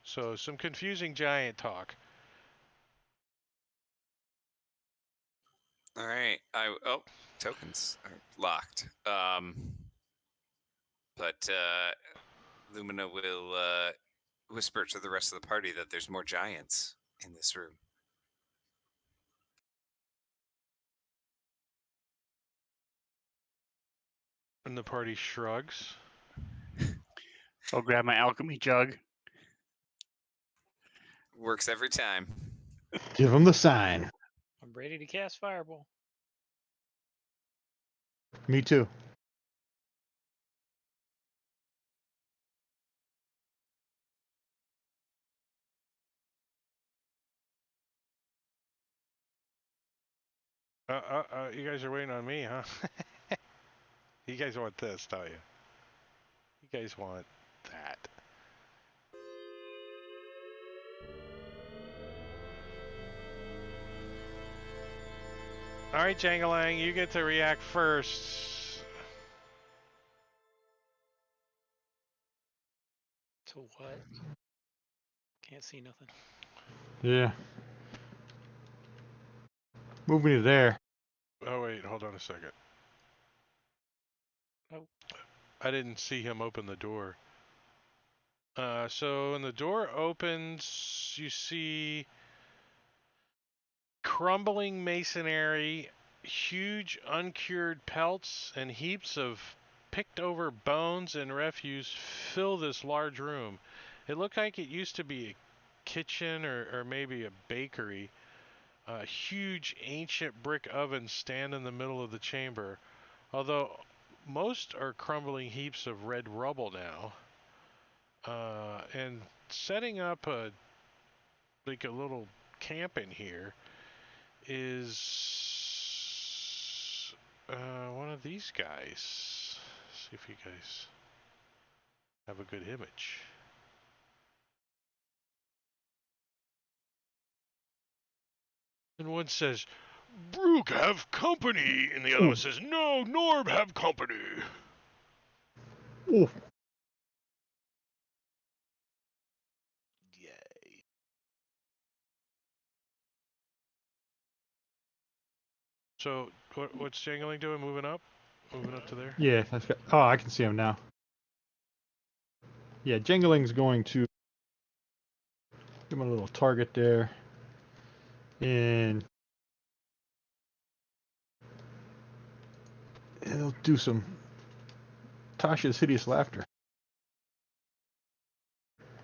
So some confusing Giant talk. All right. Tokens are locked. But Lumina will whisper to the rest of the party that there's more giants in this room. And the party shrugs. I'll grab my alchemy jug. Works every time. Give him the sign. I'm ready to cast Fireball. Me too. You guys are waiting on me, huh? You guys want this, don't you? You guys want that. All right, Jangalang, you get to react first. To what? Can't see nothing. Yeah. Move me to there. Oh, wait, hold on a second. Oh. I didn't see him open the door. So when the door opens, you see crumbling masonry, huge uncured pelts, and heaps of picked over bones and refuse fill this large room. It looked like it used to be a kitchen or maybe a bakery. Huge ancient brick ovens stand in the middle of the chamber, although most are crumbling heaps of red rubble now. And setting up a little camp in here is one of these guys. See if you guys have a good image. And one says, "Brooke, have company," and the other one says, "No, Norb, have company." Ooh. Yay. So what's Jangling doing? Moving up to there. Yeah, that's got, oh, I can see him now. Yeah, Jingling's going to give him a little target there. And he'll do some Tasha's hideous laughter.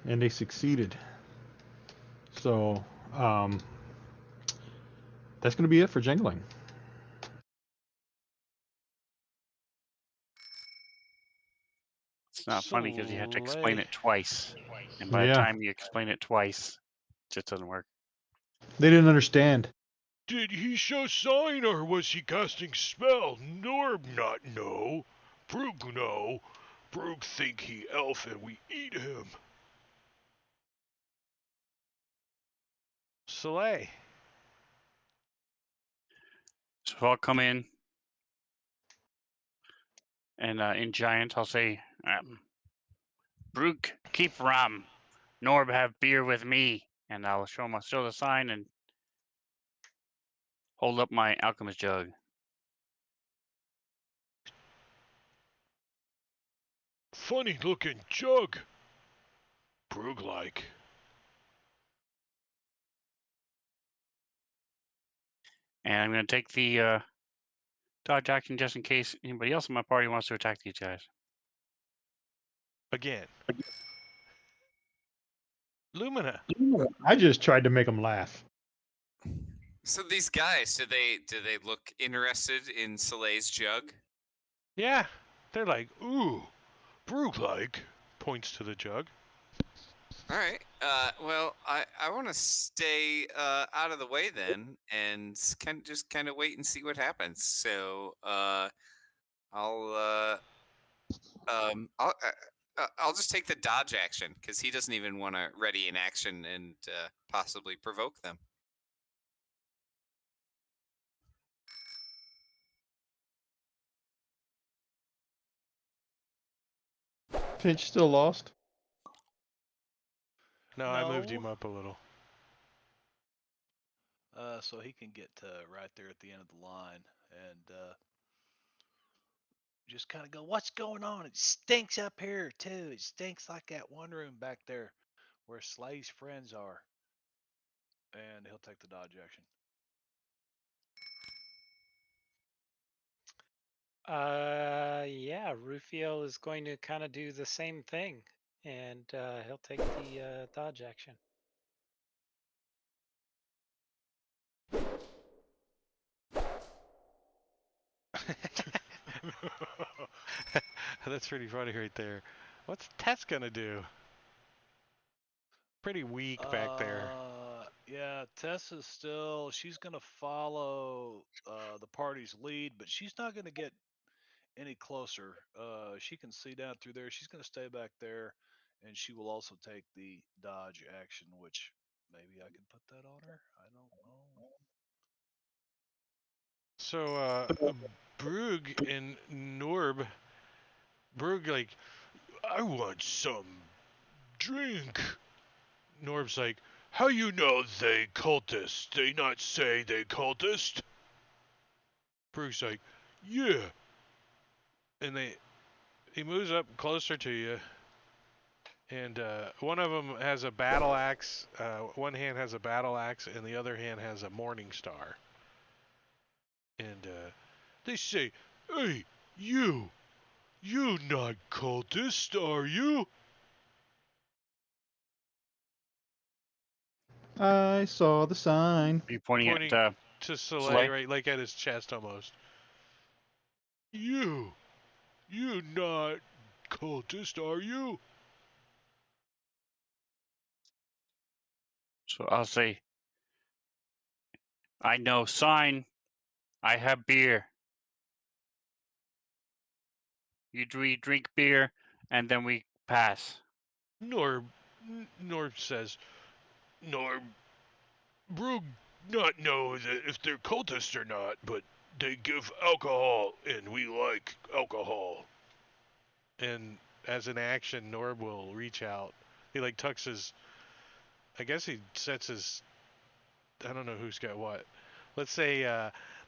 And they succeeded. So, that's going to be it for Jingling. It's not funny because you have to explain Slay. it twice, and by the Yeah. time you explain it twice, it just doesn't work. They didn't understand. Did he show sign or was he casting spell? Norb not know. Brooke know. Brooke think he elf and we eat him. Soleil. So I'll come in, and in Giant, I'll say, Brooke, keep rum. Norb have beer with me. And I'll show him still the sign and hold up my alchemist jug. Funny looking jug. Brooke like. And I'm going to take the dodge action just in case anybody else in my party wants to attack these guys. Again. Lumina. I just tried to make him laugh. So these guys, do they look interested in Soleil's jug? Yeah. They're like, ooh. Brooke like. Points to the jug. All right. Well, I want to stay out of the way then, and kind of wait and see what happens. So I'll I'll just take the dodge action because he doesn't even want to ready an action and possibly provoke them. Pinch still lost. No, I moved No. him up a little. So he can get right there at the end of the line and just kind of go, "What's going on? It stinks up here too. It stinks like that one room back there where Slay's friends are." And he'll take the dodge action. Yeah, Rufiel is going to kind of do the same thing, and he'll take the dodge action. That's pretty funny right there. What's Tess gonna do? Pretty weak back there. Yeah, Tessa's still, she's going to follow the party's lead, but she's not going to get any closer. She can see down through there. She's going to stay back there, and she will also take the dodge action, which maybe I can put that on her. I don't know. So Brug and Norb, Brug like, I want some drink. Norb's like, how you know they cultist? They not say they cultist? Brug's like, yeah. And he moves up closer to you. And one of them has a battle axe. One hand has a battle axe, and the other hand has a morning star. And they say, "Hey, you not cultist, are you?" I saw the sign. Are you pointing Pointing at to Soleil, Soleil? right, like at his chest almost. You not cultist, are you? So I'll say, I know sign. I have beer. We drink beer, and then we pass. Norb says, Norb, Brug not know that if they're cultists or not, but they give alcohol, and we like alcohol. And as an action, Norb will reach out. He like tucks his, I guess he sets his, I don't know who's got what. Let's say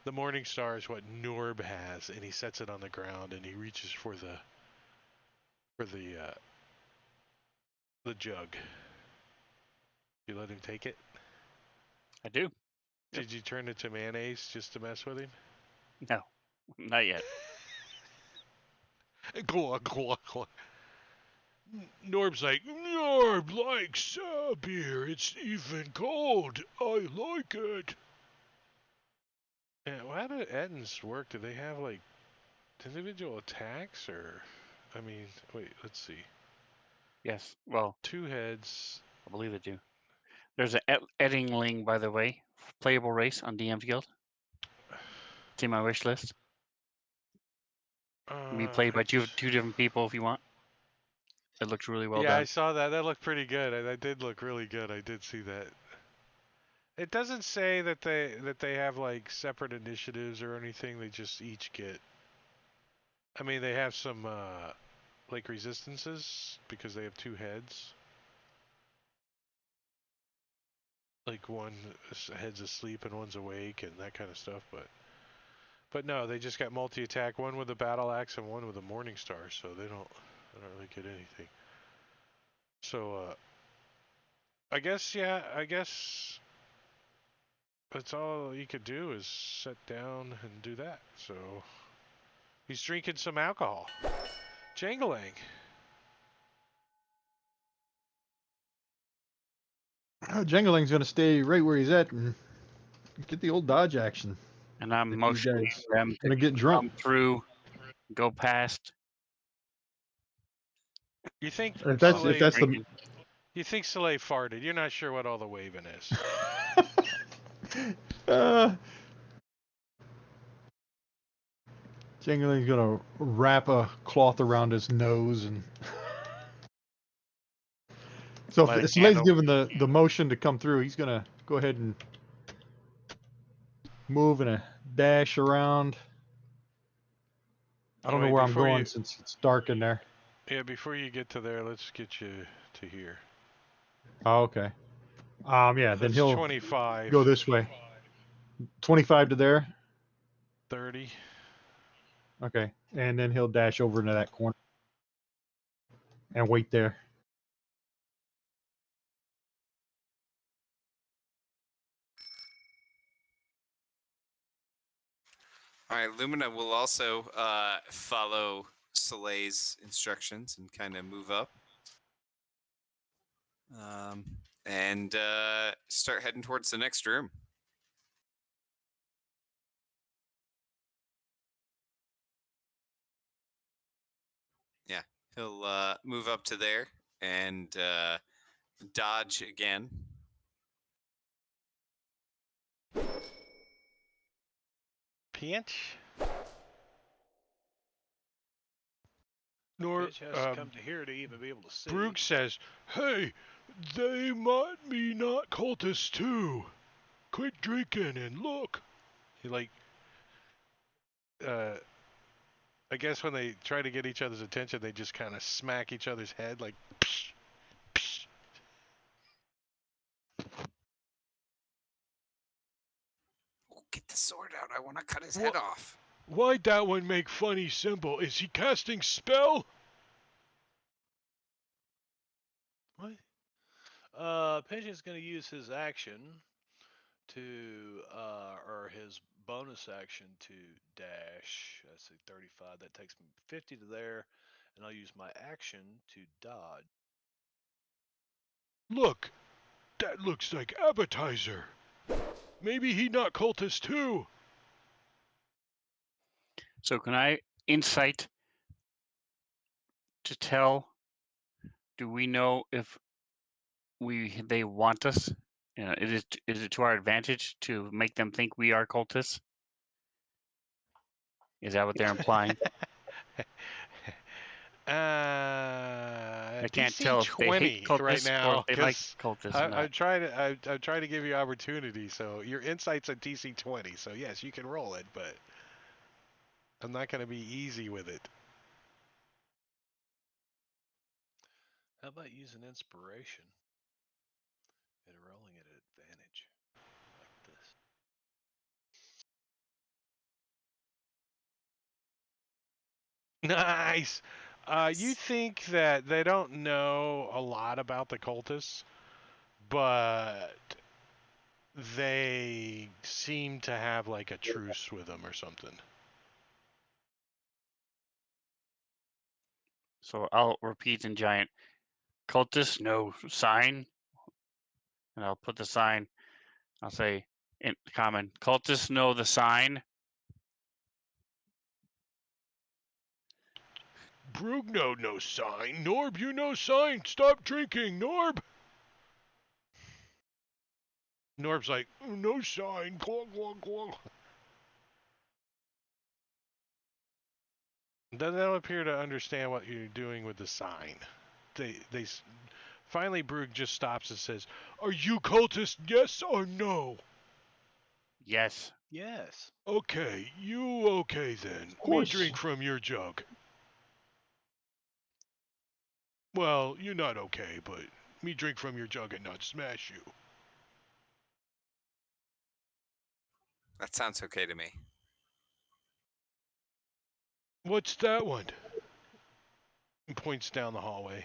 the Morning Star is what Norb has, and he sets it on the ground, and he reaches for the jug. You let him take it? I do. Did you turn it to mayonnaise just to mess with him? No, not yet. Glug, glug, glug. Norb's like, Norb likes beer. It's even cold. I like it. And how do Ettins work? Do they have like individual attacks or? I mean, wait, let's see. Yes. Well, 2 heads. I believe they do. There's an Eddingling, by the way, playable race on DM's Guild. It's in my wish list. Can be played by two different people if you want. It looks really well yeah, done. I saw that. That looked pretty good. That did look really good. I did see that. It doesn't say that they have like separate initiatives or anything. They just each get. I mean, they have some like resistances because they have 2 heads. Like one head's asleep and one's awake and that kind of stuff, but no, they just got multi-attack, one with a battle axe and one with a morning star, so they don't really get anything. So I guess that's all you could do is sit down and do that. So he's drinking some alcohol. Jangling. Jangling's going to stay right where he's at and get the old dodge action. And I'm If you motioning guys them going to get come drunk. through, go past. You think If that's the You think Soleil farted? You're not sure what all the waving is. Jangling's going to wrap a cloth around his nose and. So Light a if Soleil's candle. given the motion to come through, he's going to go ahead and move and a dash around. I don't know Wait, where I'm before going you- since it's dark in there. Yeah, before you get to there, let's get you to here. Oh, okay. Yeah, then That's he'll 25. go this way. 25 to there. 30. Okay, and then he'll dash over into that corner and wait there. All right, Lumina will also follow Soleil's instructions and kind of move up. And start heading towards the next room. Yeah, he'll move up to there and dodge again. Pinch. Pinch has to come to here to even be able to see. Brug says, "Hey, they might be not cultists too. Quit drinking and look." I guess when they try to get each other's attention, they just kind of smack each other's head like. Psh, psh. Oh, get the sword out. I want to cut his head off. Why'd that one make funny symbol? Is he casting spell? What? Pigeon's going to use his action to, or his bonus action to dash. Let's see, 35. That takes me 50 to there, and I'll use my action to dodge. Look, that looks like appetizer. Maybe he not cultist too. So can I insight to tell? Do we know if they want us? Is it to our advantage to make them think we are cultists? Is that what they're implying? I can't tell if they hate DC 20 right cultists or now if they like because cultists or not. I'm trying to give you opportunity. So your insight's at DC 20. So yes, you can roll it, but I'm not going to be easy with it. How about using inspiration and rolling it at advantage like this? Nice. You Nice. think that they don't know a lot about the cultists, but they seem to have like a truce with them or something. So I'll repeat in giant. Cultists, no sign. And I'll put the sign. I'll say in common. Cultists know the sign. Brug no sign. Norb, you no sign. Stop drinking, Norb. Norb's like, no sign. Glug, glug, glug. They don't appear to understand what you're doing with the sign. They finally Brug just stops and says, "Are you cultist? Yes or no?" Yes. Yes. Okay, you okay then. Of course. Me drink from your jug. Well, you're not okay, but me drink from your jug and not smash you. That sounds okay to me. What's that one? He points down the hallway.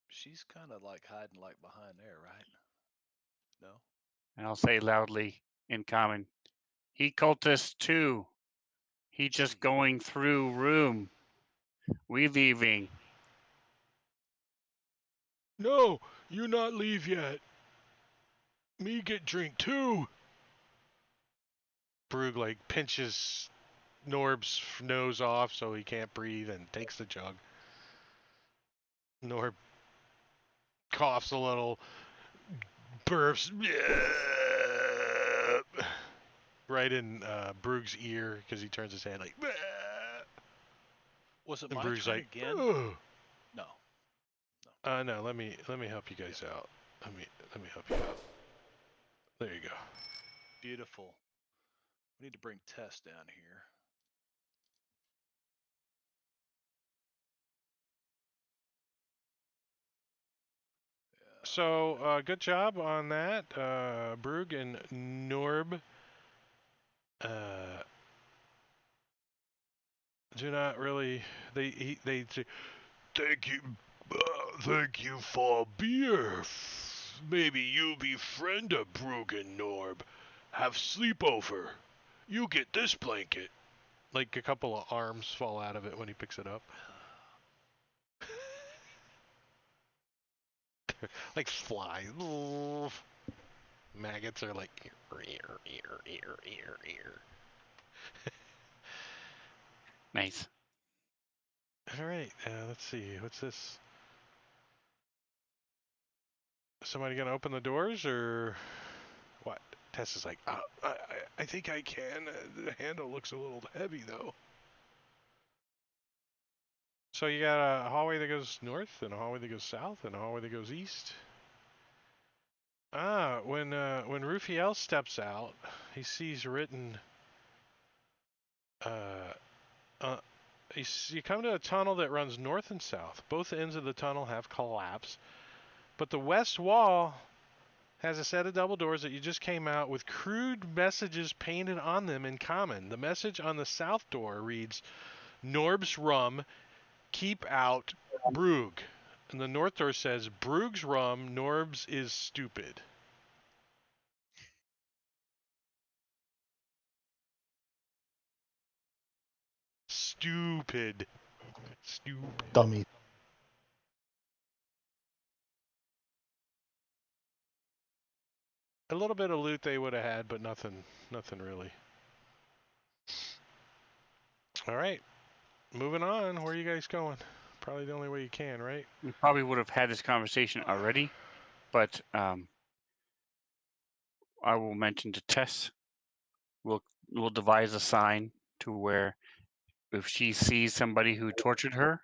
She's kind of like hiding like behind there, right? No? And I'll say loudly in common. He cultist too. He just Gee. going through room. We leaving. No, you not leave yet. Me get drink too. Brug like pinches Norb's nose off so he can't breathe and takes the jug. Norb coughs a little, burps right in Brug's ear because he turns his head like. Was it And my Brug's turn like, again? ugh. No. No, let me help you guys out. Let me help you out. There you go. Beautiful. We need to bring Tess down here. So, good job on that, Brug and Norb. Do not really. They say, thank you for beer. Maybe you befriend a Brug and Norb. Have sleepover. You get this blanket. Like a couple of arms fall out of it when he picks it up. Like flies. Maggots are like ear. Nice. All right, let's see. What's this? Somebody gonna open the doors or what? Tess is like, I think I can. The handle looks a little heavy though. So you got a hallway that goes north, and a hallway that goes south, and a hallway that goes east. When Rufiel steps out, he sees written. You come to a tunnel that runs north and south. Both ends of the tunnel have collapsed, but the west wall has a set of double doors that you just came out with crude messages painted on them in common. The message on the south door reads, Norb's rum, keep out Brug. And the north door says, Brug's rum, Norb's is stupid. Stupid. Dummy. A little bit of loot they would have had, but nothing really. All right, moving on. Where are you guys going? Probably the only way you can, right? We probably would have had this conversation already, but I will mention to Tess. We'll devise a sign to where if she sees somebody who tortured her,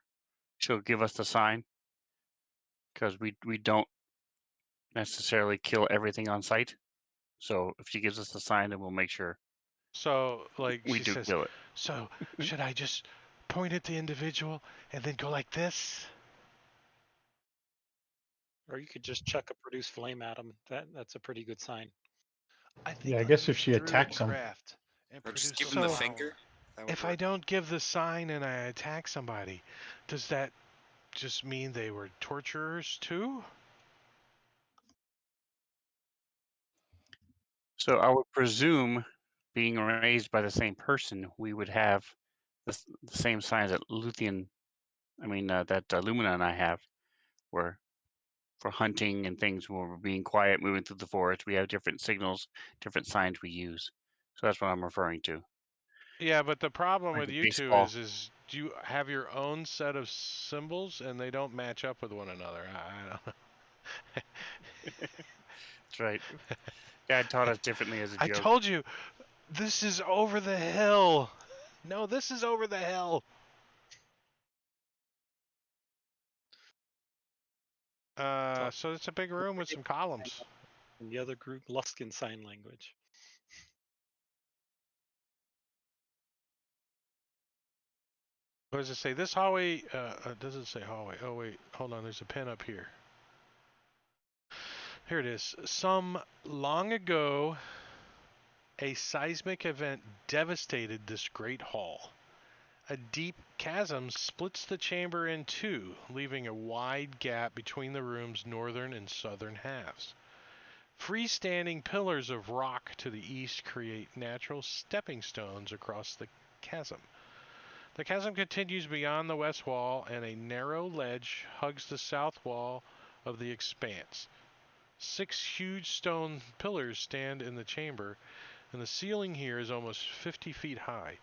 she'll give us the sign, because we don't necessarily kill everything on sight. So if she gives us the sign, then we'll make sure So, like, we she do says, kill it. so should I just point at the individual and then go like this? Or you could just chuck a produce flame at them. That's a pretty good sign. I think Yeah, I you guess if use she druid attacks him. craft and Or just produce give a him the So- flower. finger. That would If I work. don't give the sign and I attack somebody, does that just mean they were torturers too? So I would presume, being raised by the same person, we would have the same signs that Lumina and I have, where for hunting and things, when we're being quiet, moving through the forest, we have different signals, different signs we use. So that's what I'm referring to. Yeah, but the problem Like with a you two baseball. is you have your own set of symbols and they don't match up with one another. I don't know. That's right. Dad taught us differently as a I joke. told you, this is over the hill. No, this is over the hill. So it's a big room with some columns. And the other group, Luskin Sign Language. What does it say? This hallway, does it say hallway? Oh, wait, hold on, there's a pen up here. Here it is. Some long ago, a seismic event devastated this great hall. A deep chasm splits the chamber in two, leaving a wide gap between the room's northern and southern halves. Freestanding pillars of rock to the east create natural stepping stones across the chasm. The chasm continues beyond the west wall, and a narrow ledge hugs the south wall of the expanse. 6 huge stone pillars stand in the chamber, and the ceiling here is almost 50 feet high.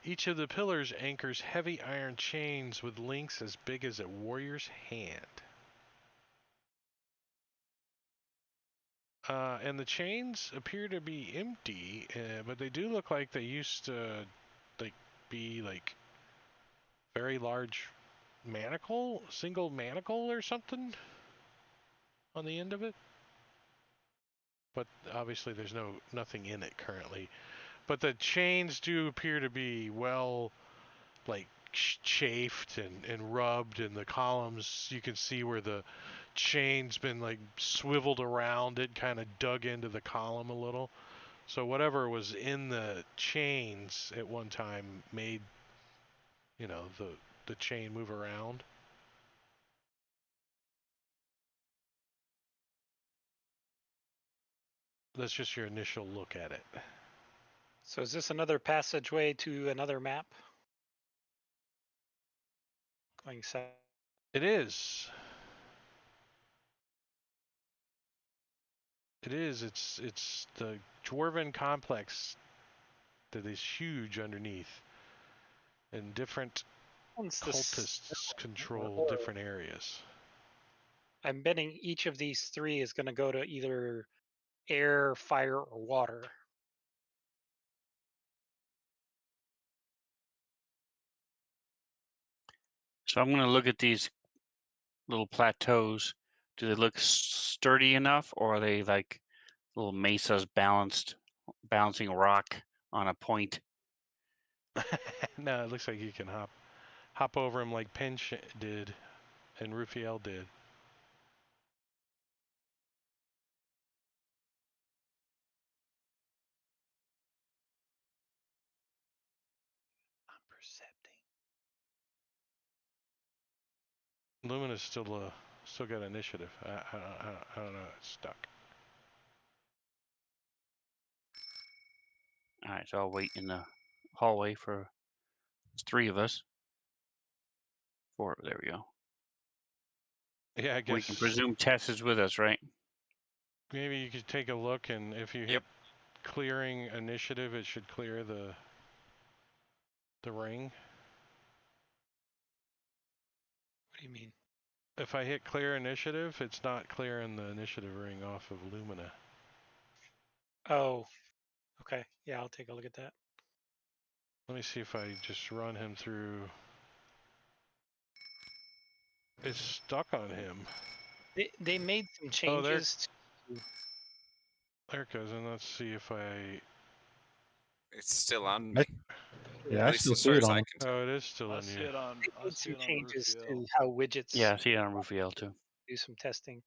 Each of the pillars anchors heavy iron chains with links as big as a warrior's hand. And the chains appear to be empty, but they do look like they used to be like very large single manacle or something on the end of it. But obviously there's nothing in it currently. But the chains do appear to be well, like, chafed and rubbed, and the columns, you can see where the chain's been like swiveled around it, kind of dug into the column a little. So whatever was in the chains at one time made, the chain move around. That's just your initial look at it. So is this another passageway to another map? Going south. It is. It is. It's the dwarven complex that is huge underneath, and different One's this- cultists control different areas. I'm betting each of these three is going to go to either air, fire, or water. So I'm going to look at these little plateaus Do they look sturdy enough, or are they like little mesas balancing rock on a point? No, it looks like you can hop over him like Pinch did and Rufiel did. I'm percepting. Lumina's still got initiative. I don't know. It's stuck. All right, so I'll wait in the hallway for there's 3 of us. 4. There we go. Yeah, I guess We can presume Tess is with us, right? maybe you could take a look, and if you hit Yep. clearing initiative, it should clear the ring. What do you mean? If I hit clear initiative, it's not clearing the initiative ring off of Lumina. Oh, okay. Yeah, I'll take a look at that. Let me see if I just run him through. It's stuck on him. They made some Oh, there- changes. There it goes, and let's see if I. It's still on me. Yeah, At I least still as see far it as on I him. can tell. Oh, it is still I on see you. it on. They I made see some it on changes Rufiel. to how widgets Yeah, I see it on Rufiel too. do some testing.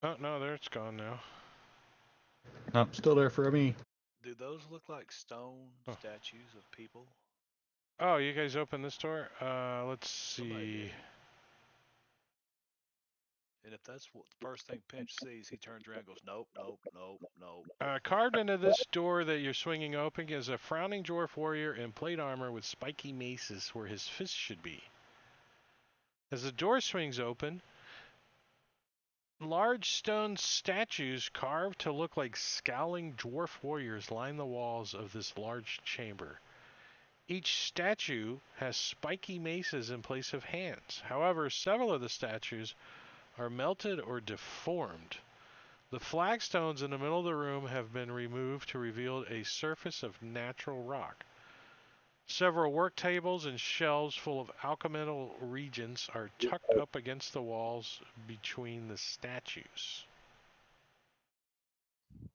Oh no, there it's gone now. Nope, still there for me. Do those look like stone Oh. statues of people? Oh, you guys open this door? Let's Somebody see. did. And if that's what the first thing Pinch sees, he turns around and goes, nope, nope, nope, nope. Carved into this door that you're swinging open is a frowning dwarf warrior in plate armor with spiky maces where his fists should be. As the door swings open, large stone statues carved to look like scowling dwarf warriors line the walls of this large chamber. Each statue has spiky maces in place of hands. However, several of the statues are melted or deformed. The flagstones in the middle of the room have been removed to reveal a surface of natural rock. Several work tables and shelves full of alchemical reagents are tucked up against the walls between the statues.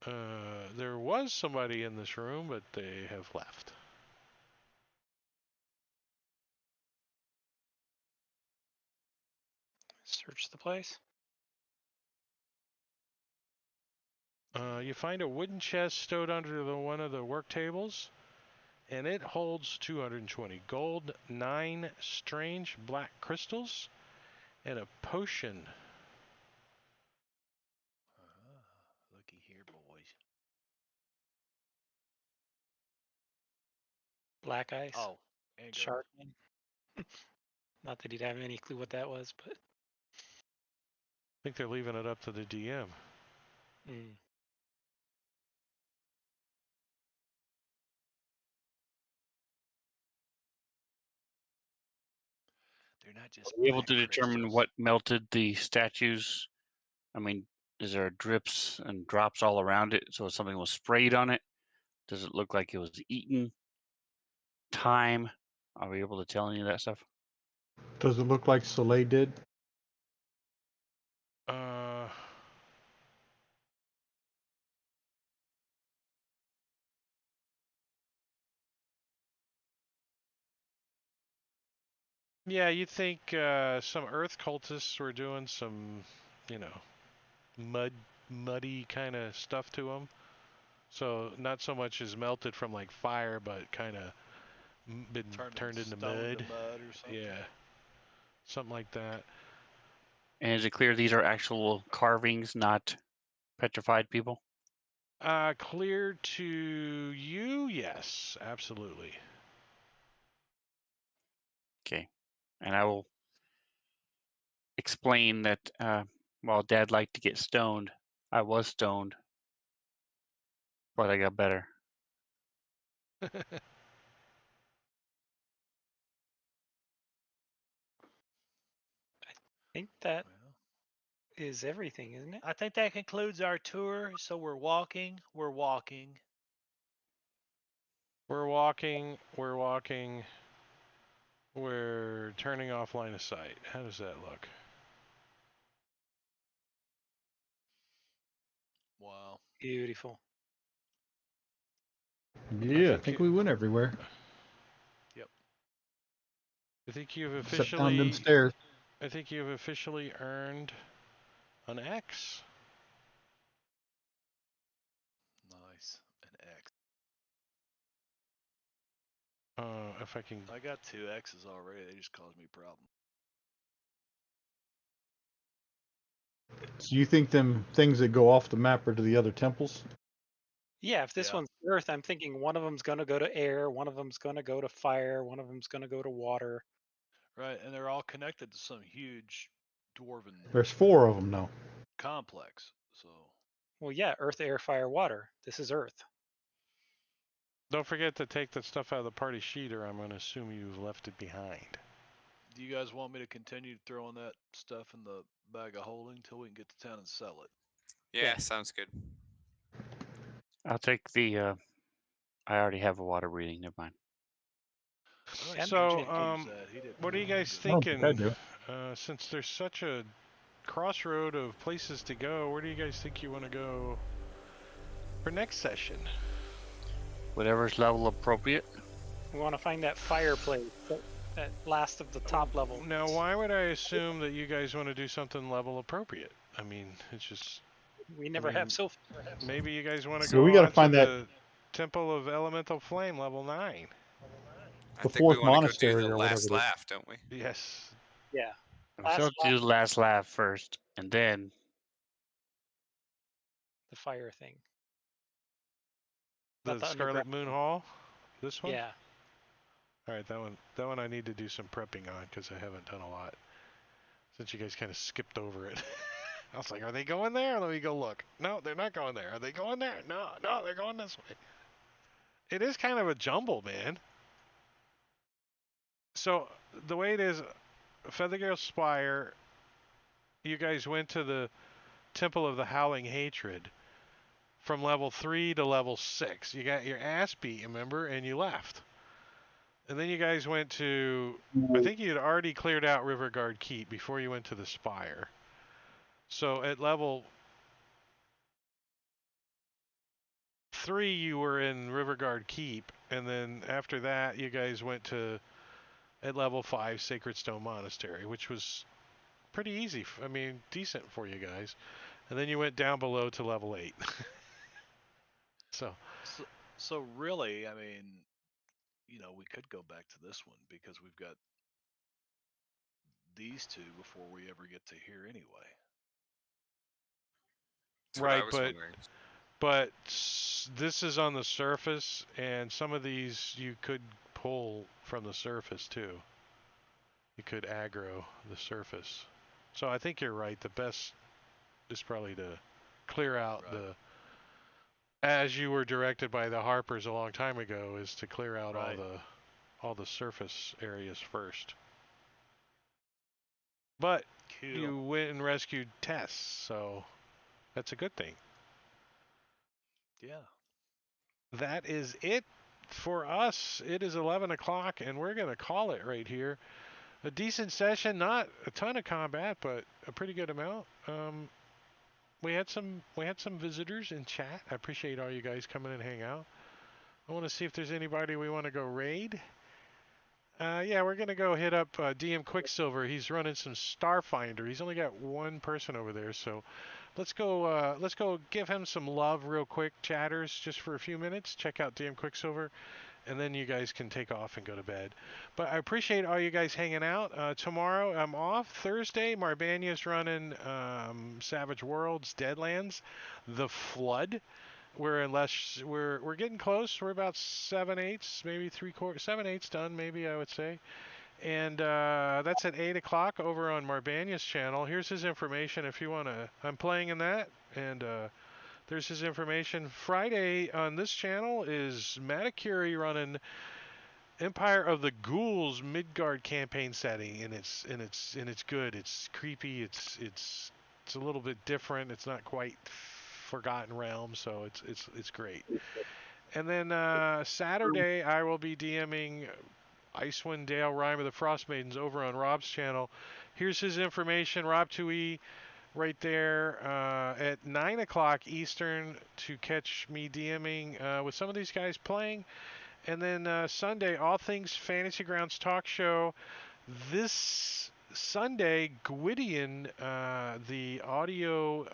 There was somebody in this room, but they have left. Search the place. You find a wooden chest stowed under one of the work tables, and it holds 220 gold, 9 strange black crystals, and a potion. Looky here, boys. Black ice. Oh, and girls. Shark. Not that he'd have any clue what that was, but. I think they're leaving it up to the DM. They're not just Are we able black to determine crystals. what melted the statues? I mean, is there drips and drops all around it? So something was sprayed on it? Does it look like it was eaten? Time? Are we able to tell any of that stuff? Does it look like Soleil did? Yeah, you'd think some earth cultists were doing some, muddy kind of stuff to them. So not so much as melted from like fire, but kind of been turned into mud. Or something. Yeah, something like that. And is it clear these are actual carvings, not petrified people? Clear to you? Yes, absolutely. Okay. And I will explain that while Dad liked to get stoned, I was stoned, but I got better. I think that is everything, isn't it? I think that concludes our tour. So we're walking. We're walking. We're walking. We're walking. we're turning off line of sight. How does that look? Wow. Beautiful. Yeah, I think think it- we went everywhere. I think you've Except down them officially. stairs. I think you've officially earned an X. Nice. An X. If I can. I got 2 X's already. They just caused me a problem. So you think them things that go off the map are to the other temples? Yeah, if this Yeah. one's Earth, I'm thinking one of them's going to go to air, one of them's going to go to fire, one of them's going to go to water. Right, and they're all connected to some huge dwarven There's 4 of them now. complex. So Well, yeah, Earth, air, fire, water. This is Earth. Don't forget to take that stuff out of the party sheet, or I'm going to assume you've left it behind. do you guys want me to continue throwing that stuff in the bag of holding till we can get to town and sell it? Yeah, Yeah. sounds good. I'll take the. I already have a water reading. Never mind. I think And So, Pinch could use that. He didn't what are you really guys good. I don't think I thinking? do. Since there's such a crossroad of places to go, where do you guys think you want to go for next session? Whatever's level appropriate. we want to find that fireplace, that last of the top level. Now, why would I assume that you guys want to do something level appropriate? I mean, it's just We never mean, have so far. maybe you guys want to So go we gotta on find to that- the Temple of Elemental Flame, level 9. I The think we fourth want to go monastery do the or whatever last it is. laugh, don't we? Yes. Yeah. I'm still Last do the last laugh first, and then The fire thing. The Not the Scarlet underground. Moon Hall? This one? Yeah. All right, that one I need to do some prepping on because I haven't done a lot since you guys kind of skipped over it. I was like, are they going there? Let me go look. No, they're not going there. Are they going there? No, they're going this way. It is kind of a jumble, man. So the way it is, Feathergale Spire, you guys went to the Temple of the Howling Hatred from level 3 to level 6. You got your ass beat, remember, and you left. And then you guys went to, I think you had already cleared out Riverguard Keep before you went to the Spire. So at level 3, you were in Riverguard Keep, and then after that, you guys went to, at level 5, Sacred Stone Monastery, which was pretty easy. I mean, decent for you guys. And then you went down below to level 8. So really, I mean, we could go back to this one because we've got these 2 before we ever get to here anyway. That's what I Right, was wondering. but this is on the surface, and some of these you could pull from the surface too. You could aggro the surface. So I think you're right. The best is probably to clear out Right. as you were directed by the Harpers a long time ago, is to clear out Right. all the surface areas first. But Cool. you went and rescued Tess, so that's a good thing. Yeah. That is it for us. It is 11 o'clock, and we're going to call it right here. A decent session, not a ton of combat, but a pretty good amount. We had some visitors in chat. I appreciate all you guys coming and hang out. I want to see if there's anybody we want to go raid. Yeah, we're going to go hit up DM Quicksilver. He's running some Starfinder. He's only got one person over there, so let's go give him some love real quick, chatters, just for a few minutes. Check out DM Quicksilver, and then you guys can take off and go to bed. But I appreciate all you guys hanging out. Tomorrow I'm off. Thursday, Marbania's running Savage Worlds, Deadlands, The Flood. We're getting close. We're about 7/8, maybe 3/4, 7/8 done, maybe I would say. And that's at 8 o'clock over on Marbania's channel. Here's his information if you want to. I'm playing in that, and there's his information. Friday on this channel is Matakuri running Empire of the Ghouls Midgard campaign setting, and it's good. It's creepy. It's a little bit different. It's not quite Forgotten Realms, so it's great. And then Saturday I will be DMing Icewind Dale Rhyme of the Frost Maidens over on Rob's channel. Here's his information, Rob2E, right there at 9 o'clock Eastern to catch me DMing with some of these guys playing. And then Sunday, All Things Fantasy Grounds Talk Show. This Sunday, Gwydion, the audio,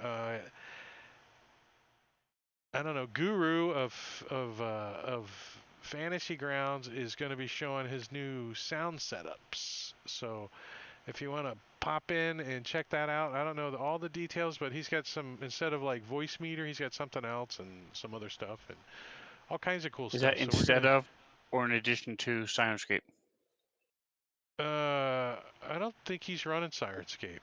guru of Fantasy Grounds, is going to be showing his new sound setups. So if you want to pop in and check that out, I don't know all the details, but he's got some, instead of like voice meter, he's got something else and some other stuff and all kinds of cool Is stuff. that So instead of or in addition to Sirenscape? I don't think he's running Sirenscape.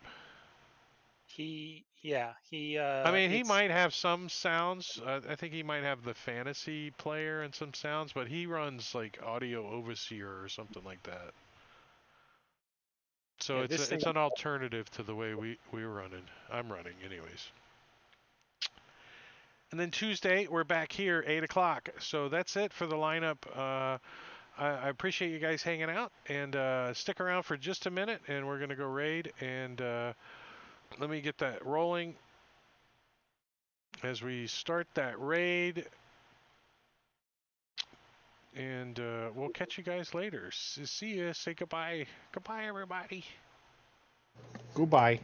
He I mean, he might have some sounds. I think he might have the fantasy player and some sounds, but he runs like Audio Overseer or something like that. So Yeah, it's this an alternative to the way we're running. I'm running, anyways. And then Tuesday we're back here 8 o'clock. So that's it for the lineup. I appreciate you guys hanging out, and stick around for just a minute, and we're gonna go raid. And let me get that rolling. As we start that raid, and we'll catch you guys later. See ya. Say goodbye. Goodbye, everybody. Goodbye.